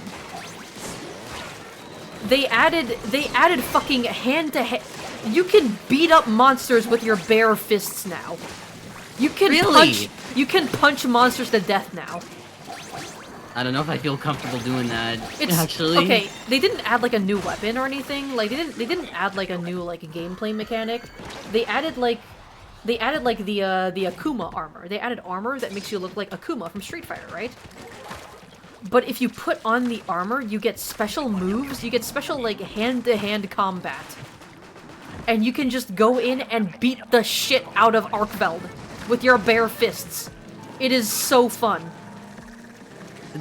They added fucking hand-to-hand. You can beat up monsters with your bare fists now. You can punch monsters to death now.
I don't know if I feel comfortable doing that.
It's
actually
okay. They didn't add like a new weapon or anything. Like they didn't add like a new like gameplay mechanic. They added like the Akuma armor. They added armor that makes you look like Akuma from Street Fighter, right? But if you put on the armor, you get special moves. You get special like hand-to-hand combat, and you can just go in and beat the shit out of Arkveld with your bare fists. It is so fun.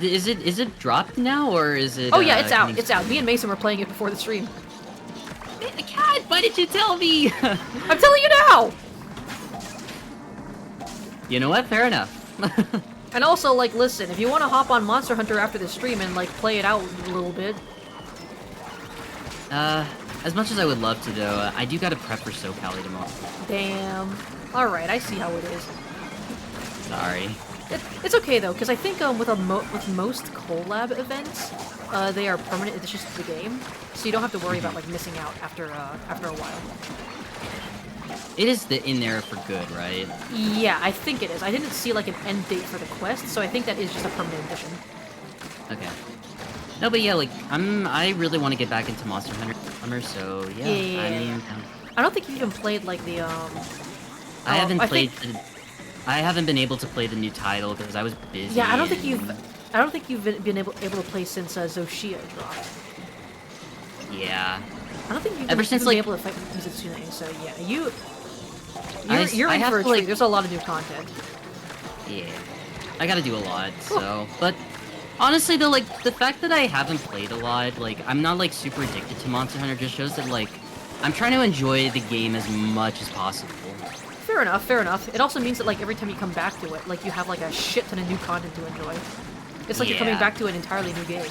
Is it dropped now, or is it...
Oh yeah, it's out. It's out. Me and Mason were playing it before the stream.
God, why did you tell me?
I'm telling you now!
You know what? Fair enough.
And also, like, listen, if you want to hop on Monster Hunter after the stream and, like, play it out a little bit.
As much as I would love to, though, I do gotta prep for SoCal tomorrow.
Damn. Alright, I see how it is.
Sorry.
It's okay, though, because I think with most collab events, they are permanent additions to the game, so you don't have to worry about, like, missing out after a while.
It is in there for good, right?
Yeah, I think it is. I didn't see, like, an end date for the quest, so I think that is just a permanent addition.
Okay. No, but yeah, like, I really want to get back into Monster Hunter, so yeah.
Yeah. I don't think you even played, like, the,
I haven't been able to play the new title because I was busy.
Yeah, I don't think you've been able to play since Zoshia dropped.
Yeah.
I don't think you've
Ever since, like,
been able to fight Mizutsune, so yeah, you're
I
in
have
for a
to, like-
treat. There's a lot of new content.
Yeah. I gotta do a lot, so... But, honestly, though, like, the fact that I haven't played a lot, like, I'm not, like, super addicted to Monster Hunter just shows that, like, I'm trying to enjoy the game as much as possible.
Fair enough, fair enough. It also means that, like, every time you come back to it, like, you have, like, a shit ton of new content to enjoy. It's like you're coming
Yeah.
back to an entirely new game.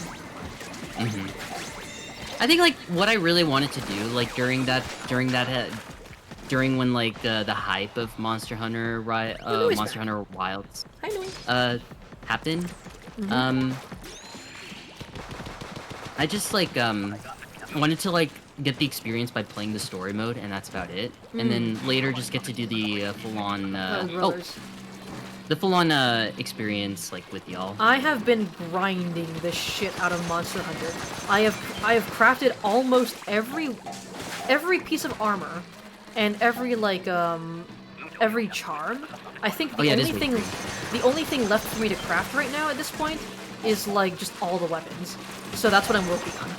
I think, like, what I really wanted to do, like, during when, like, the hype of Monster Hunter,
Louis
Monster
back.
Hunter Wilds,
Hi, Louis.
happened, I just, like, wanted to, like, get the experience by playing the story mode, and that's about it. And then later just get to do the full-on, the full-on, experience, like, with y'all.
I have been grinding the shit out of Monster Hunter. I have crafted almost every piece of armor and every like every charm. I think the
Oh, yeah, it
only
is
thing
really
the only thing left for me to craft right now at this point is like just all the weapons. So that's what I'm working on.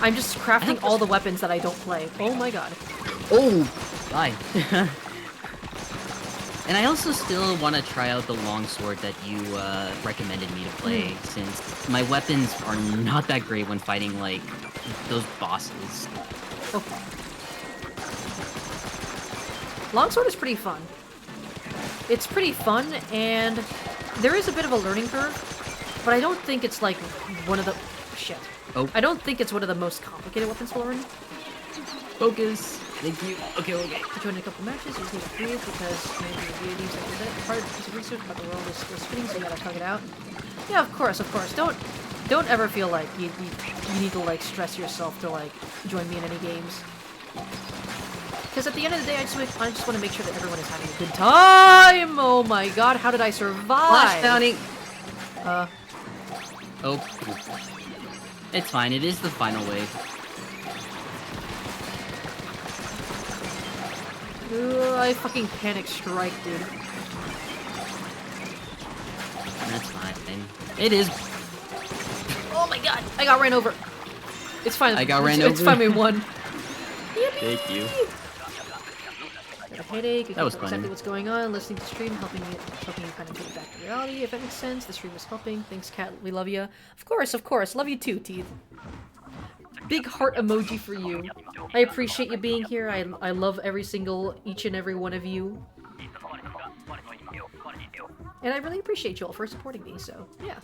I'm just crafting all the weapons that I don't play. Oh my god.
Oh, bye. And I also still want to try out the longsword that you recommended me to play, since my weapons are not that great when fighting like those bosses.
Oh. Longsword is pretty fun. It's pretty fun, and there is a bit of a learning curve, but I don't think it's like one of the... Shit.
Oh.
I don't think it's one of the most complicated weapons to learn.
Focus. Thank you. Okay.
I joined a couple matches, you just need to breathe because maybe the deities like that. Part of the piece of research about the world is spinning, so you gotta tug it out. Yeah, of course. Don't ever feel like you need to like stress yourself to like join me in any games. Because at the end of the day, I just want to make sure that everyone is having a good time. Oh my god, how did I survive?
Flash bounty. Oh. It's fine. It is the final wave.
I fucking panic strike, dude.
That's fine. It is.
Oh my god, I got ran over. It's fine.
I got ran over.
It's fine, we won. Yippee!
Thank you.
Got a headache.
That was
exactly
funny.
what's going on. Listening to the stream, helping you kind of get back to reality, if that makes sense. The stream is helping. Thanks, Kat. We love you. Of course. Love you too, Teeth. Big heart emoji for you. I appreciate you being here. I love each and every one of you. And I really appreciate you all for supporting me, so, yeah.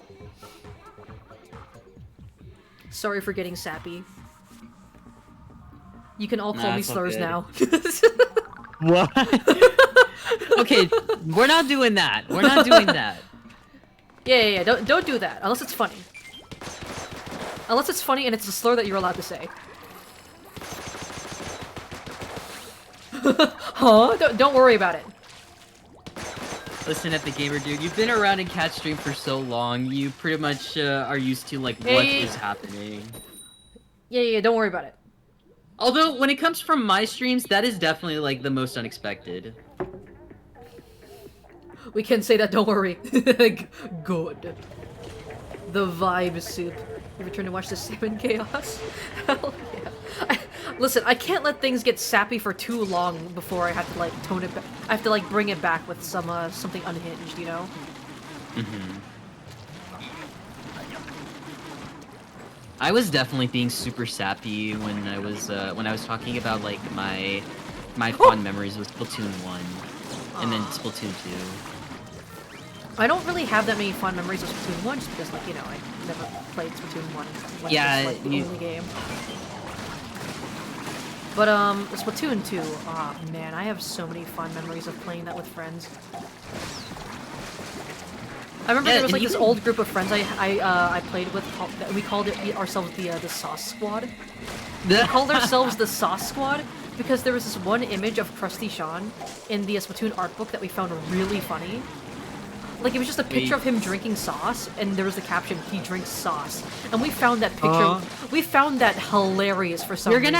Sorry for getting sappy. You can all call me slurs now.
What? Okay, we're not doing that. We're not doing that.
Yeah. Don't do that, unless it's funny. Unless it's funny and it's a slur that you're allowed to say. Huh? Don't worry about it.
Listen, Epic Gamer dude, you've been around in Cat Stream for so long, you pretty much are used to like what is happening.
Yeah, don't worry about it.
Although, when it comes from my streams, that is definitely like the most unexpected.
We can say that, don't worry. Good. The vibe soup. You return to watch the Salmon Chaos? Hell yeah. Listen, I can't let things get sappy for too long before I have to like tone it back. I have to like bring it back with some something unhinged, you know?
Mm-hmm. I was definitely being super sappy when I was talking about like my fond memories with Splatoon 1 and then Splatoon 2.
I don't really have that many fond memories of Splatoon 1 just because, like, you know, I never played Splatoon 1 when
Yeah,
it was, like, the only game. But, Splatoon 2, oh man, I have so many fond memories of playing that with friends. I remember there was, like, this old group of friends I played with, we called ourselves the Sauce Squad. We called ourselves the Sauce Squad because there was this one image of Krusty Sean in the Splatoon art book that we found really funny. Like, it was just a picture of him drinking sauce, and there was the caption, "He drinks sauce." And we found that picture, we found that hilarious for some reason.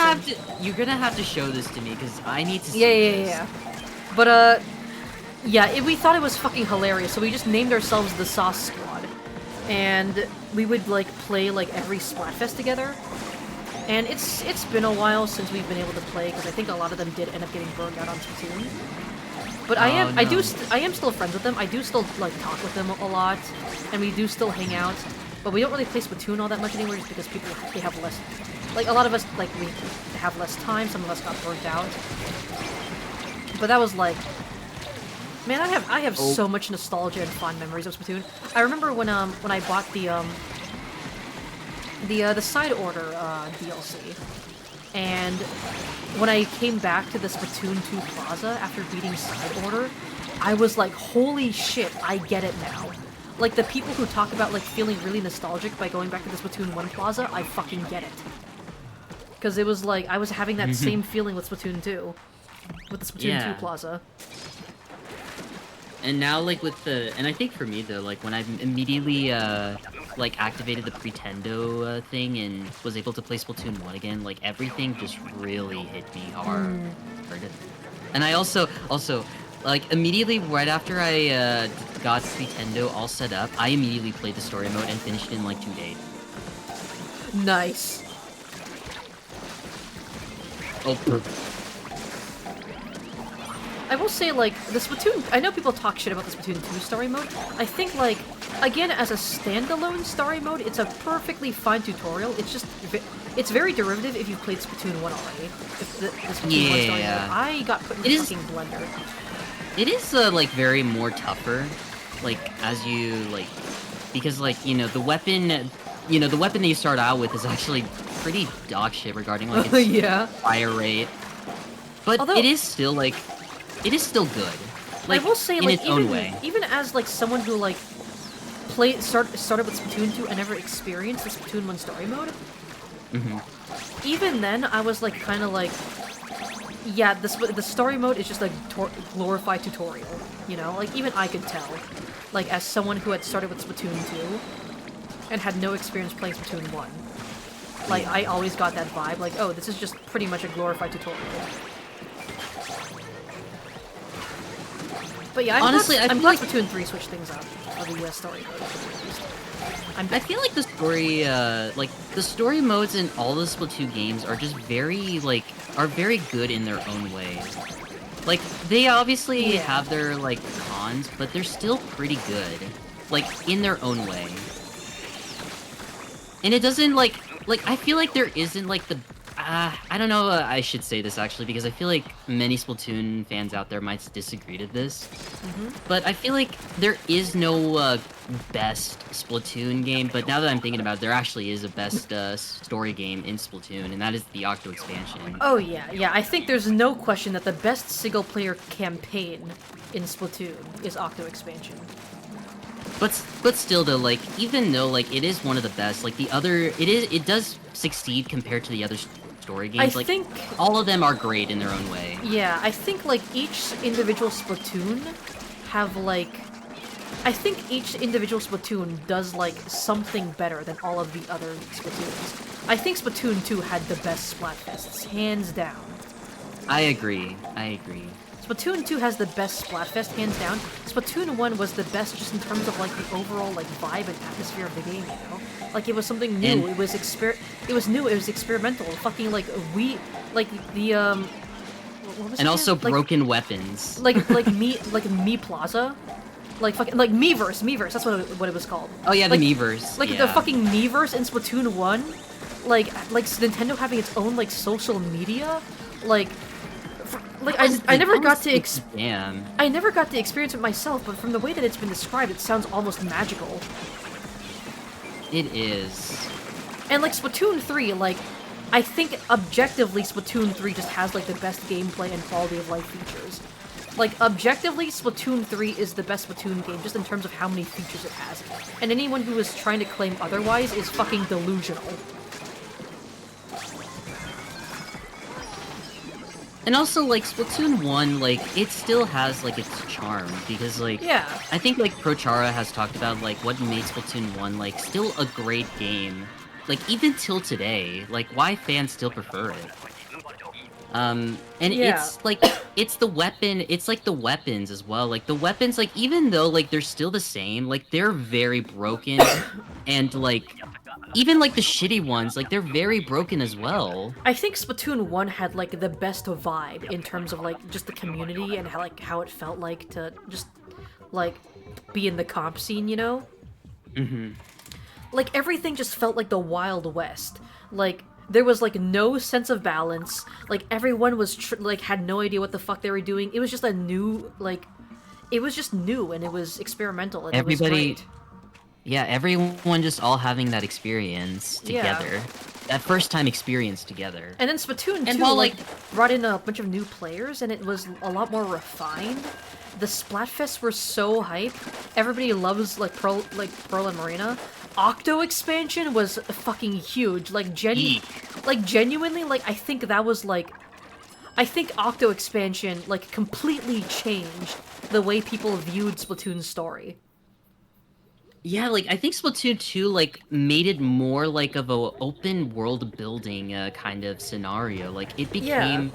You're gonna have to show this to me, because I need to see this.
Yeah. But, yeah, we thought it was fucking hilarious, so we just named ourselves the Sauce Squad. And we would, like, play, like, every Splatfest together. And it's been a while since we've been able to play, because I think a lot of them did end up getting burned out on Splatoon. But I am still friends with them. I do still like talk with them a lot, and we do still hang out. But we don't really play Splatoon all that much anymore, just because they have less. Like a lot of us, like we have less time. Some of us got burnt out. But that was like, man, I have so much nostalgia and fond memories of Splatoon. I remember when I bought the side order DLC. And when I came back to the Splatoon 2 Plaza after beating Side Order, I was like, holy shit, I get it now. Like, the people who talk about, like, feeling really nostalgic by going back to the Splatoon 1 Plaza, I fucking get it. Because it was like, I was having that same feeling with Splatoon 2. With the Splatoon 2 Plaza.
And now, like, and I think for me, though, like, when I immediately, like, activated the Pretendo thing and was able to play Splatoon 1 again, like, everything just really hit me hard. And I also, Like, immediately right after I got Nintendo all set up, I immediately played the story mode and finished it in like 2 days.
Nice.
Oh,
I will say, like, the Splatoon... I know people talk shit about the Splatoon 2 story mode. I think, like, again, as a standalone story mode, it's a perfectly fine tutorial. It's just... It's very derivative if you've played Splatoon 1 already. If the Splatoon 1 story mode. I got put in the fucking blender.
It is, like, very more tougher. Like, as you, like... Because, like, you know, the weapon... You know, the weapon that you start out with is actually pretty dog shit regarding, like, its
yeah.
fire rate. But
Although,
it is still, like... It is still good. Like,
I will say,
in
like,
its own way.
even as, like, someone who, like, started with Splatoon 2 and never experienced the Splatoon 1 story mode, even then, I was, like, kind of like... Yeah, the story mode is just a glorified tutorial, you know? Like, even I could tell. Like, as someone who had started with Splatoon 2 and had no experience playing Splatoon 1. Like, I always got that vibe, like, oh, this is just pretty much a glorified tutorial. But yeah,
Honestly,
I'm glad Splatoon 3 switched things up for the story mode.
I feel like the story modes in all the Splatoon games are just very, like, are very good in their own way. Like, they obviously have their, like, cons, but they're still pretty good. Like, in their own way. And it doesn't, like, I feel like there isn't, like, the... I don't know I should say this, actually, because I feel like many Splatoon fans out there might disagree to this. But I feel like there is no, best Splatoon game, but now that I'm thinking about it, there actually is a best, story game in Splatoon, and that is the Octo expansion.
Oh yeah, I think there's no question that the best single-player campaign in Splatoon is Octo expansion.
But still though, like, even though, like, it is one of the best, like, it does succeed compared to the other story games.
I think
all of them are great in their own way.
Yeah, I think, like, each individual Splatoon have, like... I think each individual Splatoon does, like, something better than all of the other Splatoons. I think Splatoon 2 had the best Splatfests, hands down.
I agree.
Splatoon 2 has the best Splatfest, hands down. Splatoon 1 was the best just in terms of, like, the overall, like, vibe and atmosphere of the game, you know? Like, it was something new, it was new, it was experimental, fucking, like, like, the, what was it?
And also
like,
broken weapons.
like Me Plaza? Like, fucking, like, Miiverse, that's what it was called.
Oh yeah,
like,
the Miiverse.
Like, the fucking Miiverse in Splatoon 1, like, Nintendo having its own, like, social media, like... I never got to I never got to experience it myself, but from the way that it's been described, it sounds almost magical.
It is.
And like Splatoon 3, like, I think objectively Splatoon 3 just has like the best gameplay and quality of life features. Like, objectively, Splatoon 3 is the best Splatoon game just in terms of how many features it has. And anyone who is trying to claim otherwise is fucking delusional.
And also, like, Splatoon 1, like, it still has, like, its charm, because, like...
Yeah.
I think, like, Prochara has talked about, like, what made Splatoon 1, like, still a great game. Like, even till today, like, why fans still prefer it. And it's, like, it's the weapons as well. Like, the weapons, like, even though, like, they're still the same, like, they're very broken, and, like... Even, like, the shitty ones, like, they're very broken as well.
I think Splatoon 1 had, like, the best vibe in terms of, like, just the community and how it felt like to just, like, be in the comp scene, you know? Like, everything just felt like the Wild West. Like, there was, like, no sense of balance. Like, everyone was, had no idea what the fuck they were doing. It was just a new, like... It was just new, and it was experimental, and it was great.
Yeah, everyone just all having that experience together. Yeah. That first time experience together.
And then Splatoon 2, like, brought in a bunch of new players, and it was a lot more refined. The Splatfests were so hype. Everybody loves, like, Pearl and Marina. Octo expansion was fucking huge. Like, genuinely, like, I think that was, like... I think Octo expansion, like, completely changed the way people viewed Splatoon's story.
Yeah, like, I think Splatoon 2, like, made it more, like, of a open world building kind of scenario. Like, it became...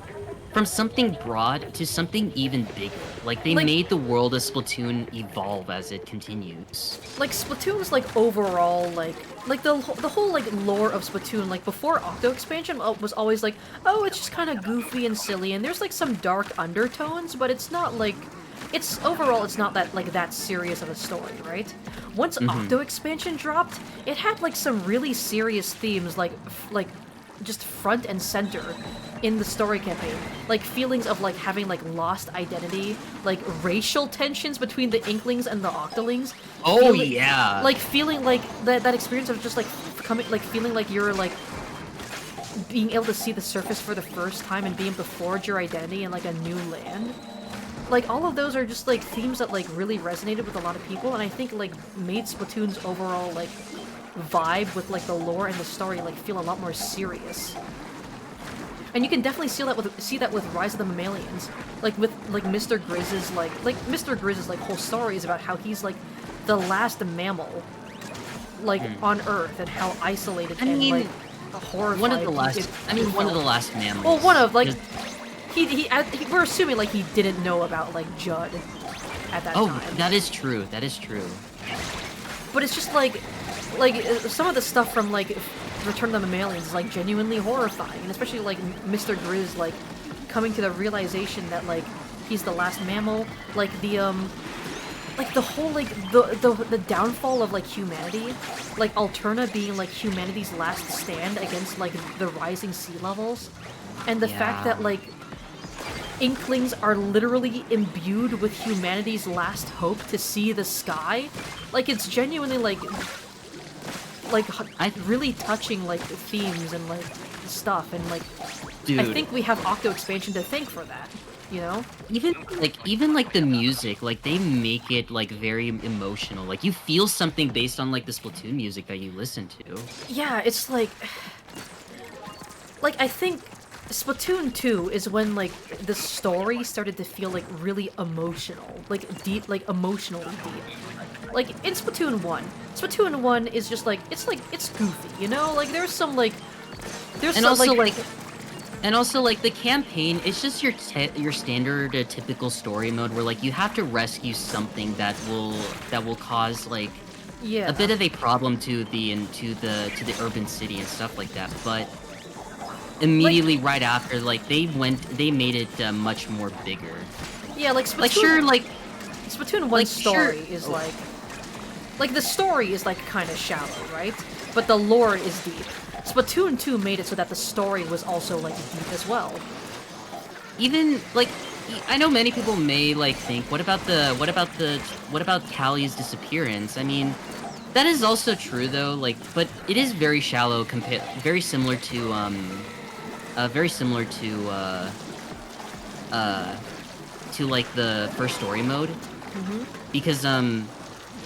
from something broad to something even bigger. Like, they
Like-
made the world of Splatoon evolve as it continues.
Like Splatoon's like overall like the whole like lore of Splatoon, like before Octo expansion was always like, oh, it's just kind of goofy and silly and there's like some dark undertones, but it's not like it's overall it's not that like that serious of a story, right? Once Octo expansion dropped, it had like some really serious themes like just front and center in the story campaign, like feelings of like having like lost identity, like racial tensions between the Inklings and the Octolings.
Oh, yeah.
Like feeling like that experience of just like coming, like feeling like you're like being able to see the surface for the first time and being able to forge your identity in like a new land. Like all of those are just like themes that like really resonated with a lot of people, and I think like made Splatoon's overall like vibe with like the lore and the story like feel a lot more serious. And you can definitely see that with Rise of the Mammalians, like with like Mr. Grizz's like Mr. Grizz's like whole story is about how he's like the last mammal, like on Earth, and how isolated and like horrified.
One of the last. One of the last mammals.
Well, one of like we're assuming like he didn't know about like Judd at that time.
Oh, that is true. That is true.
But it's just like some of the stuff from like Return of the Mammalians is like genuinely horrifying, and especially like Mr. Grizz like coming to the realization that like he's the last mammal, like the whole like the downfall of like humanity, like Alterna being like humanity's last stand against like the rising sea levels, and the fact that like Inklings are literally imbued with humanity's last hope to see the sky. Like it's genuinely like really touching like themes and like stuff, and like
Dude.
I think we have Octo expansion to thank for that, you know?
Even like the music, like they make it like very emotional. Like you feel something based on like the Splatoon music that you listen to.
Yeah, it's like I think Splatoon 2 is when like the story started to feel like really emotional, like deep, like emotionally deep. Like in Splatoon 1 is just like it's goofy, you know? Like there's some like
and also like the campaign, it's just your standard typical story mode where like you have to rescue something that will cause like a bit of a problem to the urban city and stuff like that, but immediately right after, like they made it much more bigger.
Yeah, like Splatoon, Splatoon 1's story is like the story is like kind of shallow, right? But the lore is deep. Splatoon 2 made it so that the story was also like deep as well.
Even like I know many people may like think, what about Callie's disappearance? I mean, that is also true though, like, but it is very shallow very similar to like the first story mode. Because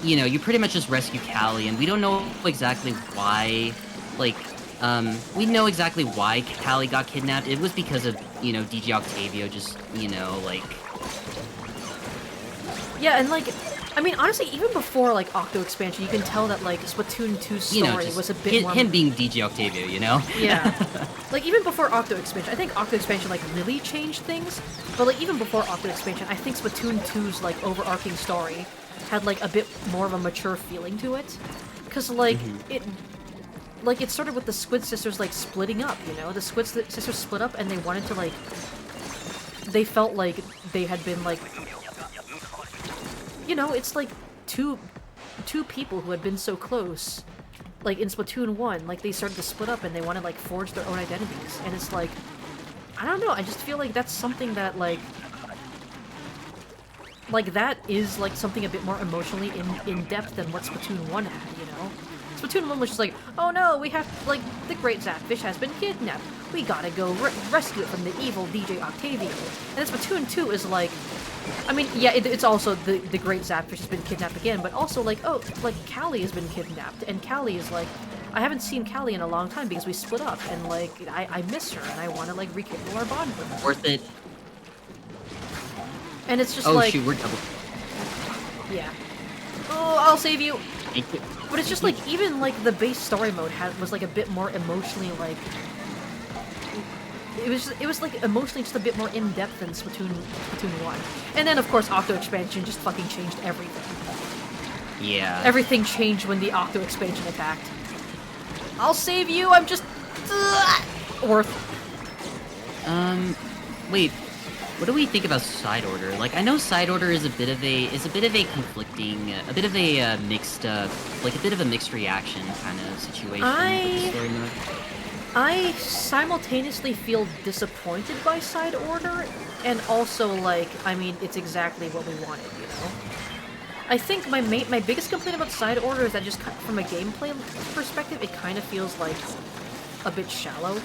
you know, you pretty much just rescue Callie, and we don't know exactly why, like, we know exactly why Callie got kidnapped. It was because of, you know, DJ Octavio just, you know, like...
Yeah, and, like, I mean, honestly, even before, like, Octo expansion, you can tell that, like, Splatoon 2's story was a bit more...
him being DJ Octavio, you know?
Yeah. Like, even before Octo expansion, I think Octo expansion, like, really changed things, but, like, even before Octo expansion, I think Splatoon 2's, like, overarching story had, like, a bit more of a mature feeling to it. Because, like, it started with the Squid Sisters, like, splitting up, you know? The Squid Sisters split up, and they wanted to, like... They felt like they had been, like... You know, it's like two people who had been so close. Like, in Splatoon 1, like, they started to split up, and they want to, like, forge their own identities. And it's like... I don't know, I just feel like that's something that, like... Like, that is, like, something a bit more emotionally in-depth than what Splatoon 1 had, you know? Splatoon 1 was just like, oh no, we have, like, the Great Zapfish has been kidnapped. We gotta go rescue it from the evil DJ Octavio. And then Splatoon 2 is like, I mean, yeah, it's also the Great Zapfish has been kidnapped again, but also like, oh, like, Callie has been kidnapped, and Callie is like, I haven't seen Callie in a long time because we split up, and like, I miss her, and I want to like rekindle our bond with her.
Worth it.
And it's just
oh,
like...
shoot, we're double.
Yeah. Oh, I'll save you!
Thank you.
But it's just like, even like the base story mode was like a bit more emotionally like... it was like emotionally just a bit more in depth than Splatoon 1. And then of course Octo expansion just fucking changed everything.
Yeah.
Everything changed when the Octo expansion attacked. I'll save you. I'm just worth.
Wait. What do we think about side order? Like, I know side order is a bit of a conflicting, a bit of a mixed, like a bit of a mixed reaction kind of situation. with the story mode.
I simultaneously feel disappointed by side order, and also like, I mean, it's exactly what we wanted, you know. I think my biggest complaint about side order is that just from a gameplay perspective, it kind of feels like a bit shallow.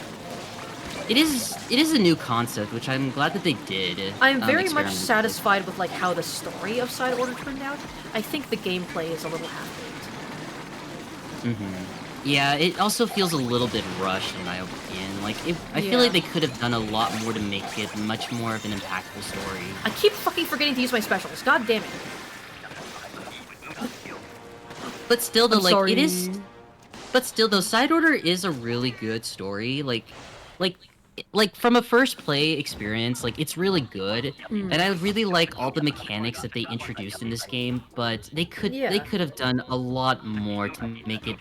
It is a new concept, which I'm glad that they did.
I'm very much
experiment with.
satisfied with like how the story of side order turned out. I think the gameplay is a little half-baked.
Yeah, it also feels a little bit rushed in my opinion. Like, I feel like they could have done a lot more to make it much more of an impactful story.
I keep fucking forgetting to use my specials. God damn it.
But still, though,
I'm
like
sorry.
it is. But still, though, side order is a really good story. Like from a first play experience, like it's really good, and I really like all the mechanics that they introduced in this game. But they could have done a lot more to make it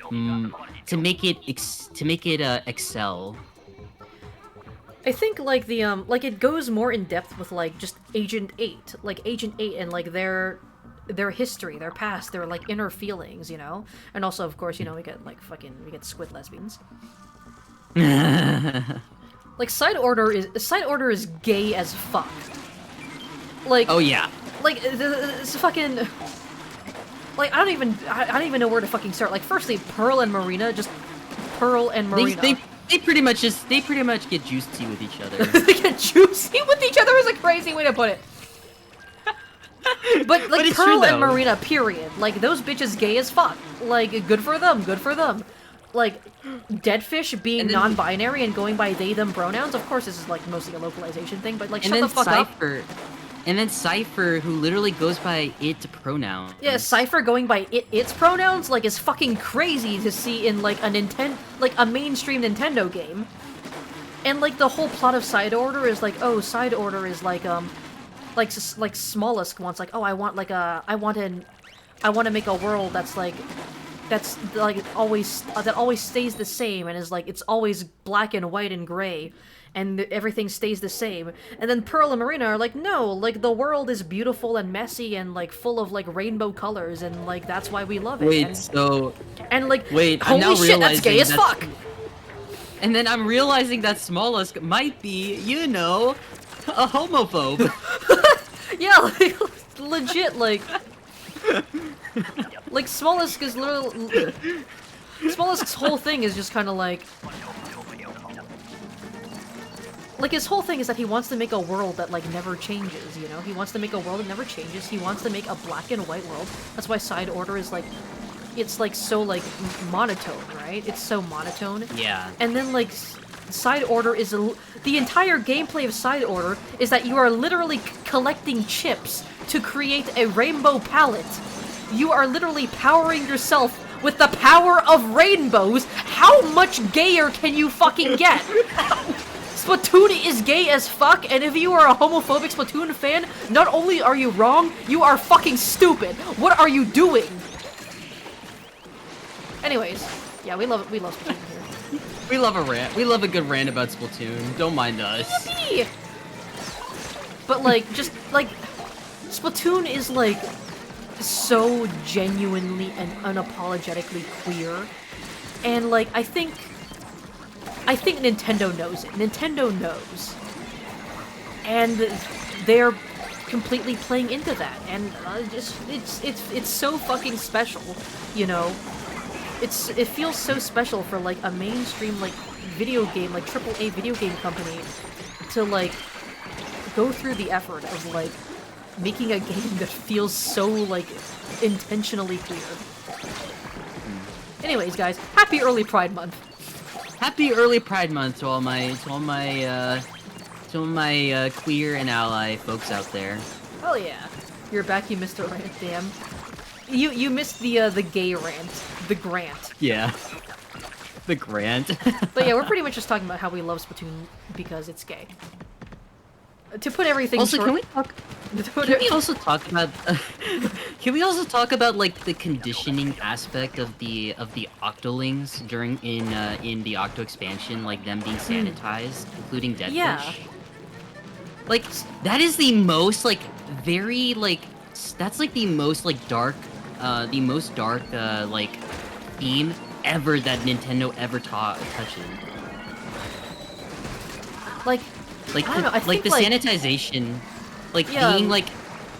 excel.
I think like the like it goes more in depth with like just Agent 8, and like their history, their past, their like inner feelings, you know. And also, of course, you know, we get squid lesbians. Like side order is gay as fuck. Like,
Oh yeah.
like it's fucking like I don't even know where to fucking start. Like, firstly, Pearl and Marina.
They pretty much get juicy with each other.
They get juicy with each other is a crazy way to put it. But like
it's
Pearl
true,
and
though.
Marina, period. Like those bitches gay as fuck. Like good for them, good for them. Like Deadfish being
And then-
non-binary and going by they them pronouns. Of course, this is like mostly a localization thing, but like
And
shut
then
the fuck up.
Cypher, who literally goes by it pronouns.
Yeah, Cypher going by its pronouns like is fucking crazy to see in like a mainstream Nintendo game. And like the whole plot of Side Order is like, oh, Side Order is like Smollusk wants like, oh, I want to make a world that's always stays the same and is like it's always black and white and gray. And everything stays the same. And then Pearl and Marina are like, no, like the world is beautiful and messy and like full of like rainbow colors and like that's why we love it. And like,
I'm now
holy shit, that's gay as
realizing
fuck.
And then I'm realizing that Smollusk might be, you know, a homophobe.
Yeah, like legit, like Smollusk is literally Smollusk's whole thing is just kind of like his whole thing is that he wants to make a world that like never changes, you know? He wants to make a world that never changes. He wants to make a black and white world. That's why Side Order is like it's like so like monotone, right? It's so monotone.
Yeah.
And then like Side Order is the entire gameplay of Side Order is that you are literally collecting chips to create a rainbow palette. You are literally powering yourself with the power of rainbows. How much gayer can you fucking get? Splatoon is gay as fuck, and if you are a homophobic Splatoon fan, not only are you wrong, you are fucking stupid. What are you doing? Anyways, yeah, we love Splatoon here.
We love a rant. We love a good rant about Splatoon. Don't mind us.
Yippee! But like, just like, Splatoon is like so genuinely and unapologetically queer, and like I think Nintendo knows it. Nintendo knows, and they're completely playing into that, and it's so fucking special, you know. It feels so special for like a mainstream like video game, like AAA video game company, to like go through the effort of like making a game that feels so like intentionally queer. Anyways, guys, happy early Pride Month.
Happy early Pride Month to all my queer and ally folks out there.
Hell yeah. You're back, you missed a rant, damn. You missed the gay rant. The Grant.
Yeah. the grant.
But yeah, we're pretty much just talking about how we love Splatoon because it's gay. To put everything
Also,
short,
can we talk? Can we also talk about? Can we also talk about like the conditioning aspect of the Octolings in the Octo expansion, like them being sanitized, including Deadfish?
Yeah.
Like that is the most like very like that's like the most like dark, like theme ever that Nintendo ever touches.
Like,
Like
I don't know, I
like
think,
the
like,
sanitization, like
yeah,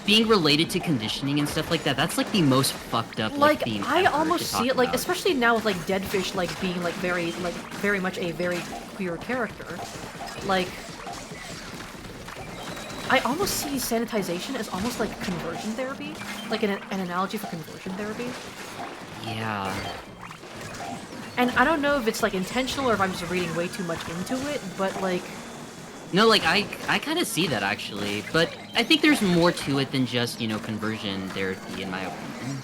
being related to conditioning and stuff like that. That's like the most fucked up
like
theme
I
ever
almost
to talk
see it like,
about.
especially now with like Deadfish like being like very much a very queer character. Like, I almost see sanitization as almost like conversion therapy, like an analogy for conversion therapy.
Yeah.
And I don't know if it's like intentional or if I'm just reading way too much into it, but like,
No, like I kind of see that actually, but I think there's more to it than just, you know, conversion therapy in my opinion.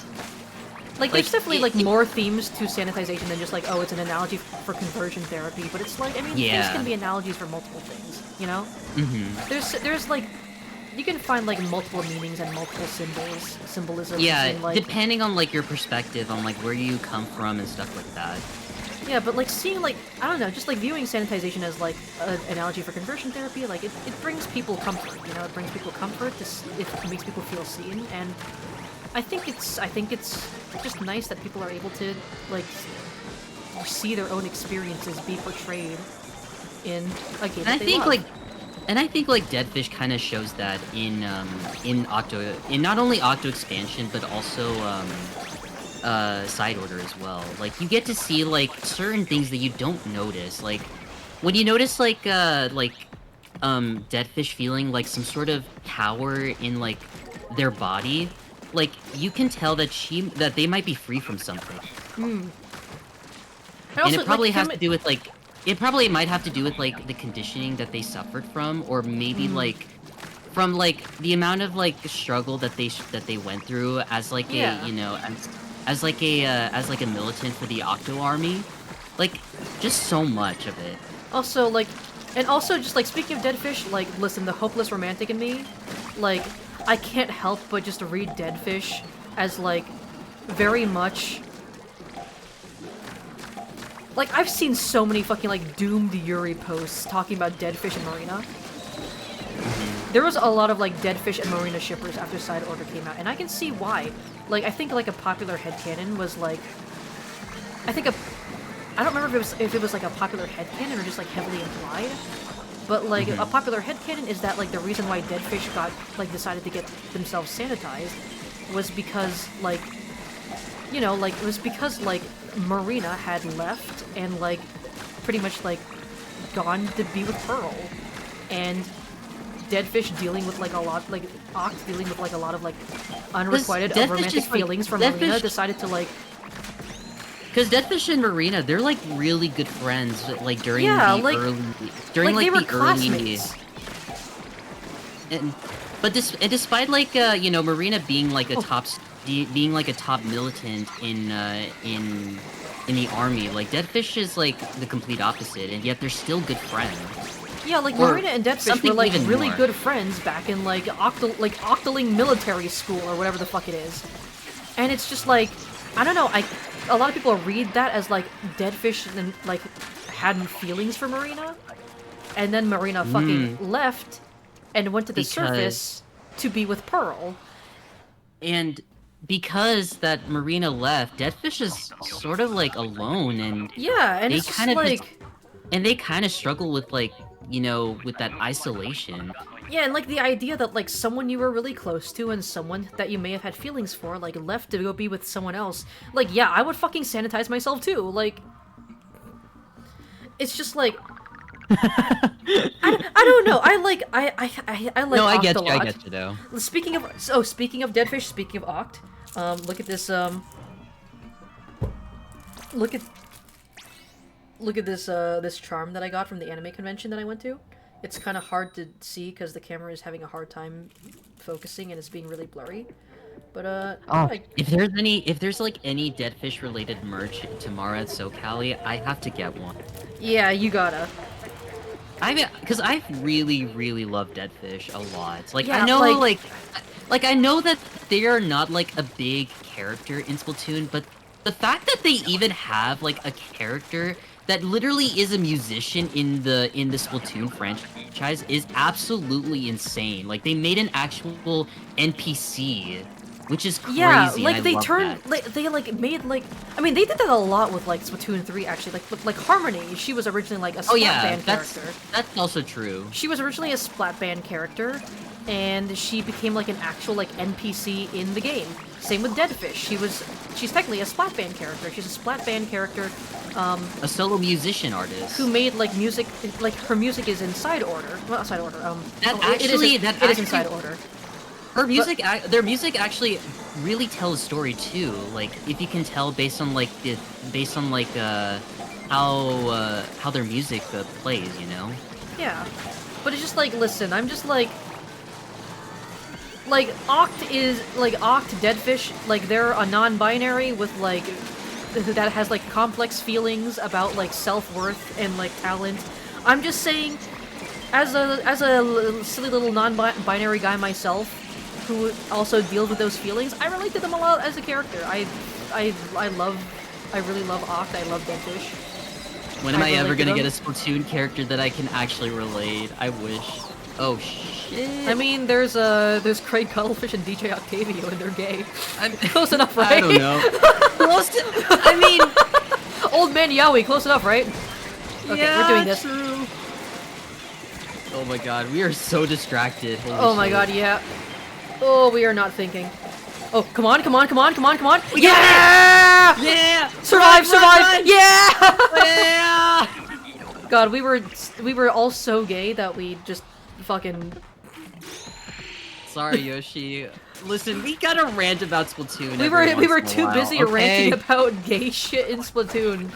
like there's definitely like
it-
more themes to sanitization than just like, oh, it's an analogy for conversion therapy, but it's like, I mean, things
Yeah.
can be analogies for multiple things, you know?
Mhm.
There's like, you can find like multiple meanings and multiple symbolisms.
Yeah,
and, like,
depending on like your perspective on like where you come from and stuff like that.
yeah, but like seeing like, I don't know, just like viewing sanitization as like an analogy for conversion therapy, like it brings people comfort, you know, it brings people comfort. It makes people feel seen, and I think it's just nice that people are able to like see their own experiences be portrayed in a game that they love.
And I think like Deadfish kind of shows that in not only Octo expansion but also side order as well. Like you get to see like certain things that you don't notice. Like when you notice like Deadfish feeling like some sort of power in like their body, like you can tell that they might be free from something. And it probably has to do with like it probably might have to do with like the conditioning that they suffered from, or maybe like from like the amount of like struggle that they went through as like
Yeah.
a, you know, as like a militant for the Octo Army. Like just so much of it.
Also, like, and also just like speaking of Deadfish, like, listen, the hopeless romantic in me, like, I can't help but just read Deadfish as like very much. Like, I've seen so many fucking, like, doomed Yuri posts talking about Deadfish and Marina. There was a lot of, like, Deadfish and Marina shippers after Side Order came out, and I can see why. Like, I think, like, a popular headcanon was, like... I don't remember if it was, like, a popular headcanon or just, like, heavily implied. But, like, a popular headcanon is that, like, the reason why Deadfish got, like, decided to get themselves sanitized was because, like... You know, like, it was because, like, Marina had left and, like, pretty much, like, gone to be with Pearl. And Deadfish dealing with, like, a lot, like, Oct dealing with, like, a lot of, like, unrequited romantic feelings from Marina, decided to, like...
Because Deadfish and Marina, they're, like, really good friends, like, during
Yeah,
the
like,
early... During,
like,
like,
they were
the
classmates.
But despite, like, you know, Marina being, like, a top militant in the army, like Deadfish is like the complete opposite, and yet they're still good friends.
Yeah, like
Or
Marina and Deadfish were like really good friends back in like Octoling military school or whatever the fuck it is. And it's just like, I don't know, a lot of people read that as like Deadfish and like had feelings for Marina, and then Marina fucking left and went to the surface to be with Pearl.
And because that Marina left, Deadfish is sort of like alone, and
yeah, and it's kind of like,
and they kind of struggle with like, you know, with that isolation.
Yeah, and like the idea that like someone you were really close to and someone that you may have had feelings for like left to go be with someone else. Like, yeah, I would fucking sanitize myself too. Like, it's just like I don't know. I like
No, I
Oct
get
a
you.
lot.
I get you though.
Speaking of Deadfish, speaking of Oct, look at this look at this this charm that I got from the anime convention that I went to. It's kind of hard to see because the camera is having a hard time focusing and it's being really blurry. But
Oh,
like,
if there's like any Deadfish related merch tomorrow at SoCali, I have to get one.
yeah, you gotta.
Because I really, really love Deadfish a lot. Like, I
Yeah,
know,
like-
I know that they are not, like, a big character in Splatoon, but the fact that they even have, like, a character that literally is a musician in the Splatoon franchise is absolutely insane. Like, they made an actual NPC, which is crazy,
Yeah,
and
like
I
they
love
turned,
that.
like, they like made like, I mean, they did that a lot with like Splatoon 3 actually. Like with, like Harmony, she was originally like a
Oh
Splat
yeah,
Band character.
that's also true.
She was originally a Splat Band character, and she became like an actual like NPC in the game. Same with Deadfish. She's technically a Splat Band character. She's a Splat Band character
A solo musician artist.
who made like music. Like her music is in side order. Well, not side order.
That
oh, it
actually-
is,
that
it is in
actually-
side order.
Her music, their music actually really tells a story too. Like, if you can tell based on like how their music plays, you know.
Yeah, but it's just like, listen, I'm just like Oct, Deadfish, like they're a non-binary with like that has like complex feelings about like self-worth and like talent. I'm just saying, as a silly little non-binary guy myself, who also deals with those feelings, I relate to them a lot as a character. I really love Oct. I love Deadfish.
When am I ever
relate to
gonna get
them.
a Splatoon character that I can actually relate? I wish. Oh shit.
I mean, there's Craig Cuttlefish and DJ Octavio, and they're gay.
I'm
Close enough, right?
I don't know. Close to, I mean,
Old Man Yowie, close enough, right? Okay,
yeah,
we're doing this.
True. Oh my god, we are so distracted. Holy
Oh my
shit.
god, yeah. Oh, we are not thinking. Oh, come on, come on, come on, come on, come on!
We got
Yeah!
Yeah!
Survive,
Run,
survive!
run, run!
Yeah!
Yeah!
God, we were all so gay that we just fucking.
Sorry, Yoshi. Listen, we gotta rant about Splatoon.
We
every
were
once in a
too
while,
busy
okay?
ranting about gay shit in Splatoon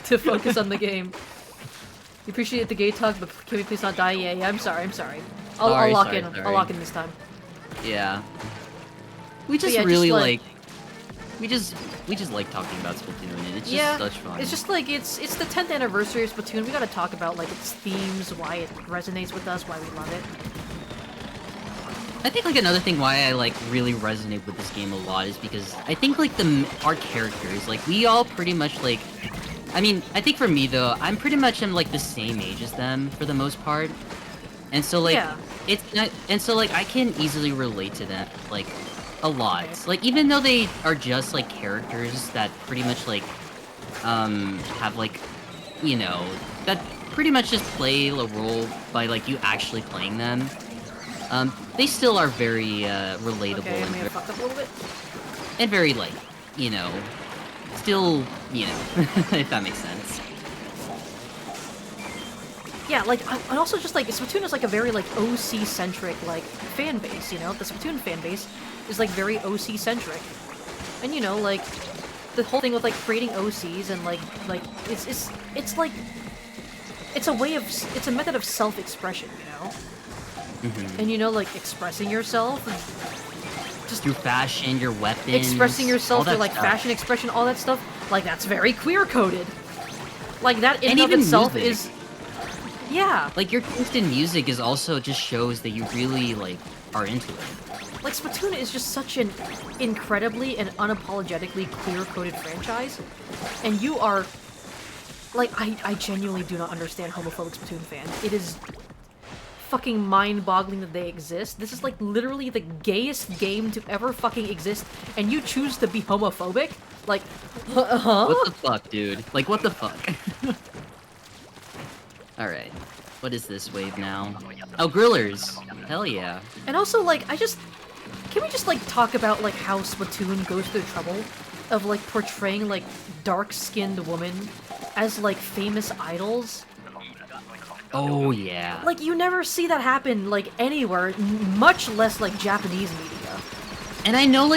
to focus on the game. We appreciate the gay talk, but can we please not die? Yeah, I'm sorry, I'm sorry. I'll
Sorry,
lock
sorry,
in.
sorry.
I'll lock in this time.
Yeah. We just
yeah, just
really
like-
we just like talking about Splatoon, and it's just
Yeah,
such fun.
it's just like it's the 10th anniversary of Splatoon. We gotta talk about like its themes, why it resonates with us, why we love it.
I think like another thing why I like really resonate with this game a lot is because I think like our characters, like we all pretty much like, I mean, I think for me though, I'm pretty much am like the same age as them for the most part, and so like
Yeah.
it's not, and so like I can easily relate to them like a lot.
Okay.
Like even though they are just like characters that pretty much like have like, you know, that pretty much just play a role by like you actually playing them. They still are very relatable
Okay, I may have fucked up a little bit.
and very like, you know, still, you know, if that makes sense.
Yeah, like, and also just like, Splatoon is like a very like OC-centric like fan base, you know? The Splatoon fan base is like very OC-centric. And you know, like, the whole thing with like creating OCs and like, it's like, it's a way of, it's a method of self-expression, you know?
Mm-hmm.
And you know, like, expressing yourself, just
Through fashion, your weapons,
expressing yourself
all
through
that
like
stuff.
fashion expression, all that stuff, like that's very queer-coded. Like that in
And
and of
even
itself
music.
is, yeah.
Like your taste in music is also just shows that you really like are into it.
Like, Splatoon is just such an incredibly and unapologetically queer-coded franchise, and you are... Like, I genuinely do not understand homophobic Splatoon fans. It is fucking mind-boggling that they exist. This is, like, literally the gayest game to ever fucking exist, and you choose to be homophobic? Like, huh?
What the fuck, dude? Like, what the fuck? Alright. What is this wave now? Oh, Grillers! Hell yeah.
And also, like, can we just, like, talk about, like, how Splatoon goes through the trouble of, like, portraying, like, dark-skinned women as, like, famous idols?
Oh, yeah.
Like, you never see that happen, like, anywhere, much less, like, Japanese media.
And I know,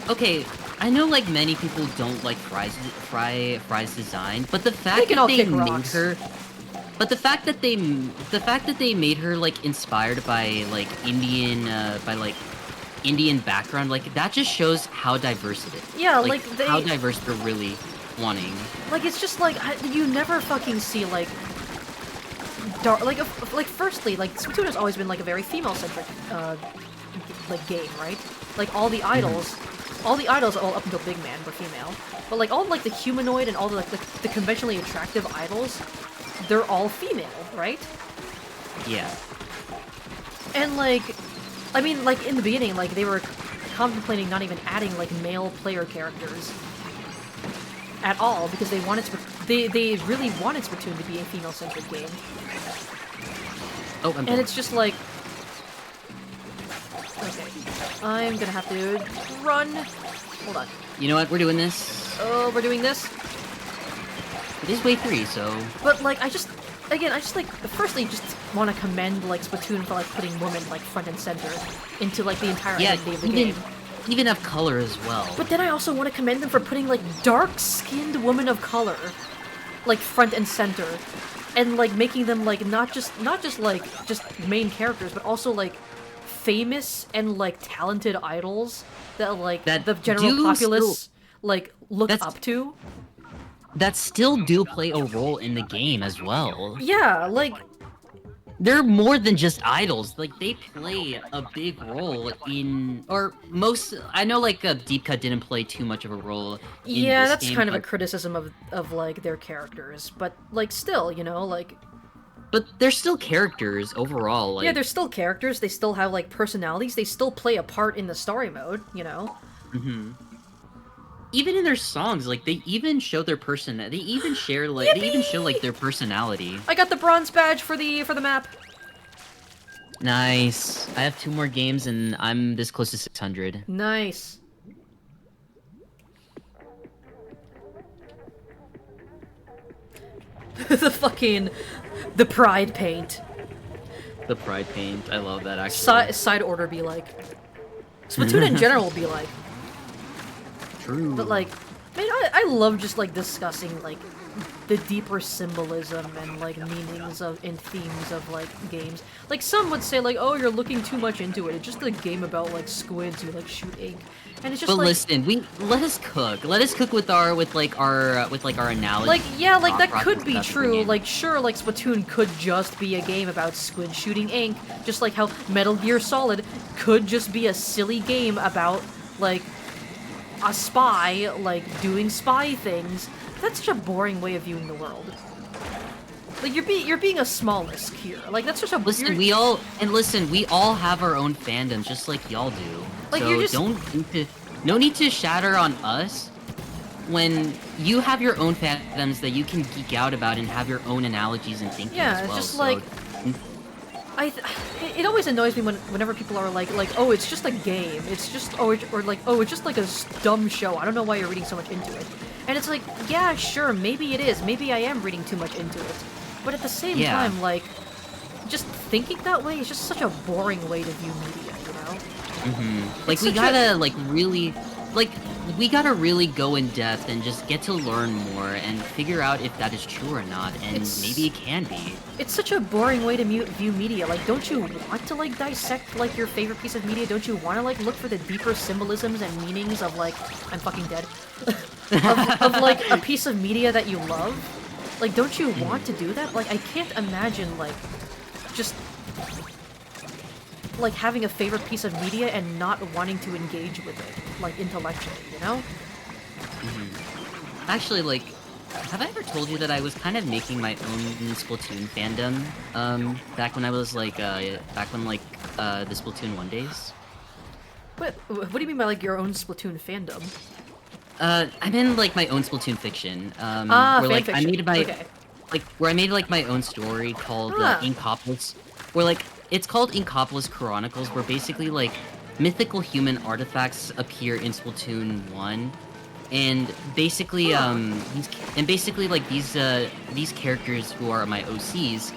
okay, I know, like, many people don't like Fry's design, but the fact
can
that
all
they
kick
made
rocks.
her... But the fact that they made her, like, inspired by, like, Indian, Indian background, like that just shows how diverse it is.
Yeah,
how diverse they're really wanting.
Like, it's just like you never fucking see like dark. Like, firstly, like Splatoon has always been like a very female-centric like game, right? Like all the idols, all up until Big Man were female, but like all like the humanoid and all the like the conventionally attractive idols, they're all female, right?
Yeah.
And like, I mean, like in the beginning, like they were contemplating not even adding like male player characters at all because they wanted they really wanted Splatoon to be a female-centric game.
Oh,
and it's just like, okay, I'm gonna have to run. Hold on.
You know what? We're doing this.
Oh, we're doing this.
It is wave 3, so.
But like, I just like, firstly, just want to commend like Splatoon for like putting women like front and center into like the entire identity of the game.
Even have color as well.
But then I also want to commend them for putting like dark-skinned women of color like front and center, and like making them like not just like just main characters, but also like famous and like talented idols that like the general populace like look up to.
That still do play a role in the game as well.
Yeah, like
they're more than just idols. Like they play a big role in, or most. I know like Deep Cut didn't play too much of a role.
Yeah, that's kind of a criticism of like their characters, but like still, you know, like.
But they're still characters overall. Like...
Yeah, they're still characters. They still have like personalities. They still play a part in the story mode, you know.
Mm-hmm. Even in their songs, like they even show their person. They even share like they even show like their personality.
I got the bronze badge for the map.
Nice. I have 2 more games and I'm this close to 600.
Nice. the pride paint.
The pride paint. I love that actually.
Side order be like. Splatoon in general will be like.
True.
But like, man, I love just like discussing like the deeper symbolism and like meanings of and themes of like games. Like some would say like, oh, you're looking too much into it. It's just a game about like squids who like shoot ink, and it's just.
But
like,
listen, let us cook. Let us cook with our analogy.
Like yeah, like that could be true. Like sure, like Splatoon could just be a game about squid shooting ink, just like how Metal Gear Solid could just be a silly game about like a spy, like, doing spy things. That's such a boring way of viewing the world. Like, you're being a smallest here. Like, that's such a...
Listen, we all have our own fandoms, just like y'all do.
Like,
so no need to shatter on us when you have your own fandoms that you can geek out about and have your own analogies and thinking as well.
Yeah, just like... It always annoys me whenever people are like, oh, it's just a game. It's just, or like, oh, it's just like a dumb show. I don't know why you're reading so much into it. And it's like, yeah, sure, maybe it is. Maybe I am reading too much into it. But at the same time, like, just thinking that way is just such a boring way to view media, you know?
Mm-hmm. Like, we gotta, we gotta really go in depth and just get to learn more and figure out if that is true or not, and maybe it can be.
It's such a boring way to view media. Like, don't you want to, like, dissect, like, your favorite piece of media? Don't you want to, like, look for the deeper symbolisms and meanings of, like, I'm fucking dead, of, like, a piece of media that you love? Like, don't you want to do that? Like, I can't imagine, like, just... like having a favorite piece of media and not wanting to engage with it, like intellectually, you know?
Mm-hmm. Actually, like, have I ever told you that I was kind of making my own Splatoon fandom, back when I was like, the Splatoon 1 days?
What do you mean by like your own Splatoon fandom?
I'm in like my own Splatoon fiction, where like
fanfiction.
I made I made like my own story called Inkopolis, where like it's called Inkopolis Chronicles, where basically like mythical human artifacts appear in Splatoon 1, and basically like these characters who are my OCs,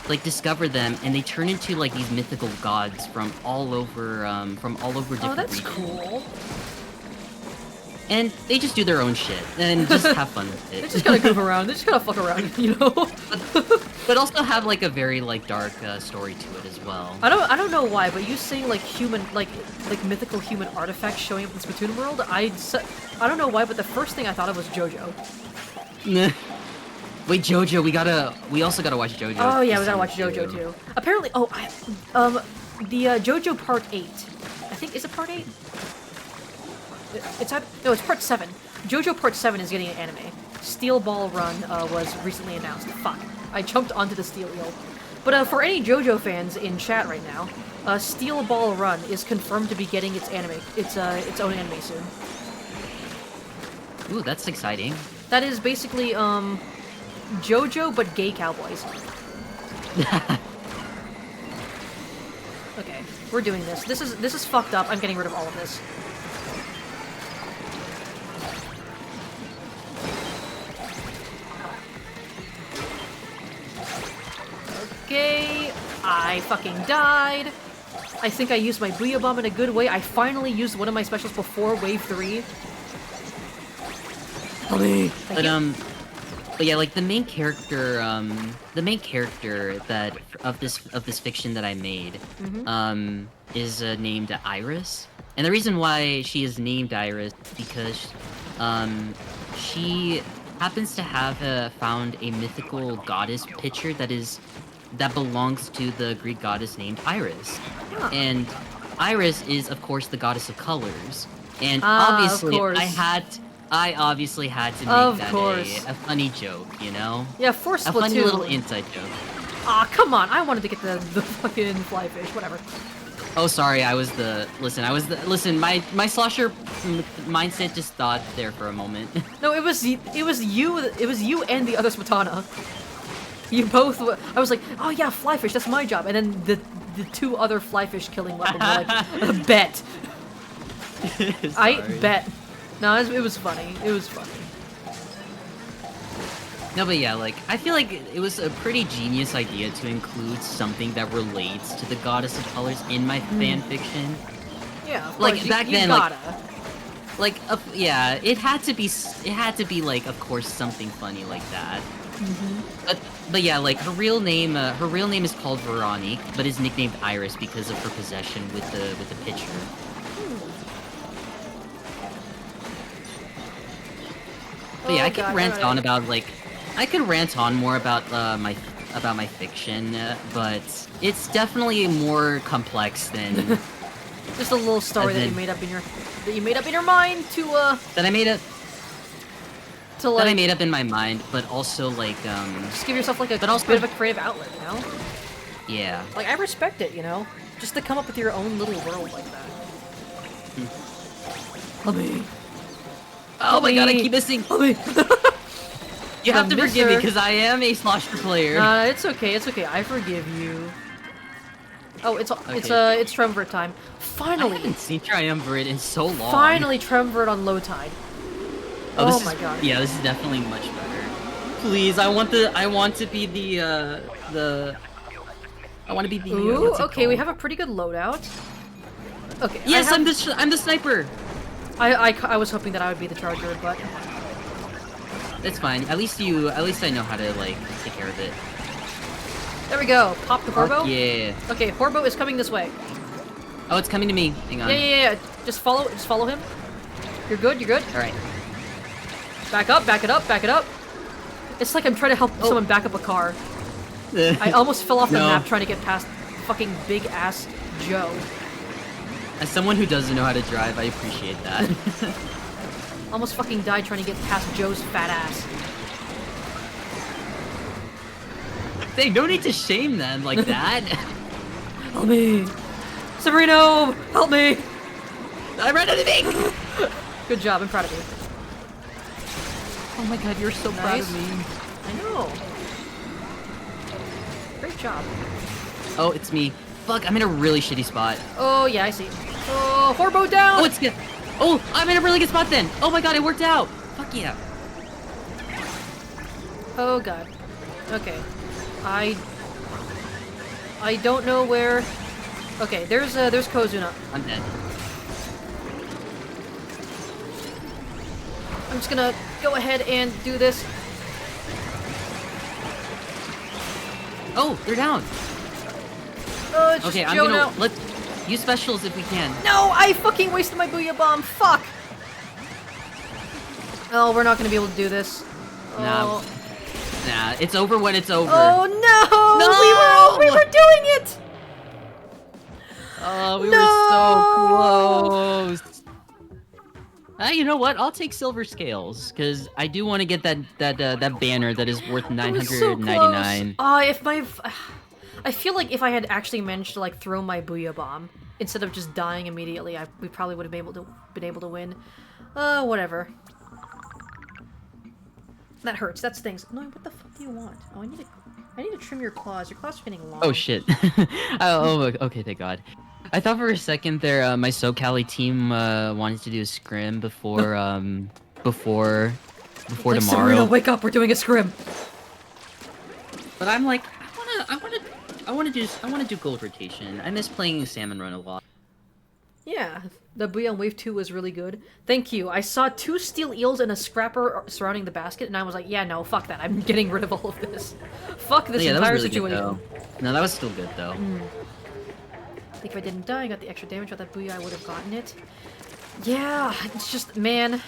like discover them and they turn into like these mythical gods from all over different regions.
Cool.
and they just do their own shit and just have fun with
They
it.
just gotta goof around. They just gotta fuck around, you know.
But also have like a very like dark story to it as well.
I don't know why, but you saying like human like mythical human artifacts showing up in Splatoon world, I don't know why, but the first thing I thought of was JoJo.
Wait, JoJo, we also gotta watch JoJo.
Oh yeah, we
this
gotta watch
summer,
JoJo too. Apparently, the JoJo Part 8. I think is it Part 8? No, it's Part 7. JoJo Part 7 is getting an anime. Steel Ball Run was recently announced. Fuck, I jumped onto the steel eel. But for any JoJo fans in chat right now, Steel Ball Run is confirmed to be getting its own anime soon.
Ooh, that's exciting.
That is basically JoJo but gay cowboys. Okay, we're doing this. This is fucked up. I'm getting rid of all of this. Okay, I fucking died. I think I used my Booyah Bomb in a good way. I finally used one of my specials before Wave 3.
But yeah, like the main character that of this fiction that I made, is named Iris, and the reason why she is named Iris because, she happens to have found a mythical goddess picture that belongs to the Greek goddess named Iris, and Iris is of course the goddess of colors, and obviously I obviously had to make that a funny joke, you know?
Yeah, for Splatoon.
A funny little inside joke.
Aw, come on, I wanted to get the fucking flyfish, whatever.
Oh, sorry, listen, my slosher mindset just thought there for a moment.
No, it was you and the other Smetana. You both, I was like, oh yeah, flyfish, that's my job. And then the two other flyfish killing weapons were like, bet. I bet. No, it was funny. It was funny.
No, but yeah, like, I feel like it was a pretty genius idea to include something that relates to the Goddess of Colors in my fan fiction.
Yeah, of
like
course,
back
you
then,
gotta.
yeah, it had to be like, of course, something funny like that. But yeah, like her real name is called Veronique, but is nicknamed Iris because of her possession with the pitcher. But yeah, I could rant on about I could rant on more about my fiction, but it's definitely more complex than
just a little story that you made up in your mind to
that I made up.
To like,
that I made up in my mind, but also like
just give yourself like a bit of a creative outlet, you know?
Yeah.
Like I respect it, you know, just to come up with your own little world like that. Help me.
Oh my god, I keep missing. You have to forgive me because I am a slosher player.
It's okay. It's okay. I forgive you. Oh, it's Triumvirate time. Finally.
I haven't seen Triumvirate in so long.
Finally, Triumvirate on low tide. Oh my god.
Yeah, this is definitely much better. Please, I want to be the. I want to be the.
Ooh, okay, we have a pretty good loadout. Okay.
Yes, I'm the sniper.
I was hoping that I would be the charger, but
it's fine. At least I know how to like take care of it.
There we go. Pop the Horbo.
Yeah.
Okay, Horbo is coming this way.
Oh, it's coming to me. Hang on.
Yeah. Just follow him. You're good.
All right.
Back up. Back it up. It's like I'm trying to help someone back up a car. I almost fell off the map trying to get past fucking big ass Joe.
As someone who doesn't know how to drive, I appreciate that.
Almost fucking died trying to get past Joe's fat ass.
Dang, no need to shame them like that.
Help me! Sabrino! Help me!
I ran out of ink!
Good job, I'm proud of you.
Oh my god, you're so proud of me.
I know. Great job.
Oh, it's me. Fuck, I'm in a really shitty spot.
Oh, yeah, I see. Oh, Horbo down!
Oh, it's good. Oh, I'm in a really good spot then. Oh my god, it worked out. Fuck yeah.
Oh god. Okay. I don't know where. Okay, there's Kozuna.
I'm dead.
I'm just gonna go ahead and do this.
Oh, they're down.
It's
Okay,
just
I'm
Joe
gonna
now.
let's use specials if we can.
No, I fucking wasted my Booyah Bomb. Fuck. Oh, we're not gonna be able to do this.
Nah.
Oh.
Nah, it's over when it's over.
Oh no!
No!
We were doing it.
Oh, we
No!
were so close. You know what? I'll take silver scales because I do want to get that banner that is worth
I was so
999.
close. If my, I feel like if I had actually managed to like throw my Booyah Bomb instead of just dying immediately, we probably would have been able to win. Whatever. That hurts. That stings. No, what the fuck do you want? Oh, I need to trim your claws. Your claws are getting long.
Oh shit. Oh, okay, thank God. I thought for a second there, my SoCali team wanted to do a scrim before before
Like,
tomorrow.
Serena, wake up! We're doing a scrim.
But I'm like, I want to do gold rotation. I miss playing Salmon Run a lot.
Yeah, the Booyah on Wave 2 was really good. Thank you. I saw 2 steel eels and a scrapper surrounding the basket, and I was like, yeah, no, fuck that. I'm getting rid of all of this. Fuck this
Yeah, that was
entire
really good,
situation.
though. No, that was still good though.
I think if I didn't die, I got the extra damage with that Booyah, I would have gotten it. Yeah, it's just, man,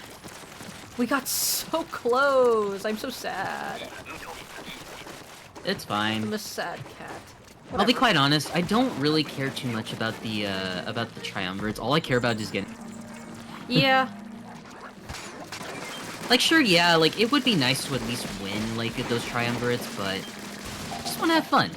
we got so close. I'm so sad.
It's fine.
I'm a sad cat.
I'll be
Whatever.
quite honest. I don't really care too much about the triumvirates. All I care about is getting.
Yeah.
Like, sure, yeah, like it would be nice to at least win like those triumvirates, but I just want to have fun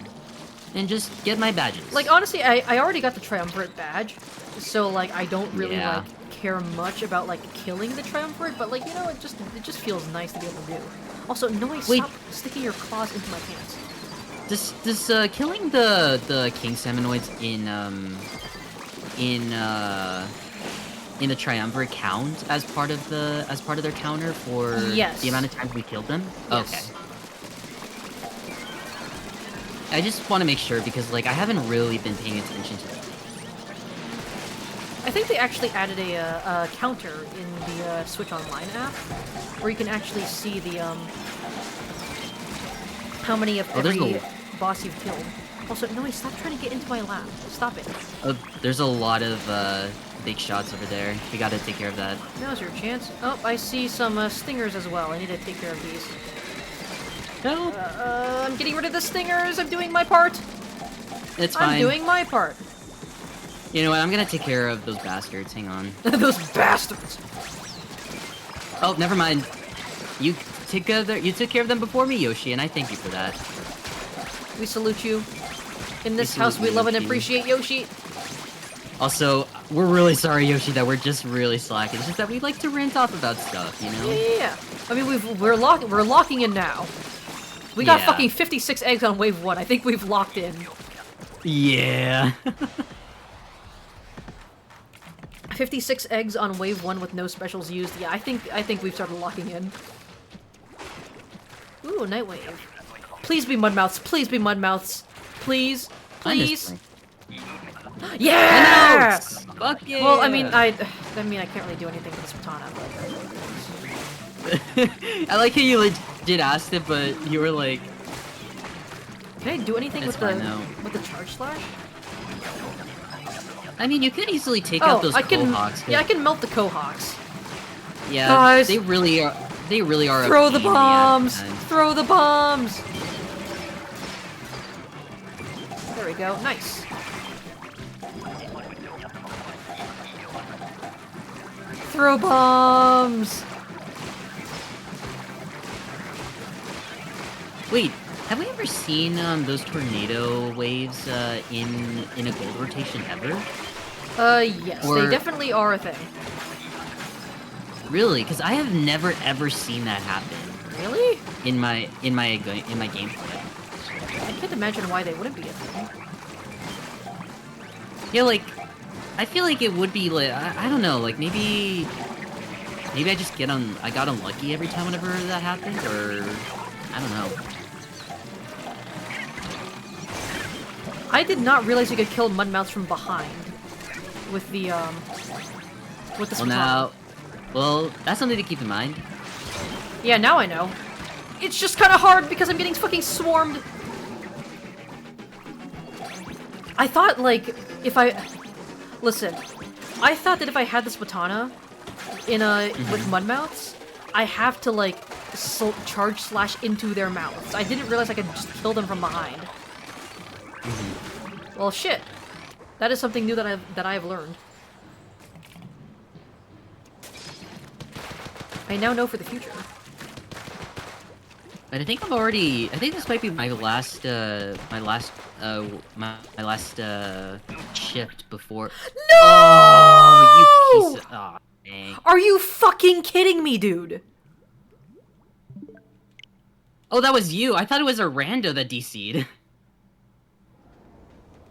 and just get my badges.
Like, honestly, I already got the Triumvirate badge, so, like, I don't really,
Yeah.
like, care much about, like, killing the Triumvirate, but, like, you know, it just feels nice to be able to do. Also, Noise,
Wait.
stop sticking your claws into my pants.
Does killing the king salmonoids in the triumvirate count as part of their counter for
Yes.
the amount of times we killed them?
Yes.
Okay. I just want to make sure because like I haven't really been paying attention to it.
I think they actually added a counter in the Switch Online app, where you can actually see the, how many of
there's
every
a-
boss you've killed. Also, Noise, stop trying to get into my lap. Stop it.
There's a lot of big shots over there. We gotta take care of that.
Now's your chance. Oh, I see some stingers as well. I need to take care of these.
No,
I'm getting rid of the stingers. I'm doing my part.
it's fine.
I'm doing my part.
You know what? I'm gonna take care of those bastards. Hang on.
Those bastards.
Oh, never mind. You took care of them before me, Yoshi, and I thank you for that.
We salute you. In this
salute
house, we
you,
love and
Yoshi.
appreciate Yoshi.
Also, we're really sorry, Yoshi, that we're just really slacking. It's just that we like to rant off about stuff, you know?
Yeah. I mean, we're locking in now. We got
Yeah.
fucking 56 eggs on wave 1. I think we've locked in.
Yeah.
56 eggs on wave 1 with no specials used. Yeah, I think we've started locking in. Ooh, Nightwave. Please be Mudmouths. Please be Mudmouths. Please. Please.
Honestly.
Yeah!
Fuck yeah!
Well, I mean, I can't really do anything with this katana, but...
I like how you legit asked it, but you were like,
Can I do anything
That's
with
fine, though.
with the charge slash?
I mean, you could easily take
Oh,
out those
I can.
Kohawks.
Yeah, I can melt the Kohawks.
Yeah,
Guys.
they really are. They really are. a
Throw the
pain in ass
bombs!
at times.
Throw the bombs! There we go. Nice. Throw bombs!
Wait, have we ever seen those tornado waves in a gold rotation ever?
Yes, they
Or-
definitely are a thing.
Really? Because I have never ever seen that happen
Really?
in my gameplay.
I can't imagine why they wouldn't be a thing.
Yeah, like I feel like it would be like I don't know, like maybe I just I got unlucky every time whenever that happened, or I don't know.
I did not realize you could kill Mudmouths from behind with the
Well, now, well, that's something to keep in mind.
Yeah, now I know. It's just kind of hard because I'm getting fucking swarmed. I thought, like, if I... Listen. I thought that if I had this Watana in a... with Mudmouths, I have to, like, charge slash into their mouths. I didn't realize I could just kill them from behind. Well, shit. That is something new that I've learned. I now know for the future.
But I think I think this might be my last shift before.
No!
Oh, you piece of... Aw, dang.
Are you fucking kidding me, dude?
Oh, that was you. I thought it was a rando that DC'd.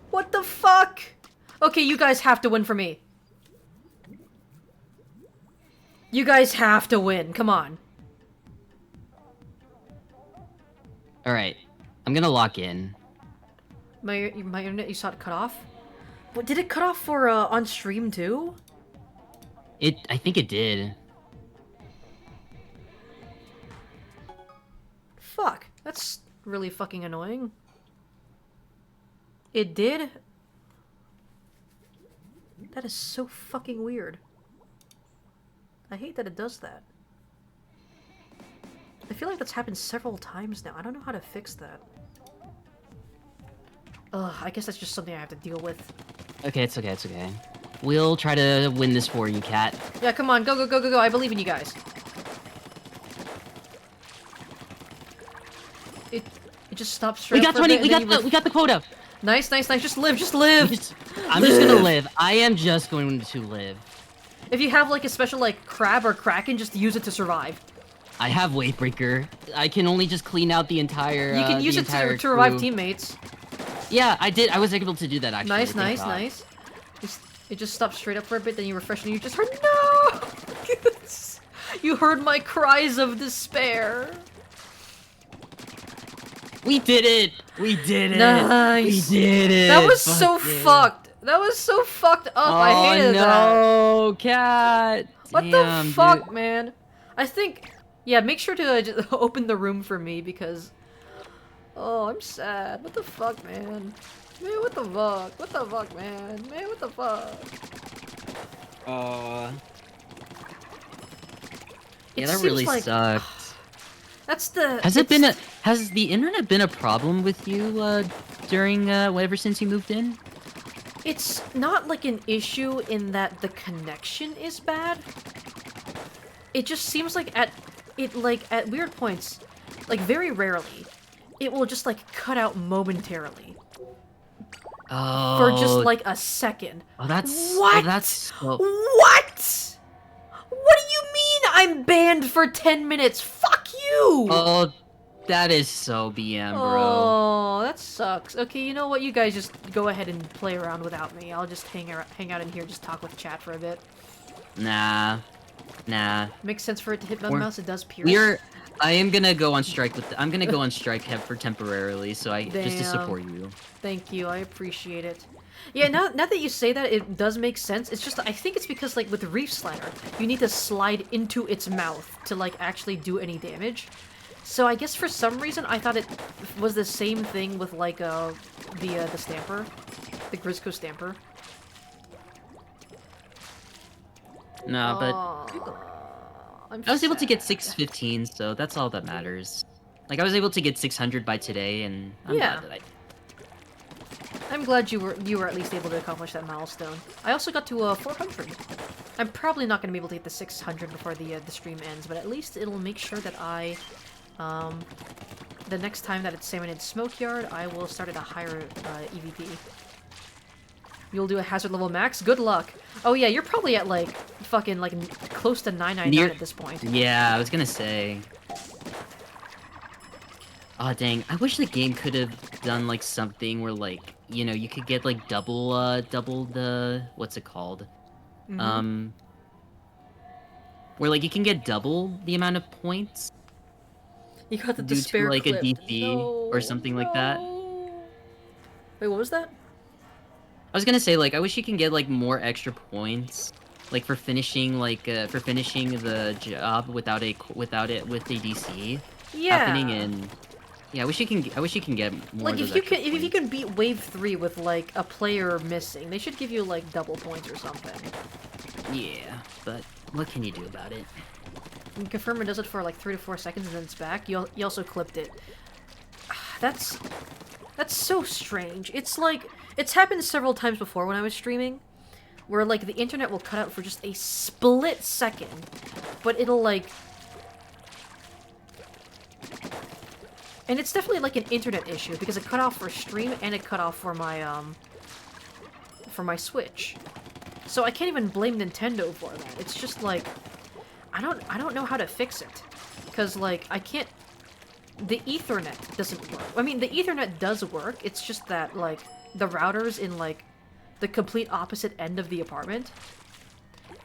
What the fuck? Okay, you guys have to win for me. You guys have to win. Come on.
Alright. I'm gonna lock in.
My internet, you saw it cut off? What, did it cut off for, on stream too?
I think it did.
Fuck. That's really fucking annoying. It did? That is so fucking weird. I hate that it does that. I feel like that's happened several times now. I don't know how to fix that. Ugh, I guess that's just something I have to deal with.
Okay, it's okay, it's okay. We'll try to win this for you, Cat.
Yeah, come on, go, go, go, go, go. I believe in you guys. It just stops straight
We
up
got
for a
20!
bit,
We got the quota!
Nice, nice, nice. Just live, just live!
I'm just gonna live. I am just going to live.
If you have, like, a special, like, crab or kraken, just use it to survive.
I have Weight-Breaker. I can only just clean out the entire
You can use it to revive teammates.
Yeah, I did. I was able to do that, actually.
Nice, nice, nice. It just stops straight up for a bit, then you refresh and you just heard, no! You heard my cries of despair.
We did it! We did it!
Nice.
We did it!
That was so fucked. That was so fucked up. I hated that.
Oh no, Cat!
What
Damn,
the fuck,
dude.
man? I think... Yeah, make sure to just open the room for me, because... Oh, I'm sad. What the fuck, man? Man, what the fuck? What the fuck, man? Man, what the fuck?
Yeah,
It
that
seems
really
like-
sucked.
That's the...
Has the internet been a problem with you, during, ever since you moved in?
It's not like an issue in that the connection is bad. It just seems like at weird points, like very rarely, it will just like cut out momentarily.
Oh.
For just like a second.
Oh, that's...
What?
Oh, that's so...
What? What do you mean I'm banned for 10 minutes? Fuck you!
Oh, that is so BM, bro.
Oh, that sucks. Okay, you know what? You guys just go ahead and play around without me. I'll just hang out in here, just talk with chat for a bit.
Nah. Nah.
Makes sense for it to hit Mudmouse. It does pierce.
I am gonna go on strike with... I'm gonna go on strike for temporarily, so just to
Damn.
support you.
Thank you, I appreciate it. Yeah, now that you say that, it does make sense. It's just, I think it's because, like, with the Reef Slider, you need to slide into its mouth to, like, actually do any damage. So I guess for some reason, I thought it was the same thing with, like, the Stamper. The Grizzco Stamper.
No, but...
I'm
I was able to get
sad.
615, so that's all that matters. Like, I was able to get 600 by today, and I'm
Yeah.
glad that
I'm glad you were at least able to accomplish that milestone. I also got to 400. I'm probably not going to be able to get the 600 before the stream ends, but at least it'll make sure that I, the next time that it's Salmonid Smokeyard, I will start at a higher EVP. You'll do a hazard level max? Good luck. Oh yeah, you're probably at like fucking like close to 999 at this point.
Yeah, I was gonna say. Aw, dang. I wish the game could have done, like, something where, like, you know, you could get, like, double the... What's it called?
Mhm.
Where, like, you can get double the amount of points
You got the
due
despair
to, like,
clip.
a DC or something like that.
Wait, what was that?
I was gonna say, like, I wish you can get, like, more extra points like for finishing the job without it with a DC
Yeah.
happening, and yeah, I wish you can get more
Like
of those
if you
extra
can if you
points.
can beat wave 3 with like a player missing, they should give you like double points or something.
Yeah, but what can you do about it?
And Confirmer does it for like 3 to 4 seconds and then it's back. You also clipped it. That's so strange. It's like it's happened several times before when I was streaming, where like the internet will cut out for just a split second, but it'll like. And it's definitely like an internet issue because it cut off for stream and it cut off for my Switch. So I can't even blame Nintendo for that. It's just like I don't know how to fix it. Cuz like I can't the Ethernet doesn't work. I mean, the Ethernet does work. It's just that like the router's in like the complete opposite end of the apartment.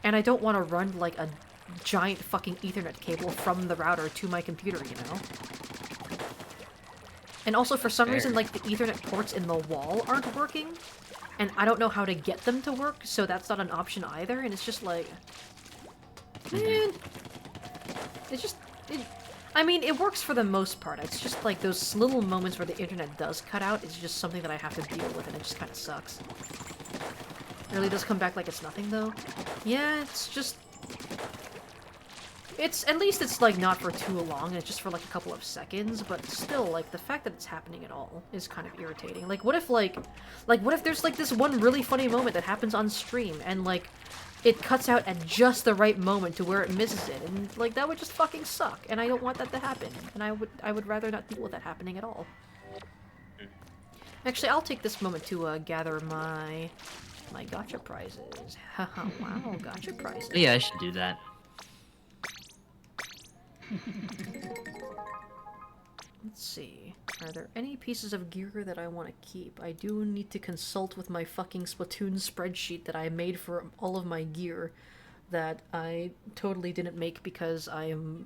And I don't want to run like a giant fucking Ethernet cable from the router to my computer, you know? And also, for some reason, like, the Ethernet ports in the wall aren't working, and I don't know how to get them to work, so that's not an option either, and it's just like... Man... It's just... I mean, it works for the most part. It's just, like, those little moments where the internet does cut out is just something that I have to deal with, and it just kind of sucks. It really does come back like it's nothing, though. Yeah, it's just... At least it's, like, not for too long, it's just for, like, a couple of seconds, but still, like, the fact that it's happening at all is kind of irritating. Like, what if, what if there's, like, this one really funny moment that happens on stream, and, like, it cuts out at just the right moment to where it misses it, and, like, that would just fucking suck, and I don't want that to happen, and I would rather not deal with that happening at all. Actually, I'll take this moment to, gather my gacha prizes. Haha, wow, gacha prizes.
Yeah, I should do that.
Let's see. Are there any pieces of gear that I want to keep? I do need to consult with my fucking Splatoon spreadsheet that I made for all of my gear that I totally didn't make because I'm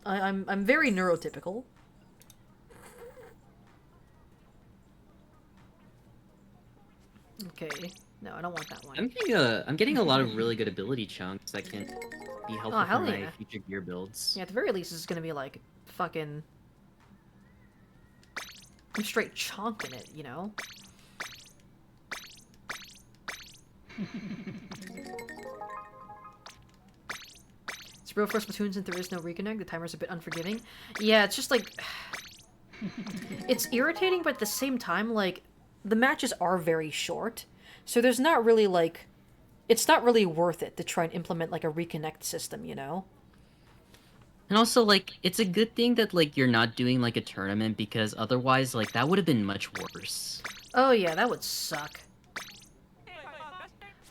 very neurotypical. Okay. No, I don't want that one.
I'm getting a lot of really good ability chunks that can be helpful for my
yeah.
future gear builds.
Yeah, at the very least, this is gonna be like fucking. I'm straight chonking it, you know? It's real for Splatoon since there is no reconnect. The timer's a bit unforgiving. Yeah, it's just like. It's irritating, but at the same time, like, the matches are very short. So there's not really, like... It's not really worth it to try and implement, like, a reconnect system, you know?
And also, like, it's a good thing that, like, you're not doing, like, a tournament, because otherwise, like, that would have been much worse.
Oh, yeah, that would suck.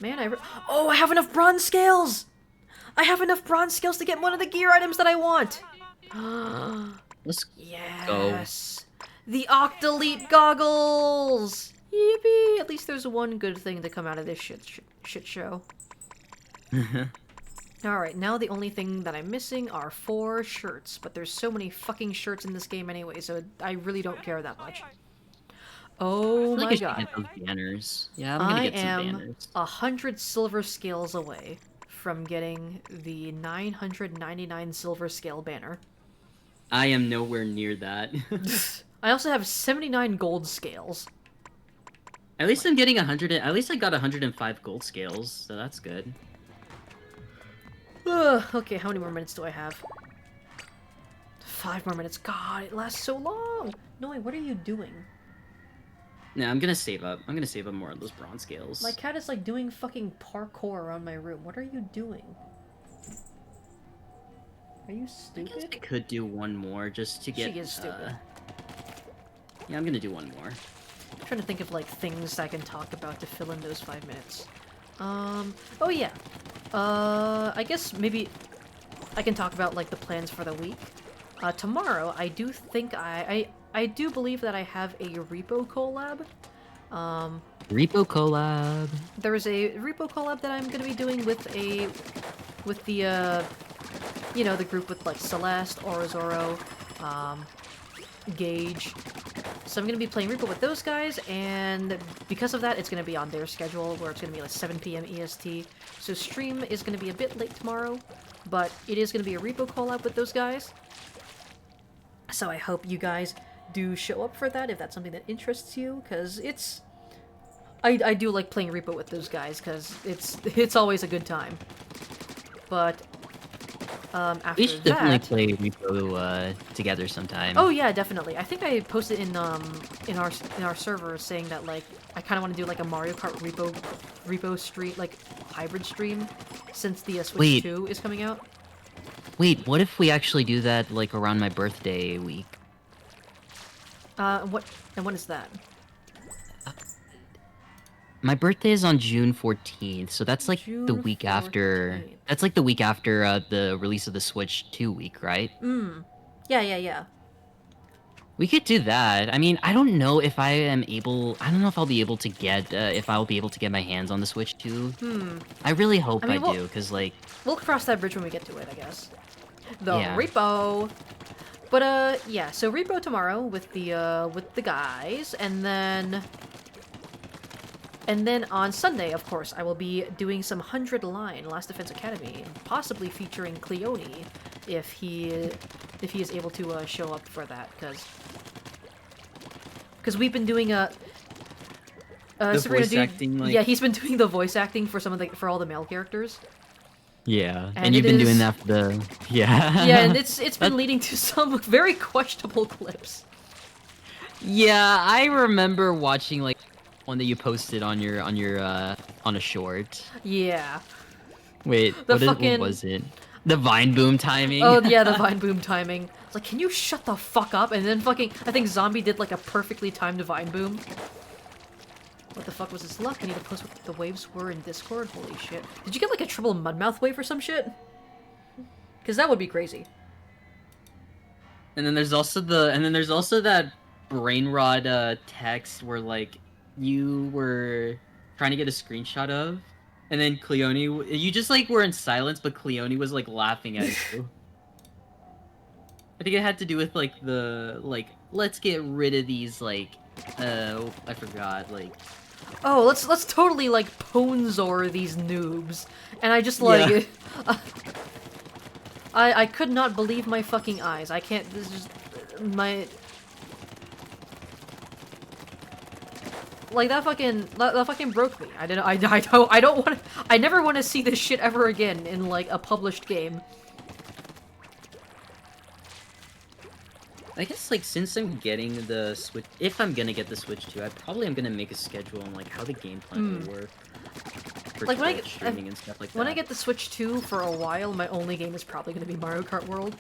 Man, Oh, I have enough bronze scales! I have enough bronze scales to get one of the gear items that I want!
Let's
Yes! The Octoleap goggles! Yippee! At least there's one good thing to come out of this shit show. Alright, now the only thing that I'm missing are 4 shirts, but there's so many fucking shirts in this game anyway, so I really don't care that much. Oh my god.
Get those banners. Yeah, I'm gonna get some banners.
100 silver scales away from getting the 999 silver scale banner.
I am nowhere near that.
I also have 79 gold scales.
At least I'm getting 100. At least I got 105 gold scales, so that's good.
Okay, how many more minutes do I have? 5 more minutes. God, it lasts so long. No, wait, what are you doing?
No, I'm gonna save up. I'm gonna save up more of those bronze scales.
My cat is like doing fucking parkour around my room. What are you doing? Are you stupid?
I guess I could do one more just to get.
She is stupid.
Yeah, I'm gonna do one more.
I'm trying to think of like things I can talk about to fill in those 5 minutes. Oh yeah. I guess maybe I can talk about like the plans for the week. Tomorrow, I do think I do believe that I have a Repo collab.
Repo collab.
There is a Repo collab that I'm gonna be doing with the you know, the group with like Celeste, Orizoro, Gage, so I'm gonna be playing Repo with those guys, and because of that, it's gonna be on their schedule, where it's gonna be like 7 p.m. EST. So stream is gonna be a bit late tomorrow, but it is gonna be a Repo call-out with those guys. So I hope you guys do show up for that if that's something that interests you, because it's... I do like playing Repo with those guys, because it's always a good time. But after
We should definitely play Repo together sometime.
Oh yeah, definitely. I think I posted in our server saying that like I kind of want to do like a Mario Kart Repo stream, like hybrid stream, since the Switch
Wait.
2 is coming out.
Wait, what if we actually do that like around my birthday week?
When is that?
My birthday is on June 14th, so that's like the
June
week after.
14th.
That's like the week after the release of the Switch 2 week, right?
Yeah.
We could do that. I mean, I don't know if I am able. I don't know if I'll be able to get. If I'll be able to get my hands on the Switch 2. I really hope I,
mean,
do, because like.
We'll cross that bridge when we get to it, I guess. The
Yeah.
Repo. But yeah. So Repo tomorrow with the guys, and then on Sunday, of course, I will be doing some 100 line Last Defense Academy, possibly featuring Cleone, if he is able to show up for that, because we've been doing
The
Sabrina,
voice acting, like...
yeah, he's been doing the voice acting for for all the male characters.
Yeah,
And
and you've
it
been
is-
doing that for the... Yeah.
Yeah, and it's been leading to some very questionable clips.
Yeah, I remember watching like one that you posted on your on a short.
Yeah.
Wait,
The
what
fucking-
was it? The Vine Boom timing.
Oh yeah, the Vine Boom timing. It's like, can you shut the fuck up? And then fucking, I think Zombie did like a perfectly timed Vine Boom. What the fuck was his luck? I need to post what the waves were in Discord. Holy shit! Did you get like a triple Mudmouth wave or some shit? Because that would be crazy.
And then there's also that Brainrod text where like you were trying to get a screenshot of, and then Cleone, you just like were in silence, but Cleone was like laughing at you. I think it had to do with like the let's get rid of these I forgot like.
Oh, let's totally like Ponzor these noobs, and I just like, I could not believe my fucking eyes. I can't. This is just my. Like that fucking broke me. I don't want to. I never want to see this shit ever again in like a published game.
I guess like since I'm getting the Switch, if I'm gonna get the Switch 2, I probably am gonna make a schedule on like how the game plan will work for
Like, when
Twitch streaming and stuff like that.
When I get the Switch 2 for a while, my only game is probably going to be Mario Kart World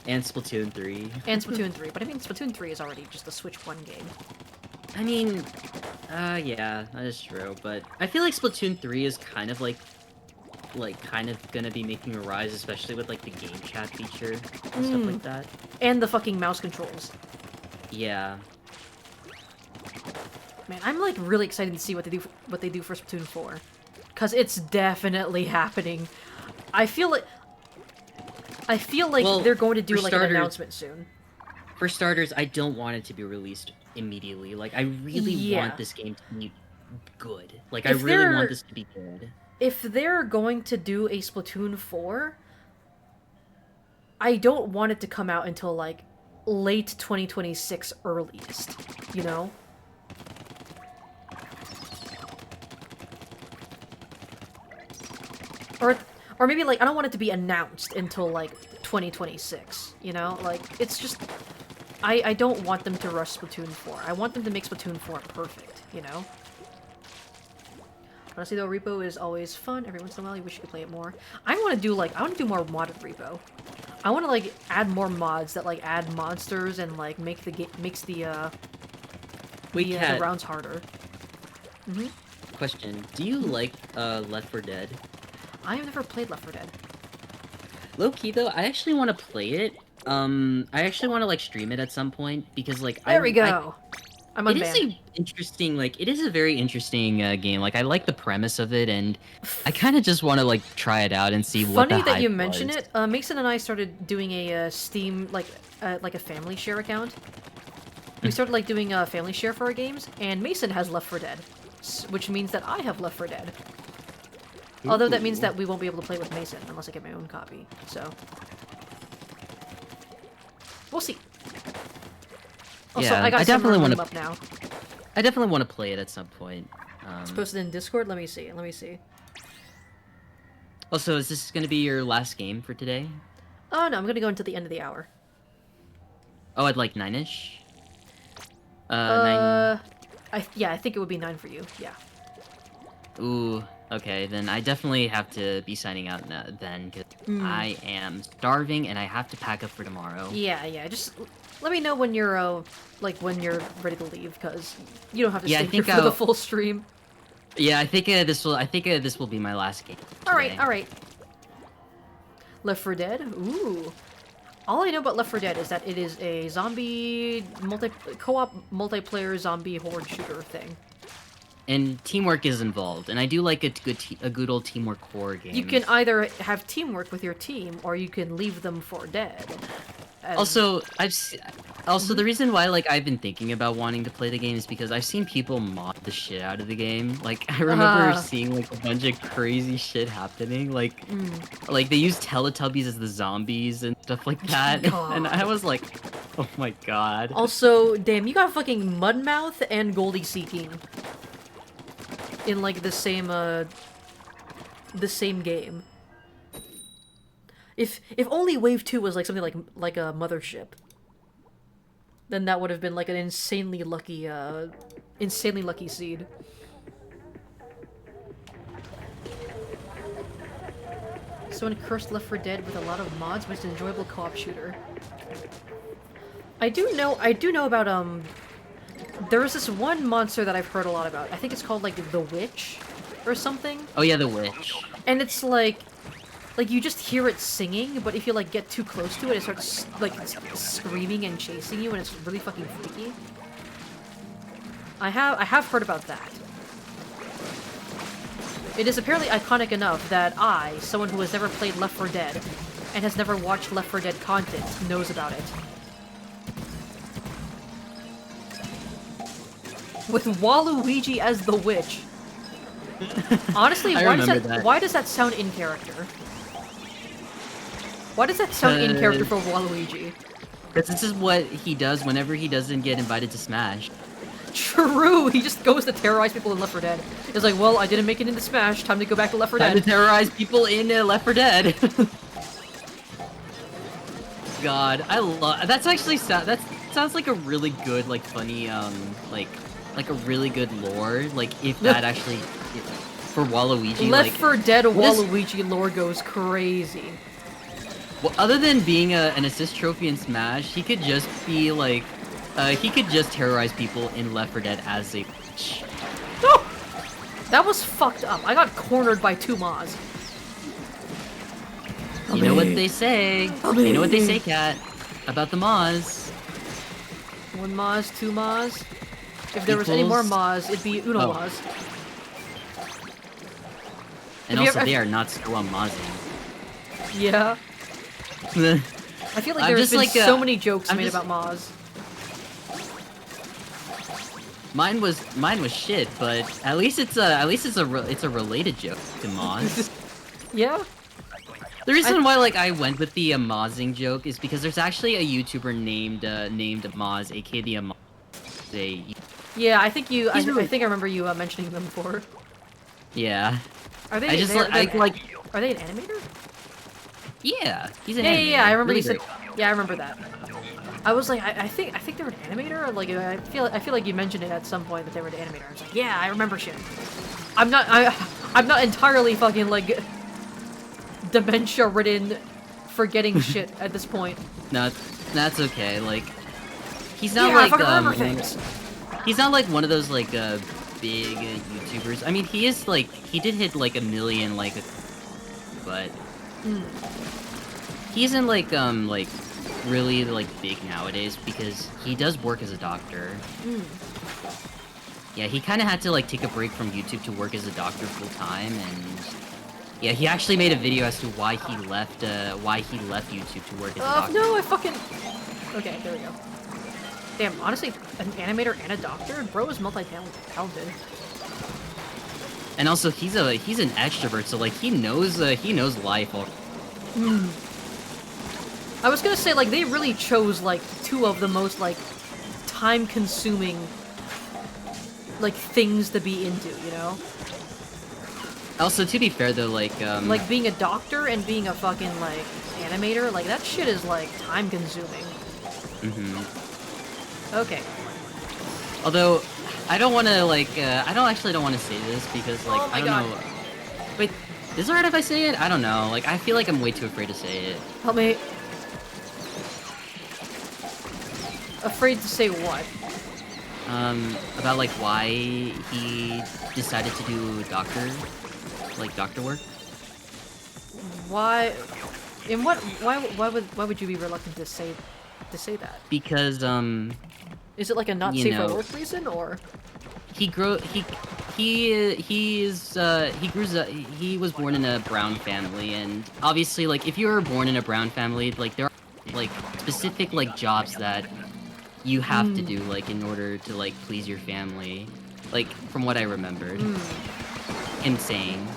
and Splatoon 3.
and Splatoon 3. But I mean, Splatoon 3 is already just a Switch 1 game.
I mean, yeah, that is true, but I feel like Splatoon 3 is kind of kind of gonna be making a rise, especially with like the game chat feature and stuff like that.
And the fucking mouse controls.
Yeah.
Man, I'm like really excited to see what they do for Splatoon 4, cause it's definitely happening. I feel like
Well,
they're going to do
for
like an
starters-
announcement soon.
For starters, I don't want it to be released immediately. Like, I really
Yeah.
want this game to be good. Like,
If
I really
they're-
want this to be good.
If they're going to do a Splatoon 4, I don't want it to come out until like late 2026 earliest, you know? Or maybe like I don't want it to be announced until like 2026, you know? Like it's just I don't want them to rush Splatoon 4. I want them to make Splatoon 4 perfect, you know? Honestly though, Repo is always fun. Every once in a while you wish you could play it more. I want to do more modded Repo. I want to like add more mods that like add monsters and like make the
Wait, Kat,
the rounds harder.
question. Do you like Left 4 Dead?
I have never played Left 4 Dead.
Low key though, I actually want to play it. I actually want to like stream it at some point because like
There we go. I'm
It is
unbanned.
it is a very interesting game. Like I like the premise of it, and I kind of just want to like try it out and see what the
Funny that
hype
you mention
was.
it. Mason and I started doing a Steam like a family share account. we started like doing a family share for our games, and Mason has Left 4 Dead, which means that I have Left 4 Dead. Although that means that we won't be able to play with Mason unless I get my own copy. So we'll see. Also,
Yeah,
I got
I definitely
some
wanna-
room up now.
I definitely want to play it at some point.
It's posted in Discord. Let me see. Let me see.
Also, is this going to be your last game for today?
Oh no, I'm gonna go until the end of the hour.
Oh, at like 9-ish? 9...
Yeah, I think it would be 9 for you. Yeah.
Ooh, okay, then I definitely have to be signing out now, then, because I am starving and I have to pack up for tomorrow.
Yeah, yeah. Just let me know when you're when you're ready to leave, because you don't have to
Yeah, I
stay here
think
for the
I'll-
full stream.
Yeah, I think this will be my last game.
All right,
today.
all right. Left 4 Dead. Ooh. All I know about Left 4 Dead is that it is a zombie co-op multiplayer zombie horde shooter thing.
And teamwork is involved, and I do like a good old teamwork horror game.
You can either have teamwork with your team, or you can leave them for dead. And-
Also, the reason why like I've been thinking about wanting to play the game is because I've seen people mod the shit out of the game. Like I remember seeing like a bunch of crazy shit happening. Like they use Teletubbies as the zombies and stuff like that. And I was like, oh my god.
Also, damn, you got fucking Mudmouth and Goldie Seeking in like the same game. If only Wave 2 was like something like a Mothership, then that would have been like an insanely lucky seed. So in Cursed Left 4 Dead with a lot of mods, but it's an enjoyable co-op shooter. I do know about there is this one monster that I've heard a lot about. I think it's called like the Witch or something.
Oh yeah, the witch.
And it's like you just hear it singing, but if you like get too close to it, it starts like screaming and chasing you, and it's really fucking freaky. I have heard about that. It is apparently iconic enough that I, someone who has never played Left 4 Dead and has never watched Left 4 Dead content, knows about it. With Waluigi as the witch. Honestly, why does that sound in character? Why does that sound in character for Waluigi?
Because this is what he does whenever he doesn't get invited to Smash.
True, he just goes to terrorize people in Left 4 Dead. It's like, well, I didn't make it into Smash, time to go back to Left 4
Time to
Dead.
terrorize people in Left 4 Dead. God, I love. That's actually that sounds like a really good, like funny, like a really good lore. Like if that actually for Waluigi.
Left
like,
4 Dead Waluigi lore goes crazy.
Well, other than being an assist trophy in Smash, he could just be like, he could just terrorize people in Left 4 Dead as a witch.
No! That was fucked up. I got cornered by 2 Maz.
You know what they say. You know what they say, Cat, about the Maz.
1 Maz, 2 Maz. If there was any more Maz, it'd be Uno Maz.
And also, they are not slow on Mazing.
Yeah. I feel like there's been so many jokes made about Maz.
Mine was shit, but at least it's a related joke to Maz.
Yeah.
The reason why like I went with the Mazing joke is because there's actually a YouTuber named Maz, aka the Maz.
Yeah, I think I think I remember you mentioning them before.
Yeah.
Are they?
Are they
an animator?
Yeah, he's an animator.
Yeah, I remember
really
you said. Yeah, I remember that. I was like, I think they're an animator. Like, I feel like you mentioned it at some point that they were an animator. I was like, yeah, I remember shit. I'm not entirely fucking like dementia-ridden, forgetting shit at this point.
No, that's okay. Like, he's not
I fucking remember things.
He's not like one of those like big YouTubers. I mean, he is like he did hit like 1 million like, but he isn't like really like big nowadays because he does work as a doctor. Yeah, he kind of had to like take a break from YouTube to work as a doctor full time, and yeah, he actually made a video as to why he left YouTube to work as a doctor.
No, I fucking. Okay, there we go. Damn, honestly, an animator and a doctor? Bro is multi-talented.
And also, he's an extrovert, so like he knows life.
I was gonna say, like, they really chose, like, two of the most, like, time-consuming, like, things to be into, you know?
Also, to be fair though, like
Like, being a doctor and being a fucking, like, animator, like, that shit is, like, time-consuming. Okay.
although I don't want to like I don't want to say this because like
Oh my
I don't
God.
know. Wait, is it alright if I say it? I don't know. Like I feel like I'm way too afraid to say it.
Help me. Afraid to say what?
About like why he decided to do doctor work.
Why? In what? Why would you be reluctant to say that?
Because
Is it like a not
you
safe for
know,
work reason, or?
he was born in a brown family, and obviously like if you were born in a brown family, like there are like specific like jobs that you have to do like in order to like please your family, like from what I remembered him saying.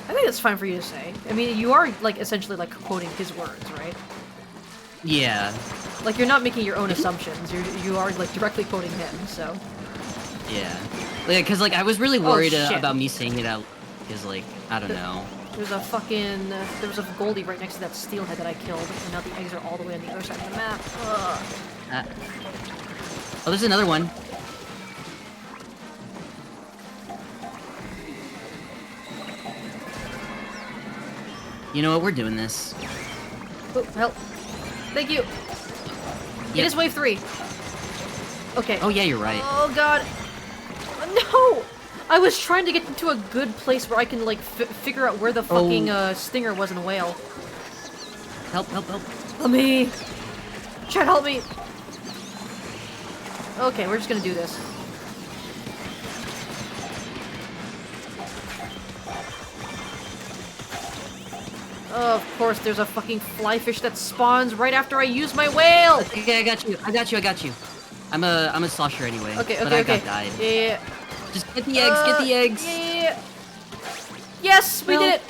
I think that's fine for you to say. I mean, you are like essentially like quoting his words, right?
Yeah,
Like you're not making your own assumptions. You are like directly quoting him. So
yeah, like because like I was really worried
shit.
about me saying it out because like I don't know.
there's a fucking there was a Goldie right next to that steelhead that I killed, and now the eggs are all the way on the other side of the map. Ugh.
Oh, there's another one. You know what? We're doing this.
Oh, help! Thank you. It
Yep.
is wave 3. Okay.
Oh yeah, you're right.
Oh god. No! I was trying to get into a good place where I can like figure out where the fucking stinger was in a whale.
Help! Help! Help!
Help me! Chat, help me! Okay, we're just gonna do this. Oh, of course, there's a fucking flyfish that spawns right after I use my whale!
Okay, I got you. I got you. I got you. I'm a slosher anyway.
Okay,
but
okay,
I
okay.
got died.
Yeah.
Just get the eggs. Get the eggs.
Yeah. Yes, we did it!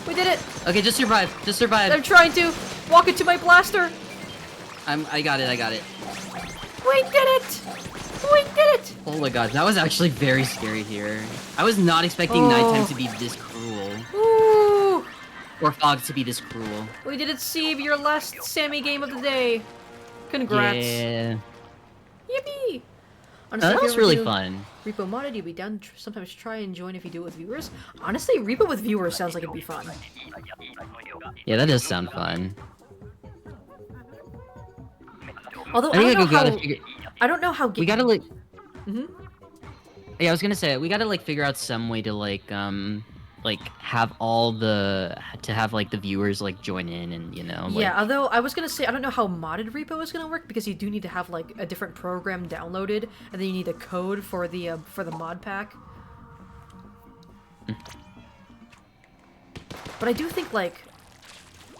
We did it!
Okay, just survive. Just survive.
I'm trying to walk into my blaster!
I got it. I got it.
We did it! We did it!
Oh my god, that was actually very scary here. I was not expecting
Oh.
nighttime to be this cruel.
Ooh!
Or fog to be this cruel.
We did it, Steve! Your last Sammy game of the day! Congrats!
Yeah.
Yippee! Honestly,
That
if you
was
ever
really
do
fun.
Repo modded, you'd be down to sometimes try and join if you do it with viewers. Honestly, Repo with viewers sounds like it'd be fun.
Yeah, that does sound fun.
Although
I think
don't
we
know how
gotta figure.
I don't know how
We gotta like.
Mhm.
Yeah, I was gonna say we gotta like figure out some way to like have all the like the viewers like join in and you know. Like,
Yeah, although I was gonna say I don't know how modded repo is gonna work because you do need to have like a different program downloaded, and then you need a code for the mod pack. But I do think like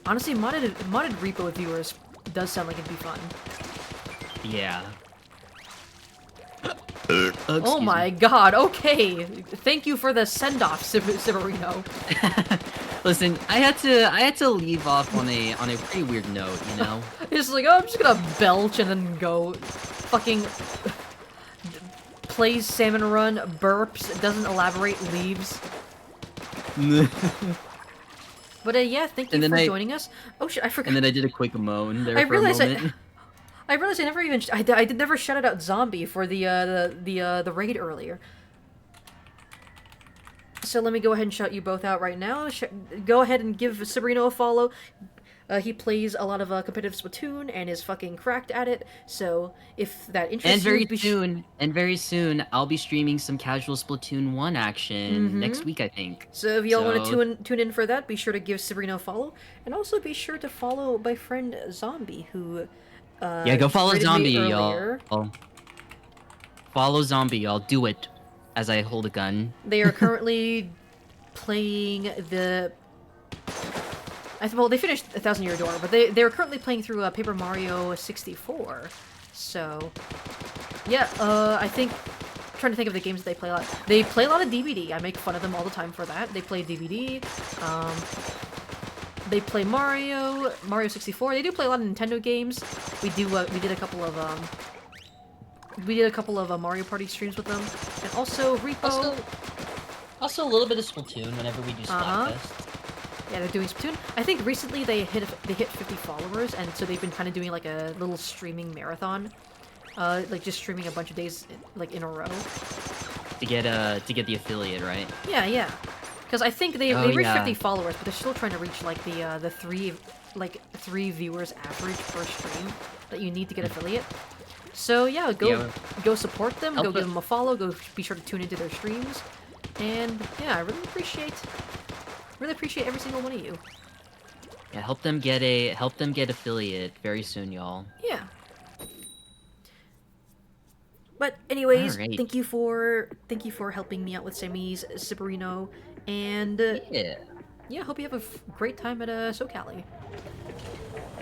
honestly modded repo with viewers does sound like it'd be fun.
Yeah.
Oh my god, okay. Thank you for the send-off, Severino.
Listen, I had to leave off on a pretty weird note, you know.
It's like, oh, I'm just gonna belch and then go. Fucking plays Salmon Run, burps, doesn't elaborate, leaves. But yeah, thank you for joining us. Oh shit, I forgot.
And then I did a quick moan there
I
for a
realized
moment.
I realized I never even I did never shouted out zombie for the raid earlier. So let me go ahead and shout you both out right now. Go ahead and give Sabrino a follow. He plays a lot of competitive Splatoon and is fucking cracked at it. So if that interests you,
And very soon, I'll be streaming some casual Splatoon 1 action next week, I think.
So if y'all want to tune in for that, be sure to give Sabrino a follow, and also be sure to follow my friend Zombie, who
yeah, go follow
rated me
Zombie,
earlier.
y'all. Follow Zombie, y'all. Do it as I hold a gun.
They are currently playing the. Well, they finished 1,000 Year Door, but they're currently playing through Paper Mario 64. So, yeah, I think, trying to think of the games that they play a lot. They play a lot of DBD. I make fun of them all the time for that. They play DBD. They play Mario 64. They do play a lot of Nintendo games. We did a couple of Mario Party streams with them, and also Repo.
Also a little bit of Splatoon whenever we do Splatfest.
Yeah, they're doing Splatoon. I think recently they hit 50 followers, and so they've been kind of doing like a little streaming marathon, like just streaming a bunch of days like in a row.
To get the affiliate, right?
Yeah. Because I think they reached
yeah.
50 followers, but they're still trying to reach like the three viewers average per stream that you need to get affiliate. So yeah, go support them, go give them a follow, go be sure to tune into their streams, and yeah, I really appreciate every single one of you.
Yeah, help them get affiliate very soon, y'all.
Yeah. But anyways,
Alright.
thank you for helping me out with Sammy's Cyberino, and yeah, hope you have a great time at SoCali.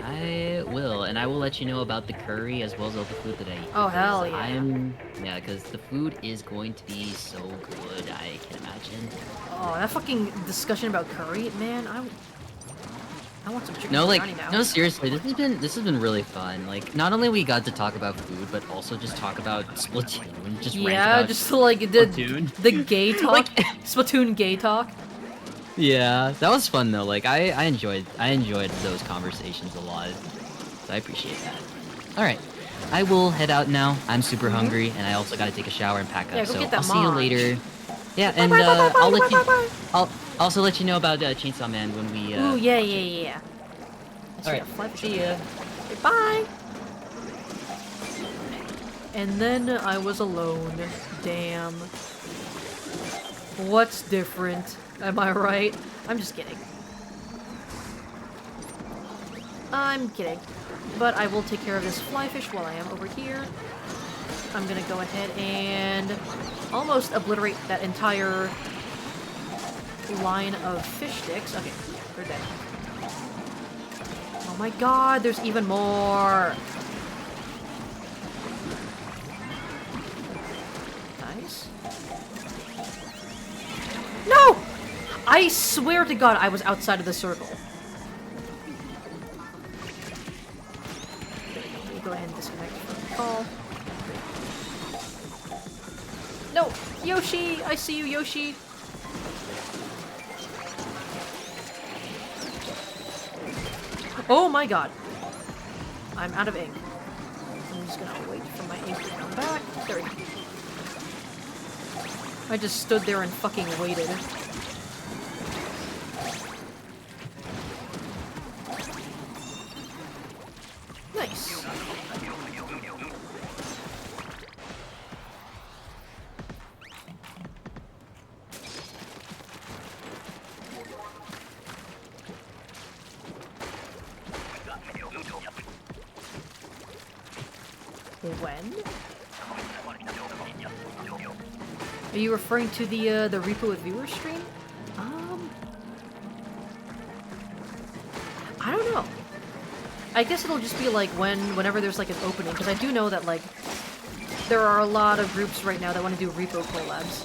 I will, and I will let you know about the curry as well as all the food that I eat.
Oh, hell yeah.
Because the food is going to be so good, I can imagine.
Oh, that fucking discussion about curry, man, I want some chicken
No, like,
biryani now.
no, seriously, this has been really fun. Like, not only we got to talk about food, but also just talk about Splatoon, just rant
Yeah,
about
just like
Splatoon.
the gay talk,
Like-
Splatoon gay talk.
Yeah, that was fun though. Like, I enjoyed those conversations a lot. So I appreciate that. All right, I will head out now. I'm super hungry, and I also got to take a shower and pack up.
Yeah, go
so
get that
I'll see you
Maj.
later. Yeah, and
bye,
I'll let
bye,
you.
bye.
I'll also let you know about Chainsaw Man when we.
Ooh, yeah.
All right. See ya.
Okay, bye. And then I was alone. Damn. What's different? Am I right? I'm just kidding. I'm kidding. But I will take care of this flyfish while I am over here. I'm gonna go ahead and almost obliterate that entire line of fish sticks. Okay, they're dead. Oh my god, there's even more! Nice. No! I swear to god I was outside of the circle. Let me go ahead and disconnect from the call. No! Yoshi! I see you, Yoshi! Oh my god. I'm out of ink. I'm just gonna wait for my ink to come back. There we go. I just stood there and fucking waited. Nice. When? Are you referring to the Repo with Viewers stream? I don't know. I guess it'll just be like whenever there's like an opening, because I do know that like there are a lot of groups right now that want to do Repo collabs.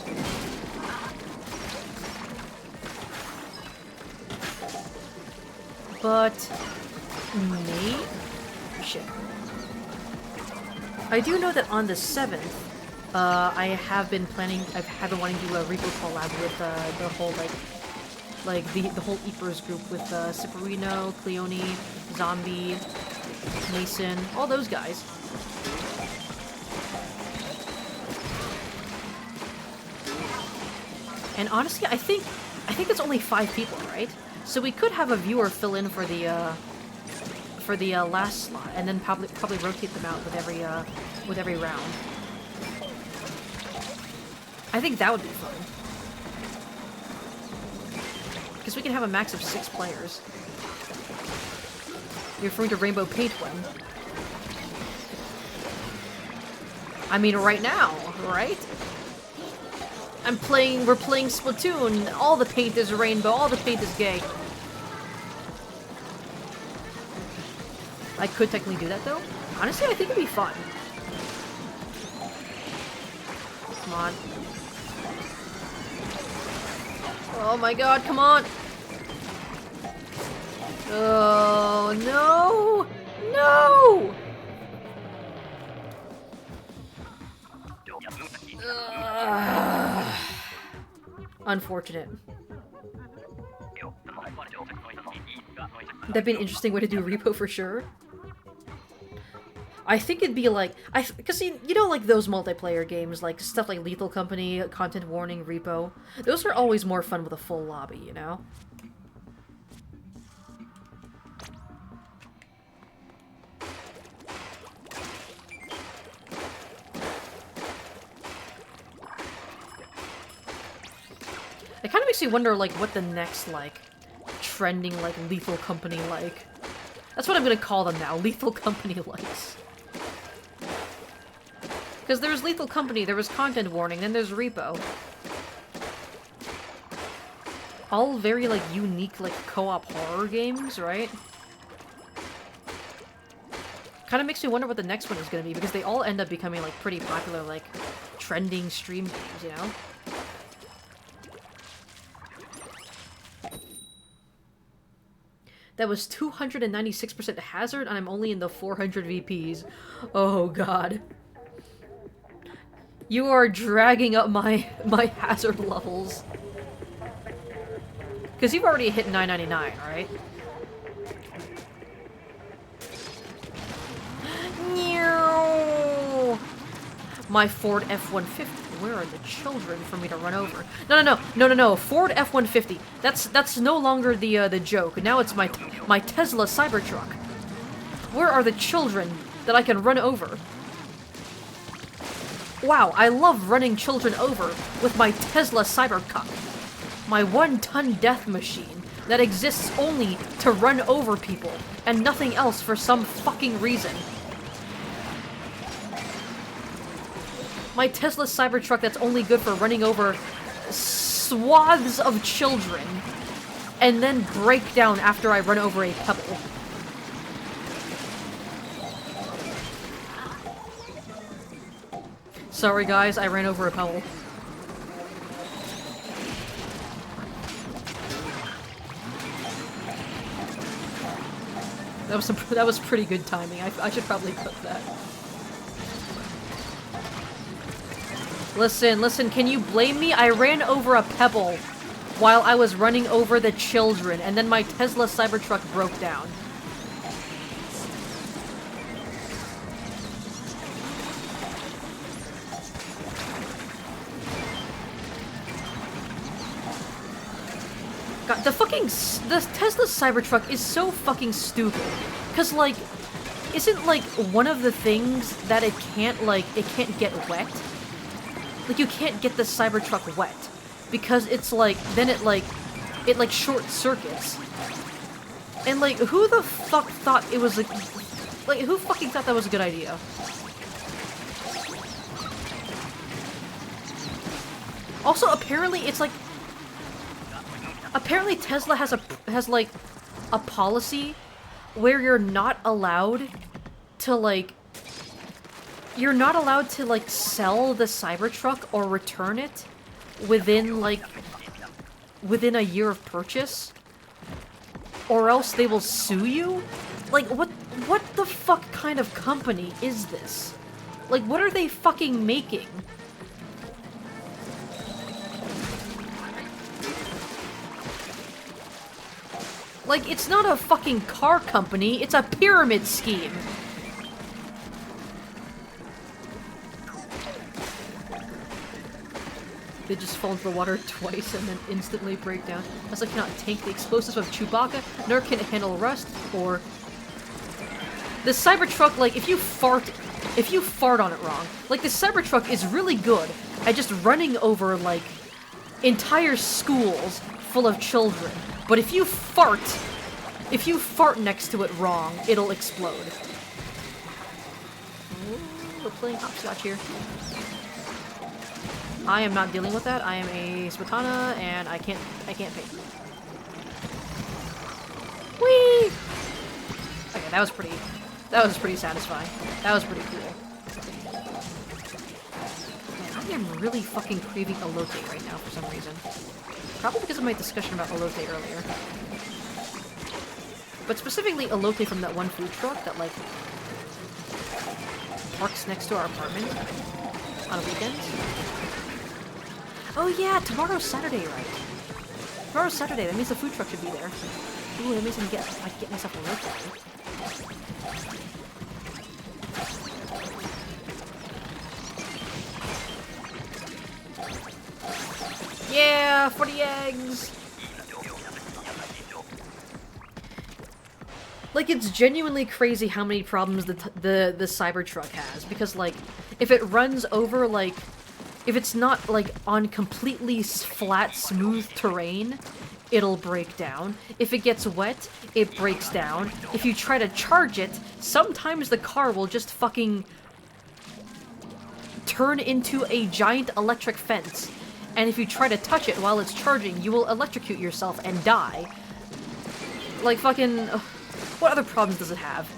But shit. I do know that on the 7th, I have been wanting to do a Repo collab with the whole the whole Eepers group with Cyberino, Cleone, Zombie, Mason, all those guys. And honestly, I think that's only 5 people, right? So we could have a viewer fill in for the last slot, and then probably rotate them out with every round. I think that would be fun. Because we can have a max of 6 players. You're referring to Rainbow Paint when? I mean, right now, right? We're playing Splatoon. All the paint is rainbow. All the paint is gay. I could technically do that, though. Honestly, I think it'd be fun. Come on. Oh my god, come on! Oh, no! No! Unfortunate. That'd be an interesting way to do repo for sure. I think it'd be like, because you know, like those multiplayer games, like stuff like Lethal Company, Content Warning, Repo, those are always more fun with a full lobby, you know? It kind of makes me wonder, like, what the next, like, trending, like, Lethal Company, like... That's what I'm gonna call them now, Lethal Company likes. Because there was Lethal Company, there was Content Warning, then there's Repo. All very, like, unique, like, co-op horror games, right? Kind of makes me wonder what the next one is gonna be, because they all end up becoming, like, pretty popular, like, trending stream games, you know? That was 296% hazard, and I'm only in the 400 VPs. Oh god. You are dragging up my hazard levels. Because you've already hit 999, right? My Ford F-150. Where are the children for me to run over? No. Ford F-150. That's no longer the joke. Now it's my Tesla Cybertruck. Where are the children that I can run over? Wow, I love running children over with my Tesla Cybertruck. My 1-ton death machine that exists only to run over people and nothing else for some fucking reason. My Tesla Cybertruck that's only good for running over swaths of children and then break down after I run over a pebble. Sorry guys, I ran over a pebble. That was pretty good timing. I should probably clip that. Listen, can you blame me? I ran over a pebble while I was running over the children, and then my Tesla Cybertruck broke down. God, the Tesla Cybertruck is so fucking stupid. Cause, like, isn't, like, one of the things that it can't get wet? Like, you can't get the Cybertruck wet. Because it's, like, then it short circuits. And, like, who the fuck thought it was, like, who fucking thought that was a good idea? Also, apparently, it's, like, apparently Tesla has a policy where you're not allowed to, like, sell the Cybertruck or return it within a year of purchase, or else they will sue you? Like, what the fuck kind of company is this? Like, what are they fucking making? Like, it's not a fucking car company, it's a pyramid scheme. They just fall into the water twice and then instantly break down. Tesla cannot tank the explosives of Chewbacca, nor can it handle rust, or... The Cybertruck, like, if you fart on it wrong, like, the Cybertruck is really good at just running over, like, entire schools full of children. But if you fart next to it wrong, it'll explode. Ooh, we're playing hopscotch here. I am not dealing with that. I am a Spatana, and I can't pay. Whee! Okay, that was pretty satisfying. That was pretty cool. Oddly, I'm really fucking craving elote right now for some reason. Probably because of my discussion about elote earlier. But specifically elote from that one food truck that, like, parks next to our apartment on weekends. Oh yeah, tomorrow's Saturday, right? Tomorrow's Saturday, that means the food truck should be there. Ooh, that means I can get myself elote. Yeah, for the eggs! Like, it's genuinely crazy how many problems the Cybertruck has, because, like, if it runs over, like, if it's not, like, on completely flat, smooth terrain, it'll break down. If it gets wet, it breaks down. If you try to charge it, sometimes the car will just fucking turn into a giant electric fence. And if you try to touch it while it's charging, you will electrocute yourself and die. Like, fucking... what other problems does it have?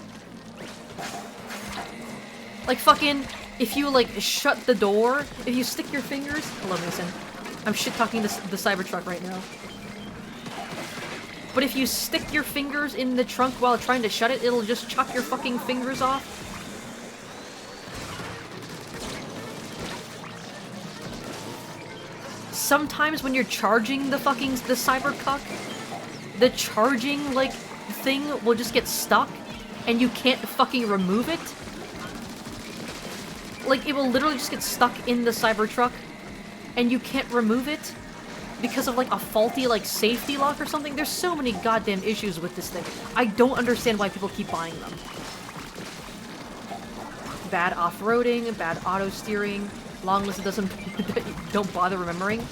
Like, fucking... if you, like, shut the door, if you stick your fingers... Hello, Mason. I'm shit-talking the Cybertruck right now. But if you stick your fingers in the trunk while trying to shut it, it'll just chop your fucking fingers off. Sometimes when you're charging the Cybercuck, the charging, like, thing will just get stuck, and you can't fucking remove it. Like, it will literally just get stuck in the Cybertruck, and you can't remove it because of, like, a faulty, like, safety lock or something. There's so many goddamn issues with this thing. I don't understand why people keep buying them. Bad off-roading, bad auto-steering, long list doesn't don't bother remembering.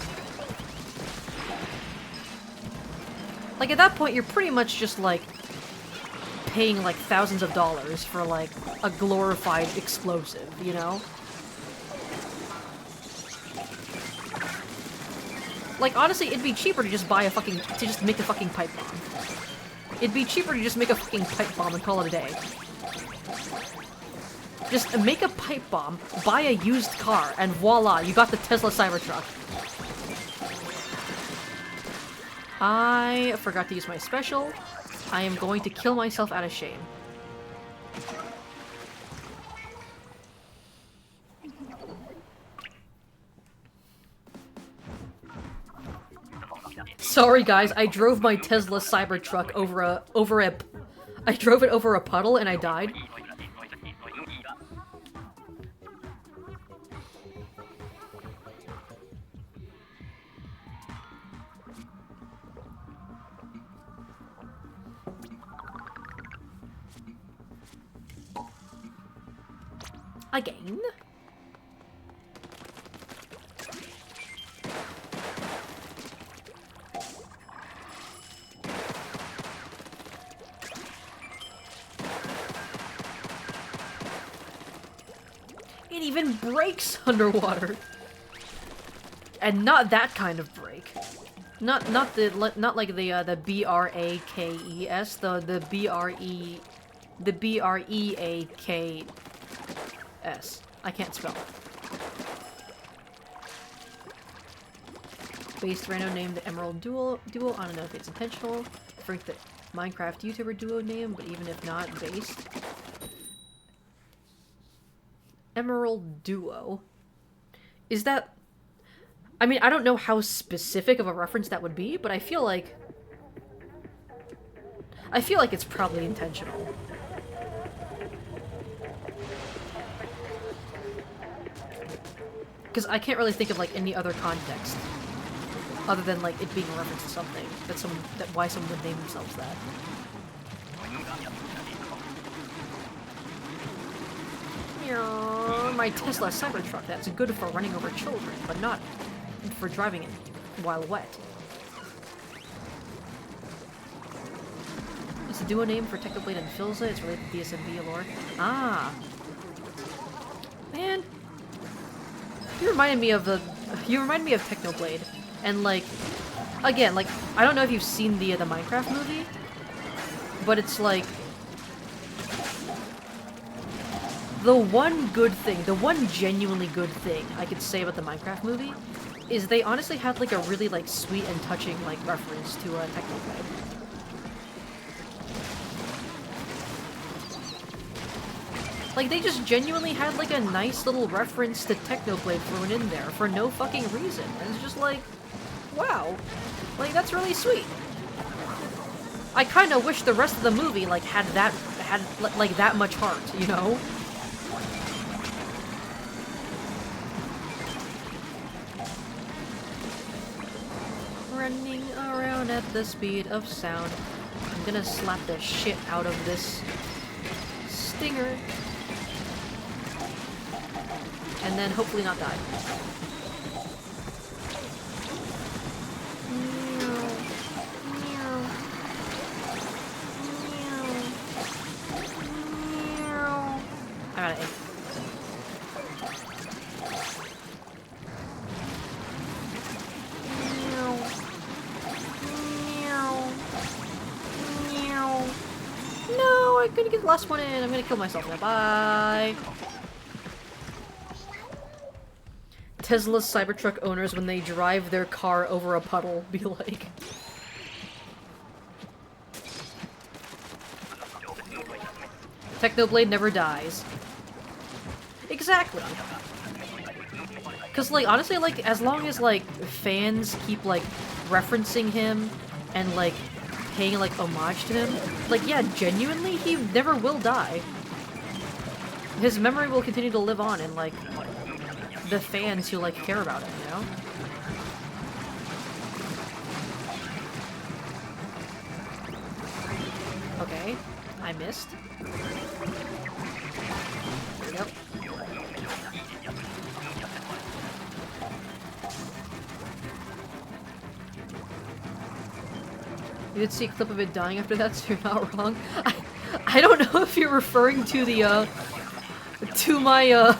Like, at that point, you're pretty much just, like, paying, like, thousands of dollars for, like, a glorified explosive, you know? Like, honestly, it'd be cheaper to just buy a fucking... to just make a fucking pipe bomb. It'd be cheaper to just make a fucking pipe bomb and call it a day. Just make a pipe bomb, buy a used car, and voila, you got the Tesla Cybertruck. I forgot to use my special. I am going to kill myself out of shame. Sorry guys, I drove my Tesla Cybertruck I drove it over a puddle and I died. Again? It even brakes underwater. And not that kind of brake. Not like the BRAKES, the BREAKS. I can't spell. Based random name the Emerald Duo. I don't know if it's intentional. Frank the Minecraft YouTuber duo name, but even if not, based. Emerald Duo. Is that... I mean, I don't know how specific of a reference that would be, but I feel like it's probably intentional. Because I can't really think of, like, any other context other than, like, it being a reference to something why someone would name themselves that. My Tesla Cybertruck, that's good for running over children, but not for driving it while wet. It's a duo name for Technoblade and Philza. It's related to DSMB lore. Ah. Man. You reminded me of Technoblade. And, like, again, like, I don't know if you've seen the Minecraft movie, but it's like the one good thing, the one genuinely good thing I could say about the Minecraft movie is they honestly had like a really like sweet and touching like reference to Technoblade. Like, they just genuinely had, like, a nice little reference to Technoblade thrown in there for no fucking reason. And it's just like, wow. Like, that's really sweet. I kinda wish the rest of the movie, like, had that much heart, you know? Running around at the speed of sound. I'm gonna slap the shit out of this stinger. And then hopefully not die. I got an egg. No, I'm gonna get the last one in. I'm gonna kill myself now. Bye. Tesla's Cybertruck owners, when they drive their car over a puddle, be like... Technoblade never dies. Exactly. Because, like, honestly, like, as long as, like, fans keep, like, referencing him and, like, paying, like, homage to him, like, yeah, genuinely, he never will die. His memory will continue to live on in, like, the fans who, like, care about him, you know? Okay, I missed. There we go. You did see a clip of it dying after that, so you're not wrong. I don't know if you're referring to the, to my,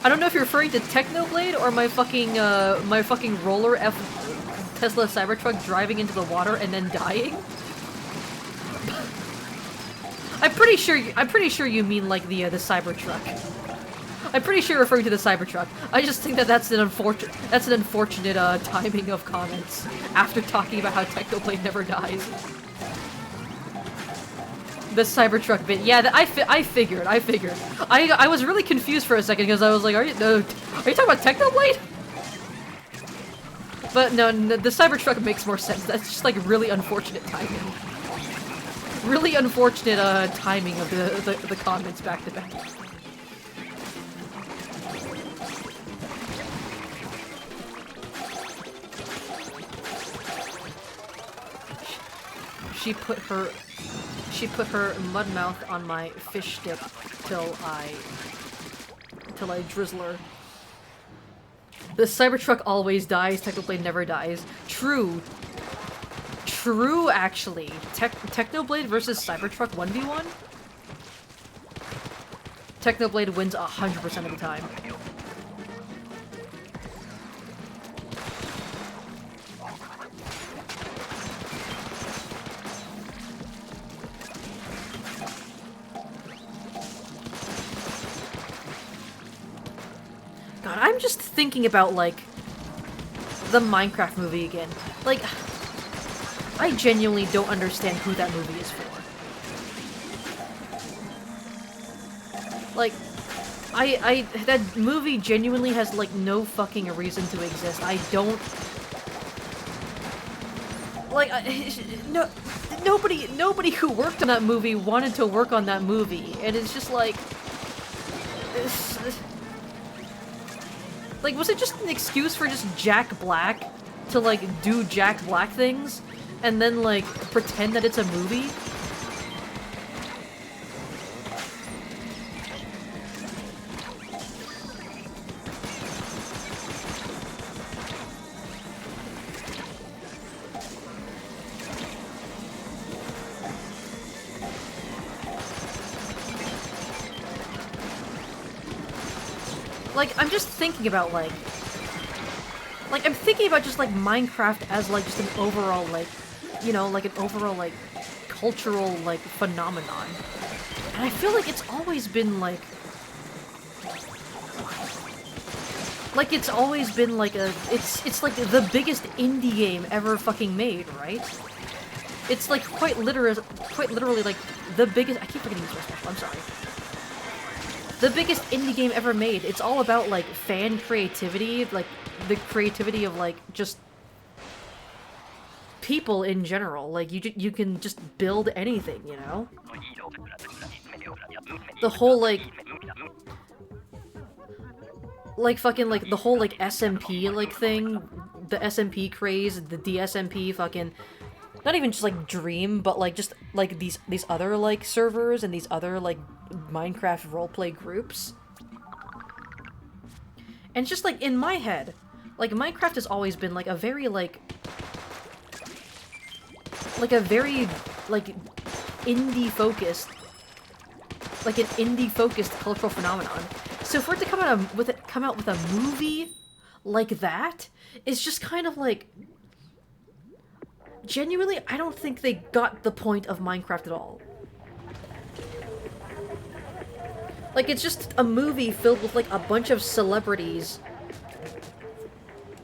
I don't know if you're referring to Technoblade or my fucking roller Tesla Cybertruck driving into the water and then dying. I'm pretty sure you mean like the Cybertruck. I'm pretty sure you're referring to the Cybertruck. I just think that that's an unfortunate timing of comments after talking about how Technoblade never dies. The Cybertruck bit. Yeah, I figured. I was really confused for a second because I was like, are you talking about Technoblade? But no, the Cybertruck makes more sense. That's just like really unfortunate timing. Really unfortunate timing of the comments back to back. She put her mud mouth on my fish dip till I drizzle her. The Cybertruck always dies, Technoblade never dies. True. True, actually. Technoblade versus Cybertruck 1v1? Technoblade wins 100% of the time. God, I'm just thinking about, like, the Minecraft movie again. Like, I genuinely don't understand who that movie is for. Like, that movie genuinely has, like, no fucking reason to exist. I don't... Like, nobody who worked on that movie wanted to work on that movie, and it's just like... Like, was it just an excuse for just Jack Black to, like, do Jack Black things? And then, like, pretend that it's a movie? Like, I'm just thinking about, like, I'm thinking about just, like, Minecraft as, like, just an overall, like, you know, like, an overall, like, cultural, like, phenomenon. And I feel like it's always been like it's always been like it's like the biggest indie game ever fucking made, right? It's like quite literally like the biggest. I keep forgetting this special. I'm sorry. The biggest indie game ever made. It's all about like fan creativity, like the creativity of like just people in general. Like you can just build anything, you know? The whole like fucking like the whole like SMP like thing, the SMP craze, the DSMP fucking not even just like Dream, but like just like these other like servers and these other like Minecraft roleplay groups. And just like in my head, like Minecraft has always been like a very like a very like indie focused cultural phenomenon. So for it to come out with a movie like that is just kind of like genuinely, I don't think they got the point of Minecraft at all. Like, it's just a movie filled with, like, a bunch of celebrities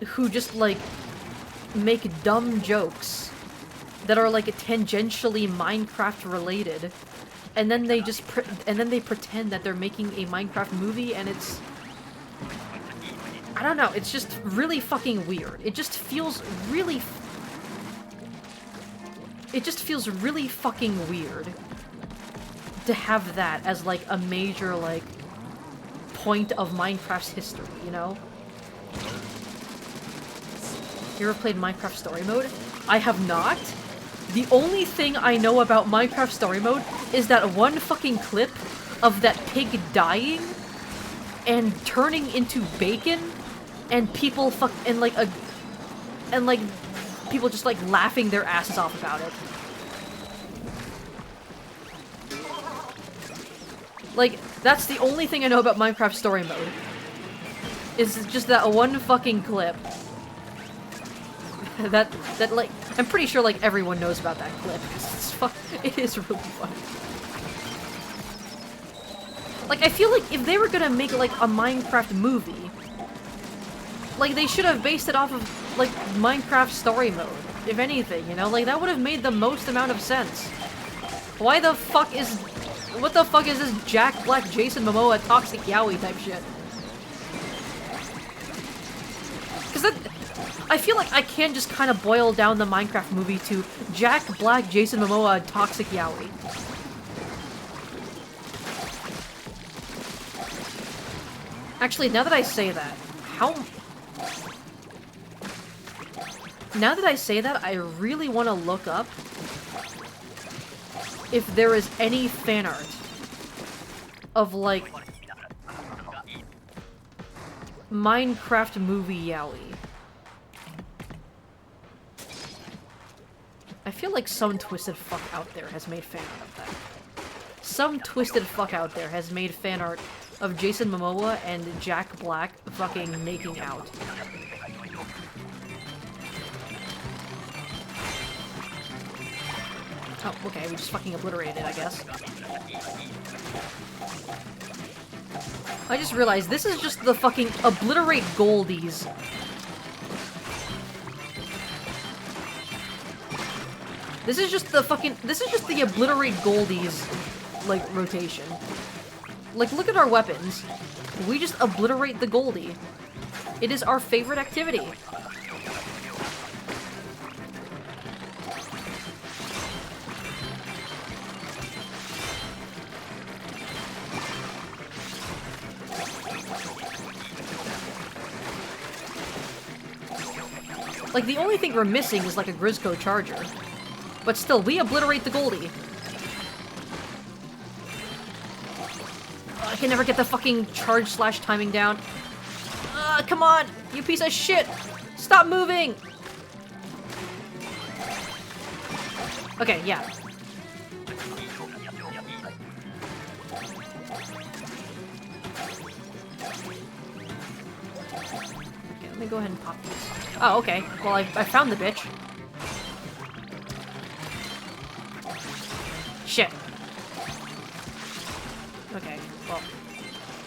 who just, like, make dumb jokes that are, like, tangentially Minecraft-related. And then they just they pretend that they're making a Minecraft movie, and it's... I don't know, it's just really fucking weird. It just feels really fucking weird to have that as, like, a major, like, point of Minecraft's history, you know? You ever played Minecraft Story Mode? I have not. The only thing I know about Minecraft Story Mode is that one fucking clip of that pig dying and turning into bacon and people people just, like, laughing their asses off about it. Like, that's the only thing I know about Minecraft Story Mode. Is just that one fucking clip. that, like, I'm pretty sure, like, everyone knows about that clip. It is really funny. Like, I feel like if they were gonna make, like, a Minecraft movie, like, they should have based it off of, like, Minecraft Story Mode, if anything, you know? Like, that would have made the most amount of sense. What the fuck is this Jack Black, Jason Momoa, Toxic Yaoi type shit? Because I feel like I can just kind of boil down the Minecraft movie to Jack Black, Jason Momoa, Toxic Yaoi. Actually, now that I say that, I really want to look up if there is any fan art of, like, Minecraft movie Yaoi. I feel like some twisted fuck out there has made fan art of that. Some twisted fuck out there has made fan art of Jason Momoa and Jack Black fucking making out. Oh, okay, we just fucking obliterated it, I guess. I just realized this is just the fucking obliterate goldies. This is just the obliterate goldies, like, rotation. Like, look at our weapons. We just obliterate the goldie. It is our favorite activity. Like, the only thing we're missing is, like, a Grizzco charger. But still, we obliterate the goldie. I can never get the fucking charge / timing down. Come on, you piece of shit! Stop moving! Okay, yeah. Okay, let me go ahead and pop these. Oh, okay. Well, I found the bitch. Shit. Well,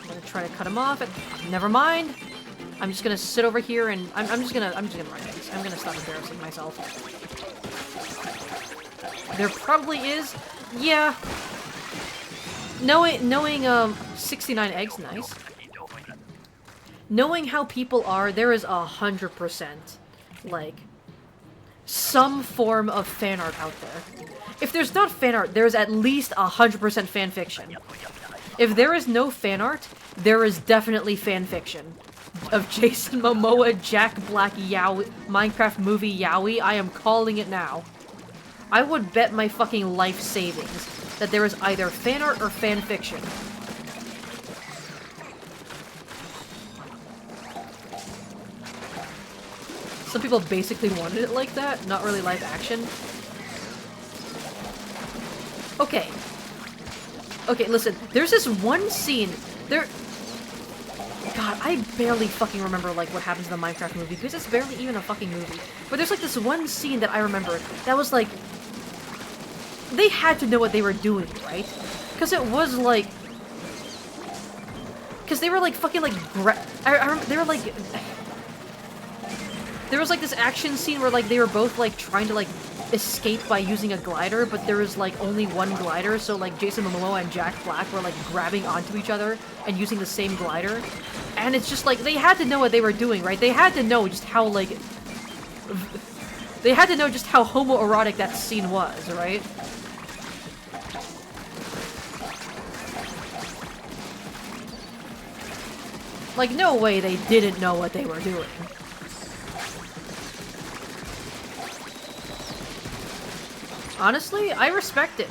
I'm gonna try to cut him off. Never mind. I'm just gonna sit over here and I'm just gonna run this. I'm gonna stop embarrassing myself. There probably is, yeah. Knowing 69 eggs, nice. Knowing how people are, there is 100%, like, some form of fan art out there. If there's not fan art, there's at least 100% fan fiction. If there is no fan art, there is definitely fan fiction. Of Jason Momoa, Jack Black, Yowie, Minecraft movie Yowie, I am calling it now. I would bet my fucking life savings that there is either fan art or fan fiction. Some people basically wanted it like that, not really live action. Okay. Okay, listen, there's this one scene, God, I barely fucking remember, like, what happens in the Minecraft movie, because it's barely even a fucking movie. But there's, like, this one scene that I remember that was, like... They had to know what they were doing, right? Because it was, like... Because they were, like, fucking, like, I remember, they were, like... There was, like, this action scene where, like, they were both, like, trying to, like, escape by using a glider, but there was, like, only one glider, so, like, Jason Momoa and Jack Black were, like, grabbing onto each other and using the same glider. And it's just, like, they had to know what they were doing, right? They had to know just how, like... They had to know just how homoerotic that scene was, right? Like, no way they didn't know what they were doing. Honestly, I respect it.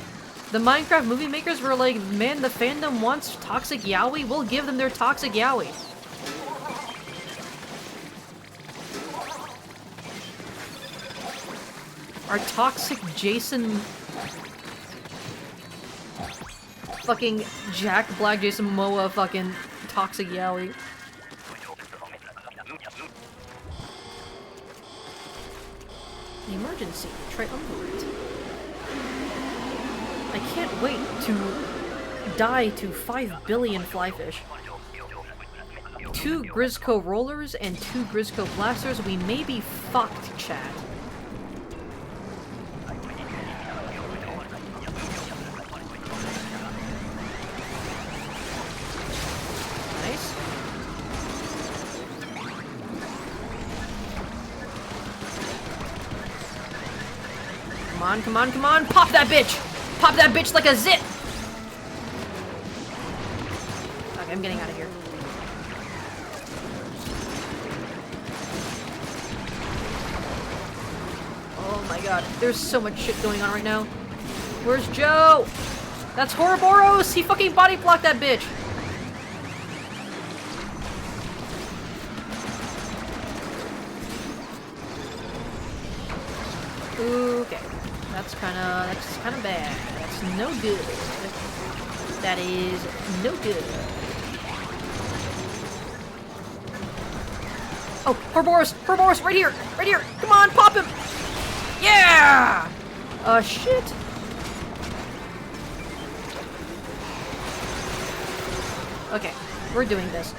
The Minecraft movie makers were like, man, the fandom wants toxic yaoi, we'll give them their toxic yaoi. Our toxic Jason... Fucking Jack Black, Jason Momoa, fucking toxic yaoi. Emergency. Try Umberite. I can't wait to die to 5 billion flyfish. 2 Grizzco rollers and 2 Grizzco blasters. We may be fucked, chat. Nice. Come on, come on, come on! Pop that bitch! Pop that bitch like a zit! Okay, I'm getting out of here. Oh my god, there's so much shit going on right now. Where's Joe? That's Ouroboros! He fucking body blocked that bitch! Okay. That's kinda bad. That's no good. That is no good. Oh, Ouroboros, right here! Right here! Come on, pop him! Yeah! Shit. Okay, we're doing this.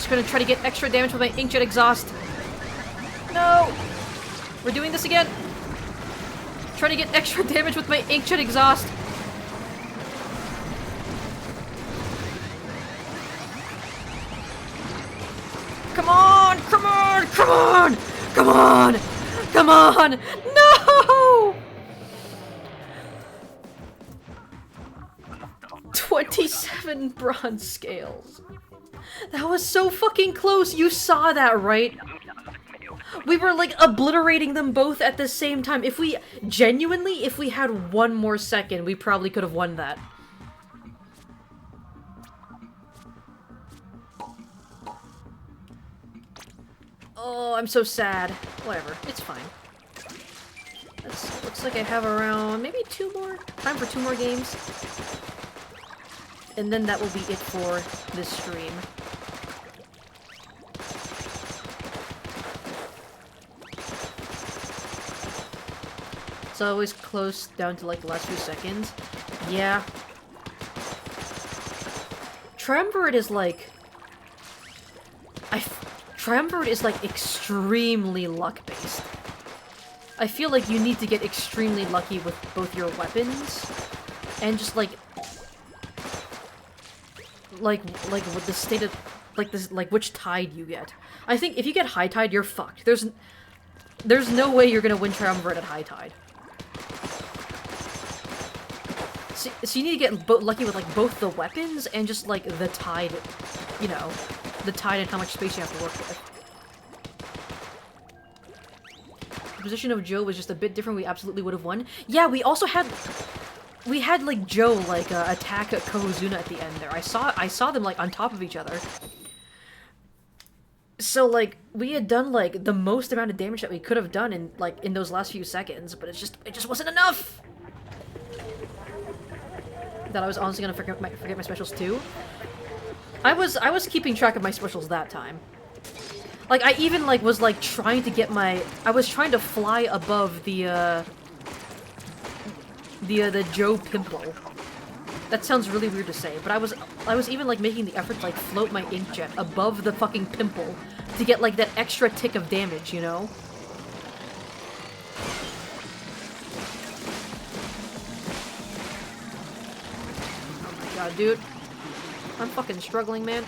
Gonna try to get extra damage with my inkjet exhaust. No! We're doing this again. Trying to get extra damage with my inkjet exhaust. Come on! Come on! Come on! Come on! Come on! No! 27 bronze scales. That was so fucking close! You saw that, right? We were, like, obliterating them both at the same time. If we had one more second, we probably could have won that. Oh, I'm so sad. Whatever, it's fine. Looks like I have around maybe 2 more? Time for 2 more games. And then that will be it for this stream. It's always close down to like the last few seconds. Yeah. Triumvirate is like... Triumvirate is like extremely luck-based. I feel like you need to get extremely lucky with both your weapons and just like with the state of which tide you get. I think if you get high tide, you're fucked. There's no way you're gonna win Triumvirate at high tide. So you need to get lucky with like both the weapons and just like the tide, you know, the tide and how much space you have to work with. The position of Joe was just a bit different. We absolutely would have won. Yeah, we also had... We had, like, Joe, like, attack Kohozuna at the end there. I saw them, like, on top of each other. So, like, we had done, like, the most amount of damage that we could have done in, like, in those last few seconds, but it just wasn't enough! That I was honestly gonna forget my specials, too. I was keeping track of my specials that time. Like, I even, like, was, like, trying to get my... I was trying to fly above the Joe Pimple. That sounds really weird to say, but I was even, like, making the effort to, like, float my inkjet above the fucking pimple to get, like, that extra tick of damage, you know? Oh my god, dude. I'm fucking struggling, man.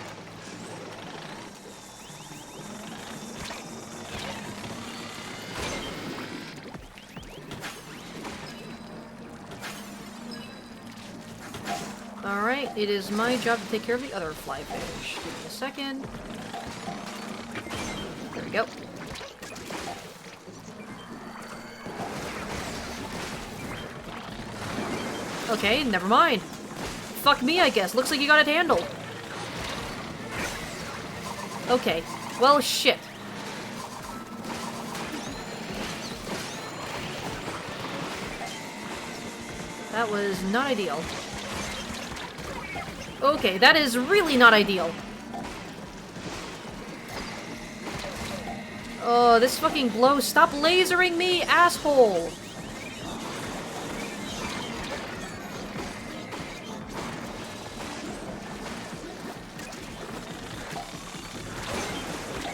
Alright, it is my job to take care of the other flyfish. Give me a second. There we go. Okay, never mind. Fuck me, I guess. Looks like you got it handled. Okay. Well, shit. That was not ideal. Okay, that is really not ideal. Oh, this fucking glow. Stop lasering me, asshole!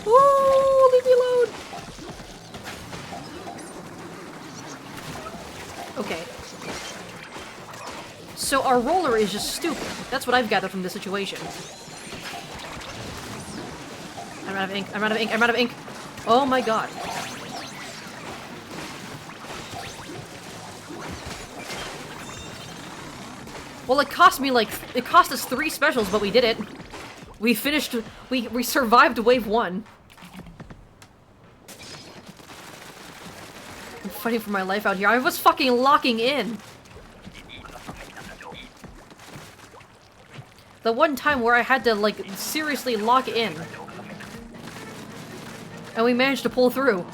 Woo! Leave me alone! Okay. So our roller is just stupid. That's what I've gathered from this situation. I'm out of ink. I'm out of ink. I'm out of ink. Oh my god. Well, it cost me like... It cost us 3 specials, but we did it. We finished... We survived wave 1. I'm fighting for my life out here. I was fucking locking in. The one time where I had to, like, seriously lock in. And we managed to pull through.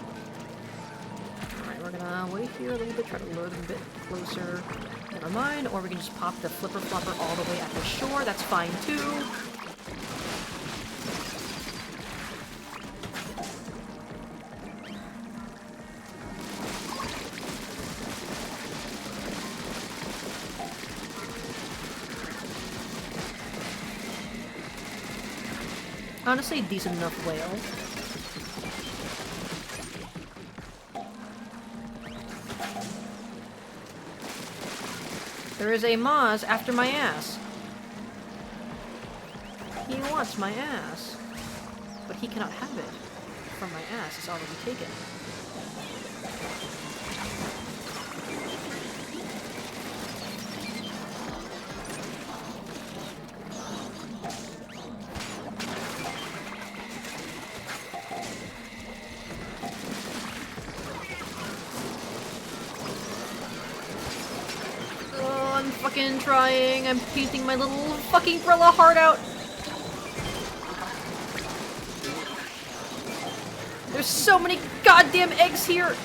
Alright, we're gonna wait here a little bit, try to lure them a bit closer. Never mind, or we can just pop the flipper flopper all the way at the shore. That's fine, too. Honestly, decent enough whale. There is a Maz after my ass. He wants my ass. But he cannot have it. From my ass, it's already taken. Fucking trying. I'm painting my little fucking Brella heart out. There's so many goddamn eggs here.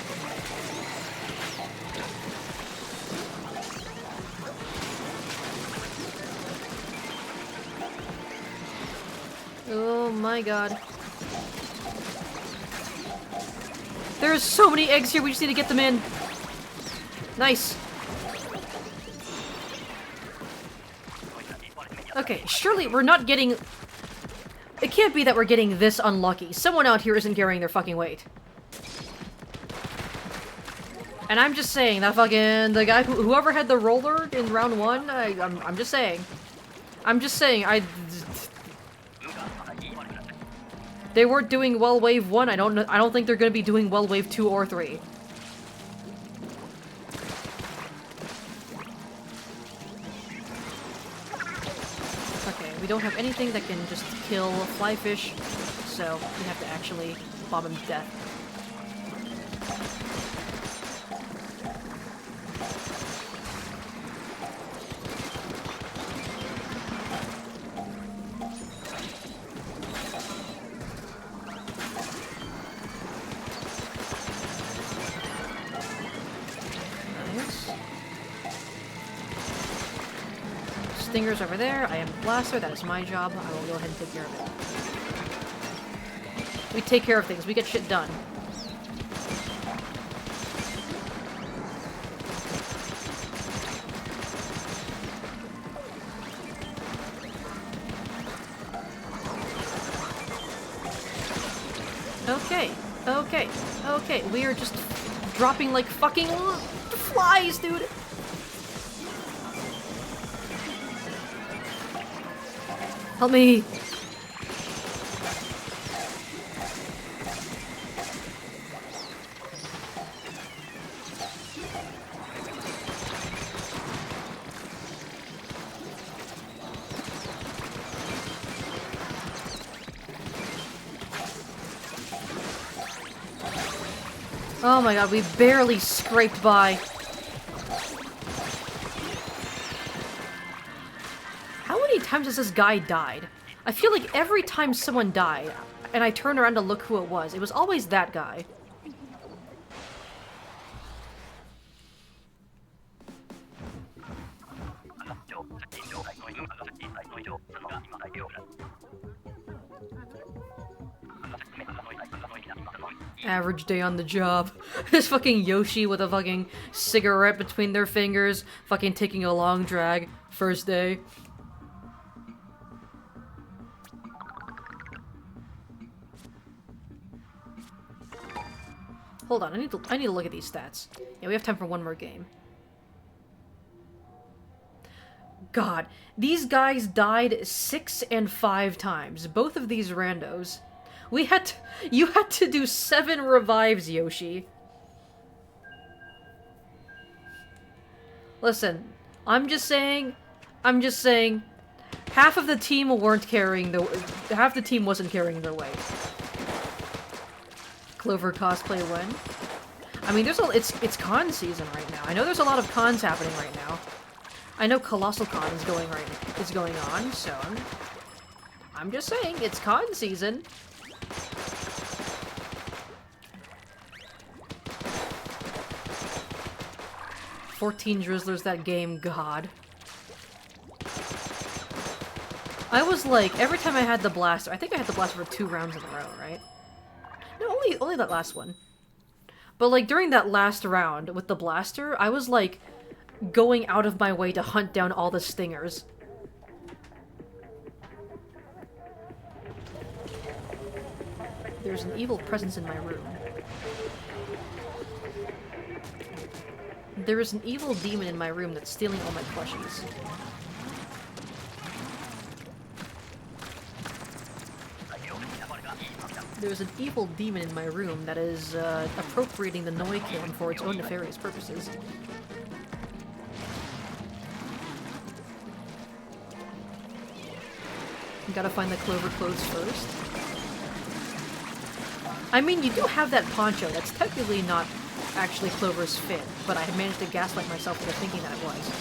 Oh my god. There's so many eggs here, we just need to get them in. Nice. Okay, surely we're not getting... It can't be that we're getting this unlucky. Someone out here isn't carrying their fucking weight. And I'm just saying, that fucking... The guy whoever had the roller in round 1, I'm just saying. I'm just saying, They weren't doing well wave 1, I don't think they're gonna be doing well wave 2 or 3. Okay, we don't have anything that can just kill flyfish, so we have to actually bomb him to death. Stinger's over there. I am the blaster. That is my job. I will go ahead and take care of it. We take care of things. We get shit done. Okay. Okay. Okay. We are just dropping like fucking flies, dude. Help me! Oh my god, we barely scraped by. How many times has this guy died? I feel like every time someone died, and I turned around to look who it was always that guy. Average day on the job. This fucking Yoshi with a fucking cigarette between their fingers, fucking taking a long drag. First day. Hold on, I need to look at these stats. Yeah, we have time for one more game. God, these guys died 6 and 5 times. Both of these randos. You had to do 7 revives, Yoshi. Listen, I'm just saying, half of the team weren't carrying half the team wasn't carrying their weight. Clover cosplay when? I mean, it's con season right now. I know there's a lot of cons happening right now. I know Colossal Con is going on, so I'm just saying it's con season. "14 Drizzlers that game, God." I was like, every time I had the blaster, I think I had the blaster for 2 rounds in a row, right? No, only that last one. But like during that last round with the blaster, I was like going out of my way to hunt down all the stingers. There's an evil presence in my room. There is an evil demon in my room that's stealing all my plushies. There's an evil demon in my room that is appropriating the Noicam for its own nefarious purposes. Gotta find the Clover clothes first. I mean, you do have that poncho. That's technically not actually Clover's fit, but I had managed to gaslight myself into thinking that it was.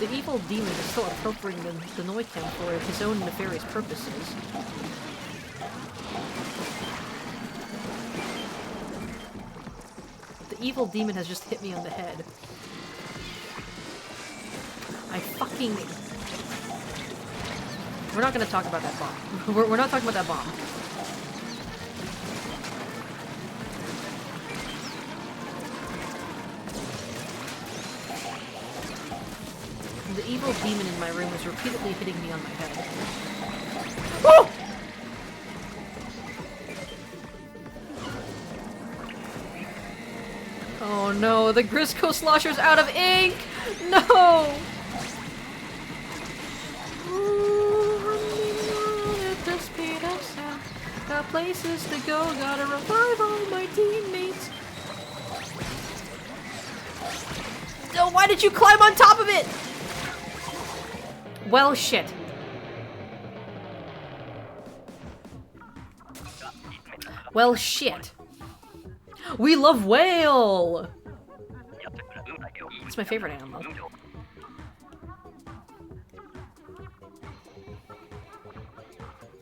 The evil demon is still appropriating the Noicam for his own nefarious purposes. The evil demon has just hit me on the head. I fucking... We're not gonna talk about that bomb. We're not talking about that bomb. The evil demon in my room was repeatedly hitting me on my head. Oh! Oh no, the Grisco Slosher's out of ink! No! At the speed of sound. Got places to go, gotta revive all my teammates. Oh, why did you climb on top of it? Well, shit. Well, shit. We love whale! It's my favorite animal.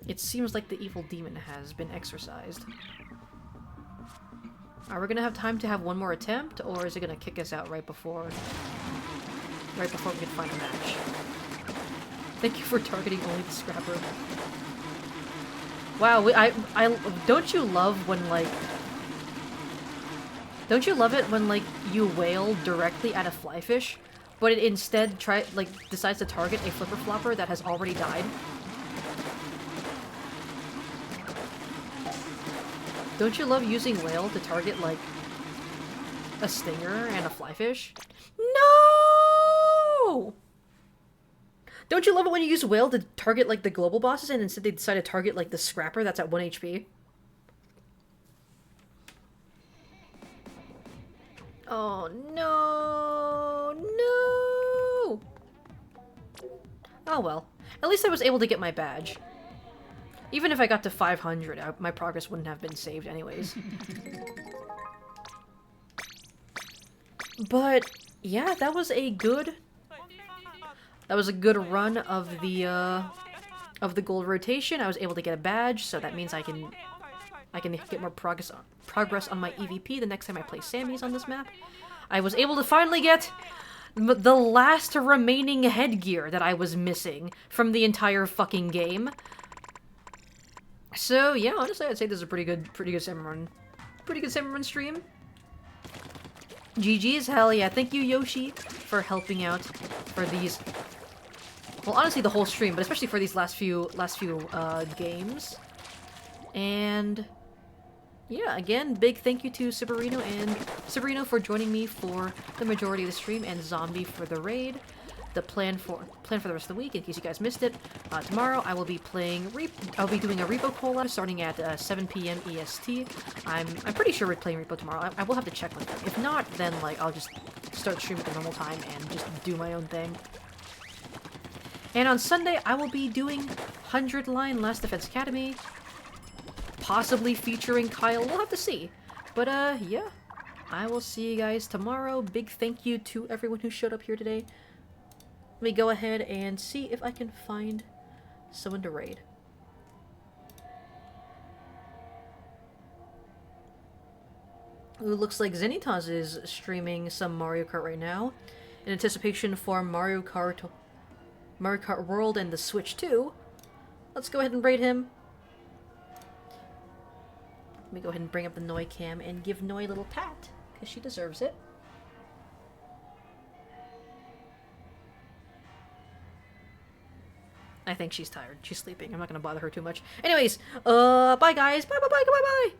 It seems like the evil demon has been exorcised. Are we gonna have time to have one more attempt, or is it gonna kick us out right before we can find a match? Thank you for targeting only the scrapper. Wow, don't you love when, like... Don't you love it when, like, you wail directly at a flyfish, but it instead decides to target a flipper flopper that has already died? Don't you love using whale to target, like, a stinger and a flyfish? No! Don't you love it when you use whale to target, like, the global bosses and instead they decide to target, like, the scrapper that's at 1 HP? Oh, no! No! Oh, well. At least I was able to get my badge. Even if I got to 500, my progress wouldn't have been saved anyways. But, yeah, that was a good run of the gold rotation. I was able to get a badge, so that means I can get more progress on my EVP the next time I play Sammy's on this map. I was able to finally get the last remaining headgear that I was missing from the entire fucking game. So yeah, honestly, I'd say this is a pretty good salmon run. Pretty good salmon run stream. GG's, hell yeah. Thank you, Yoshi, for helping out for these. Well, honestly, the whole stream, but especially for these last few games. And yeah, again, big thank you to Sabrino for joining me for the majority of the stream, and Zombie for the raid. The plan for the rest of the week, in case you guys missed it, tomorrow I will be doing a Repo collab starting at 7 p.m. EST. I'm pretty sure we're playing Repo tomorrow. I will have to check with them. If not, then like I'll just start streaming at the normal time and just do my own thing. And on Sunday I will be doing 100 Line Last Defense Academy, possibly featuring Kyle. We'll have to see. But yeah, I will see you guys tomorrow. Big thank you to everyone who showed up here today. Let me go ahead and see if I can find someone to raid. Ooh, looks like Zenitas is streaming some Mario Kart right now, in anticipation for Mario Kart World and the Switch 2. Let's go ahead and raid him. Let me go ahead and bring up the Noi cam and give Noi a little pat, because she deserves it. I think she's tired. She's sleeping. I'm not gonna bother her too much. Anyways, bye guys. Bye.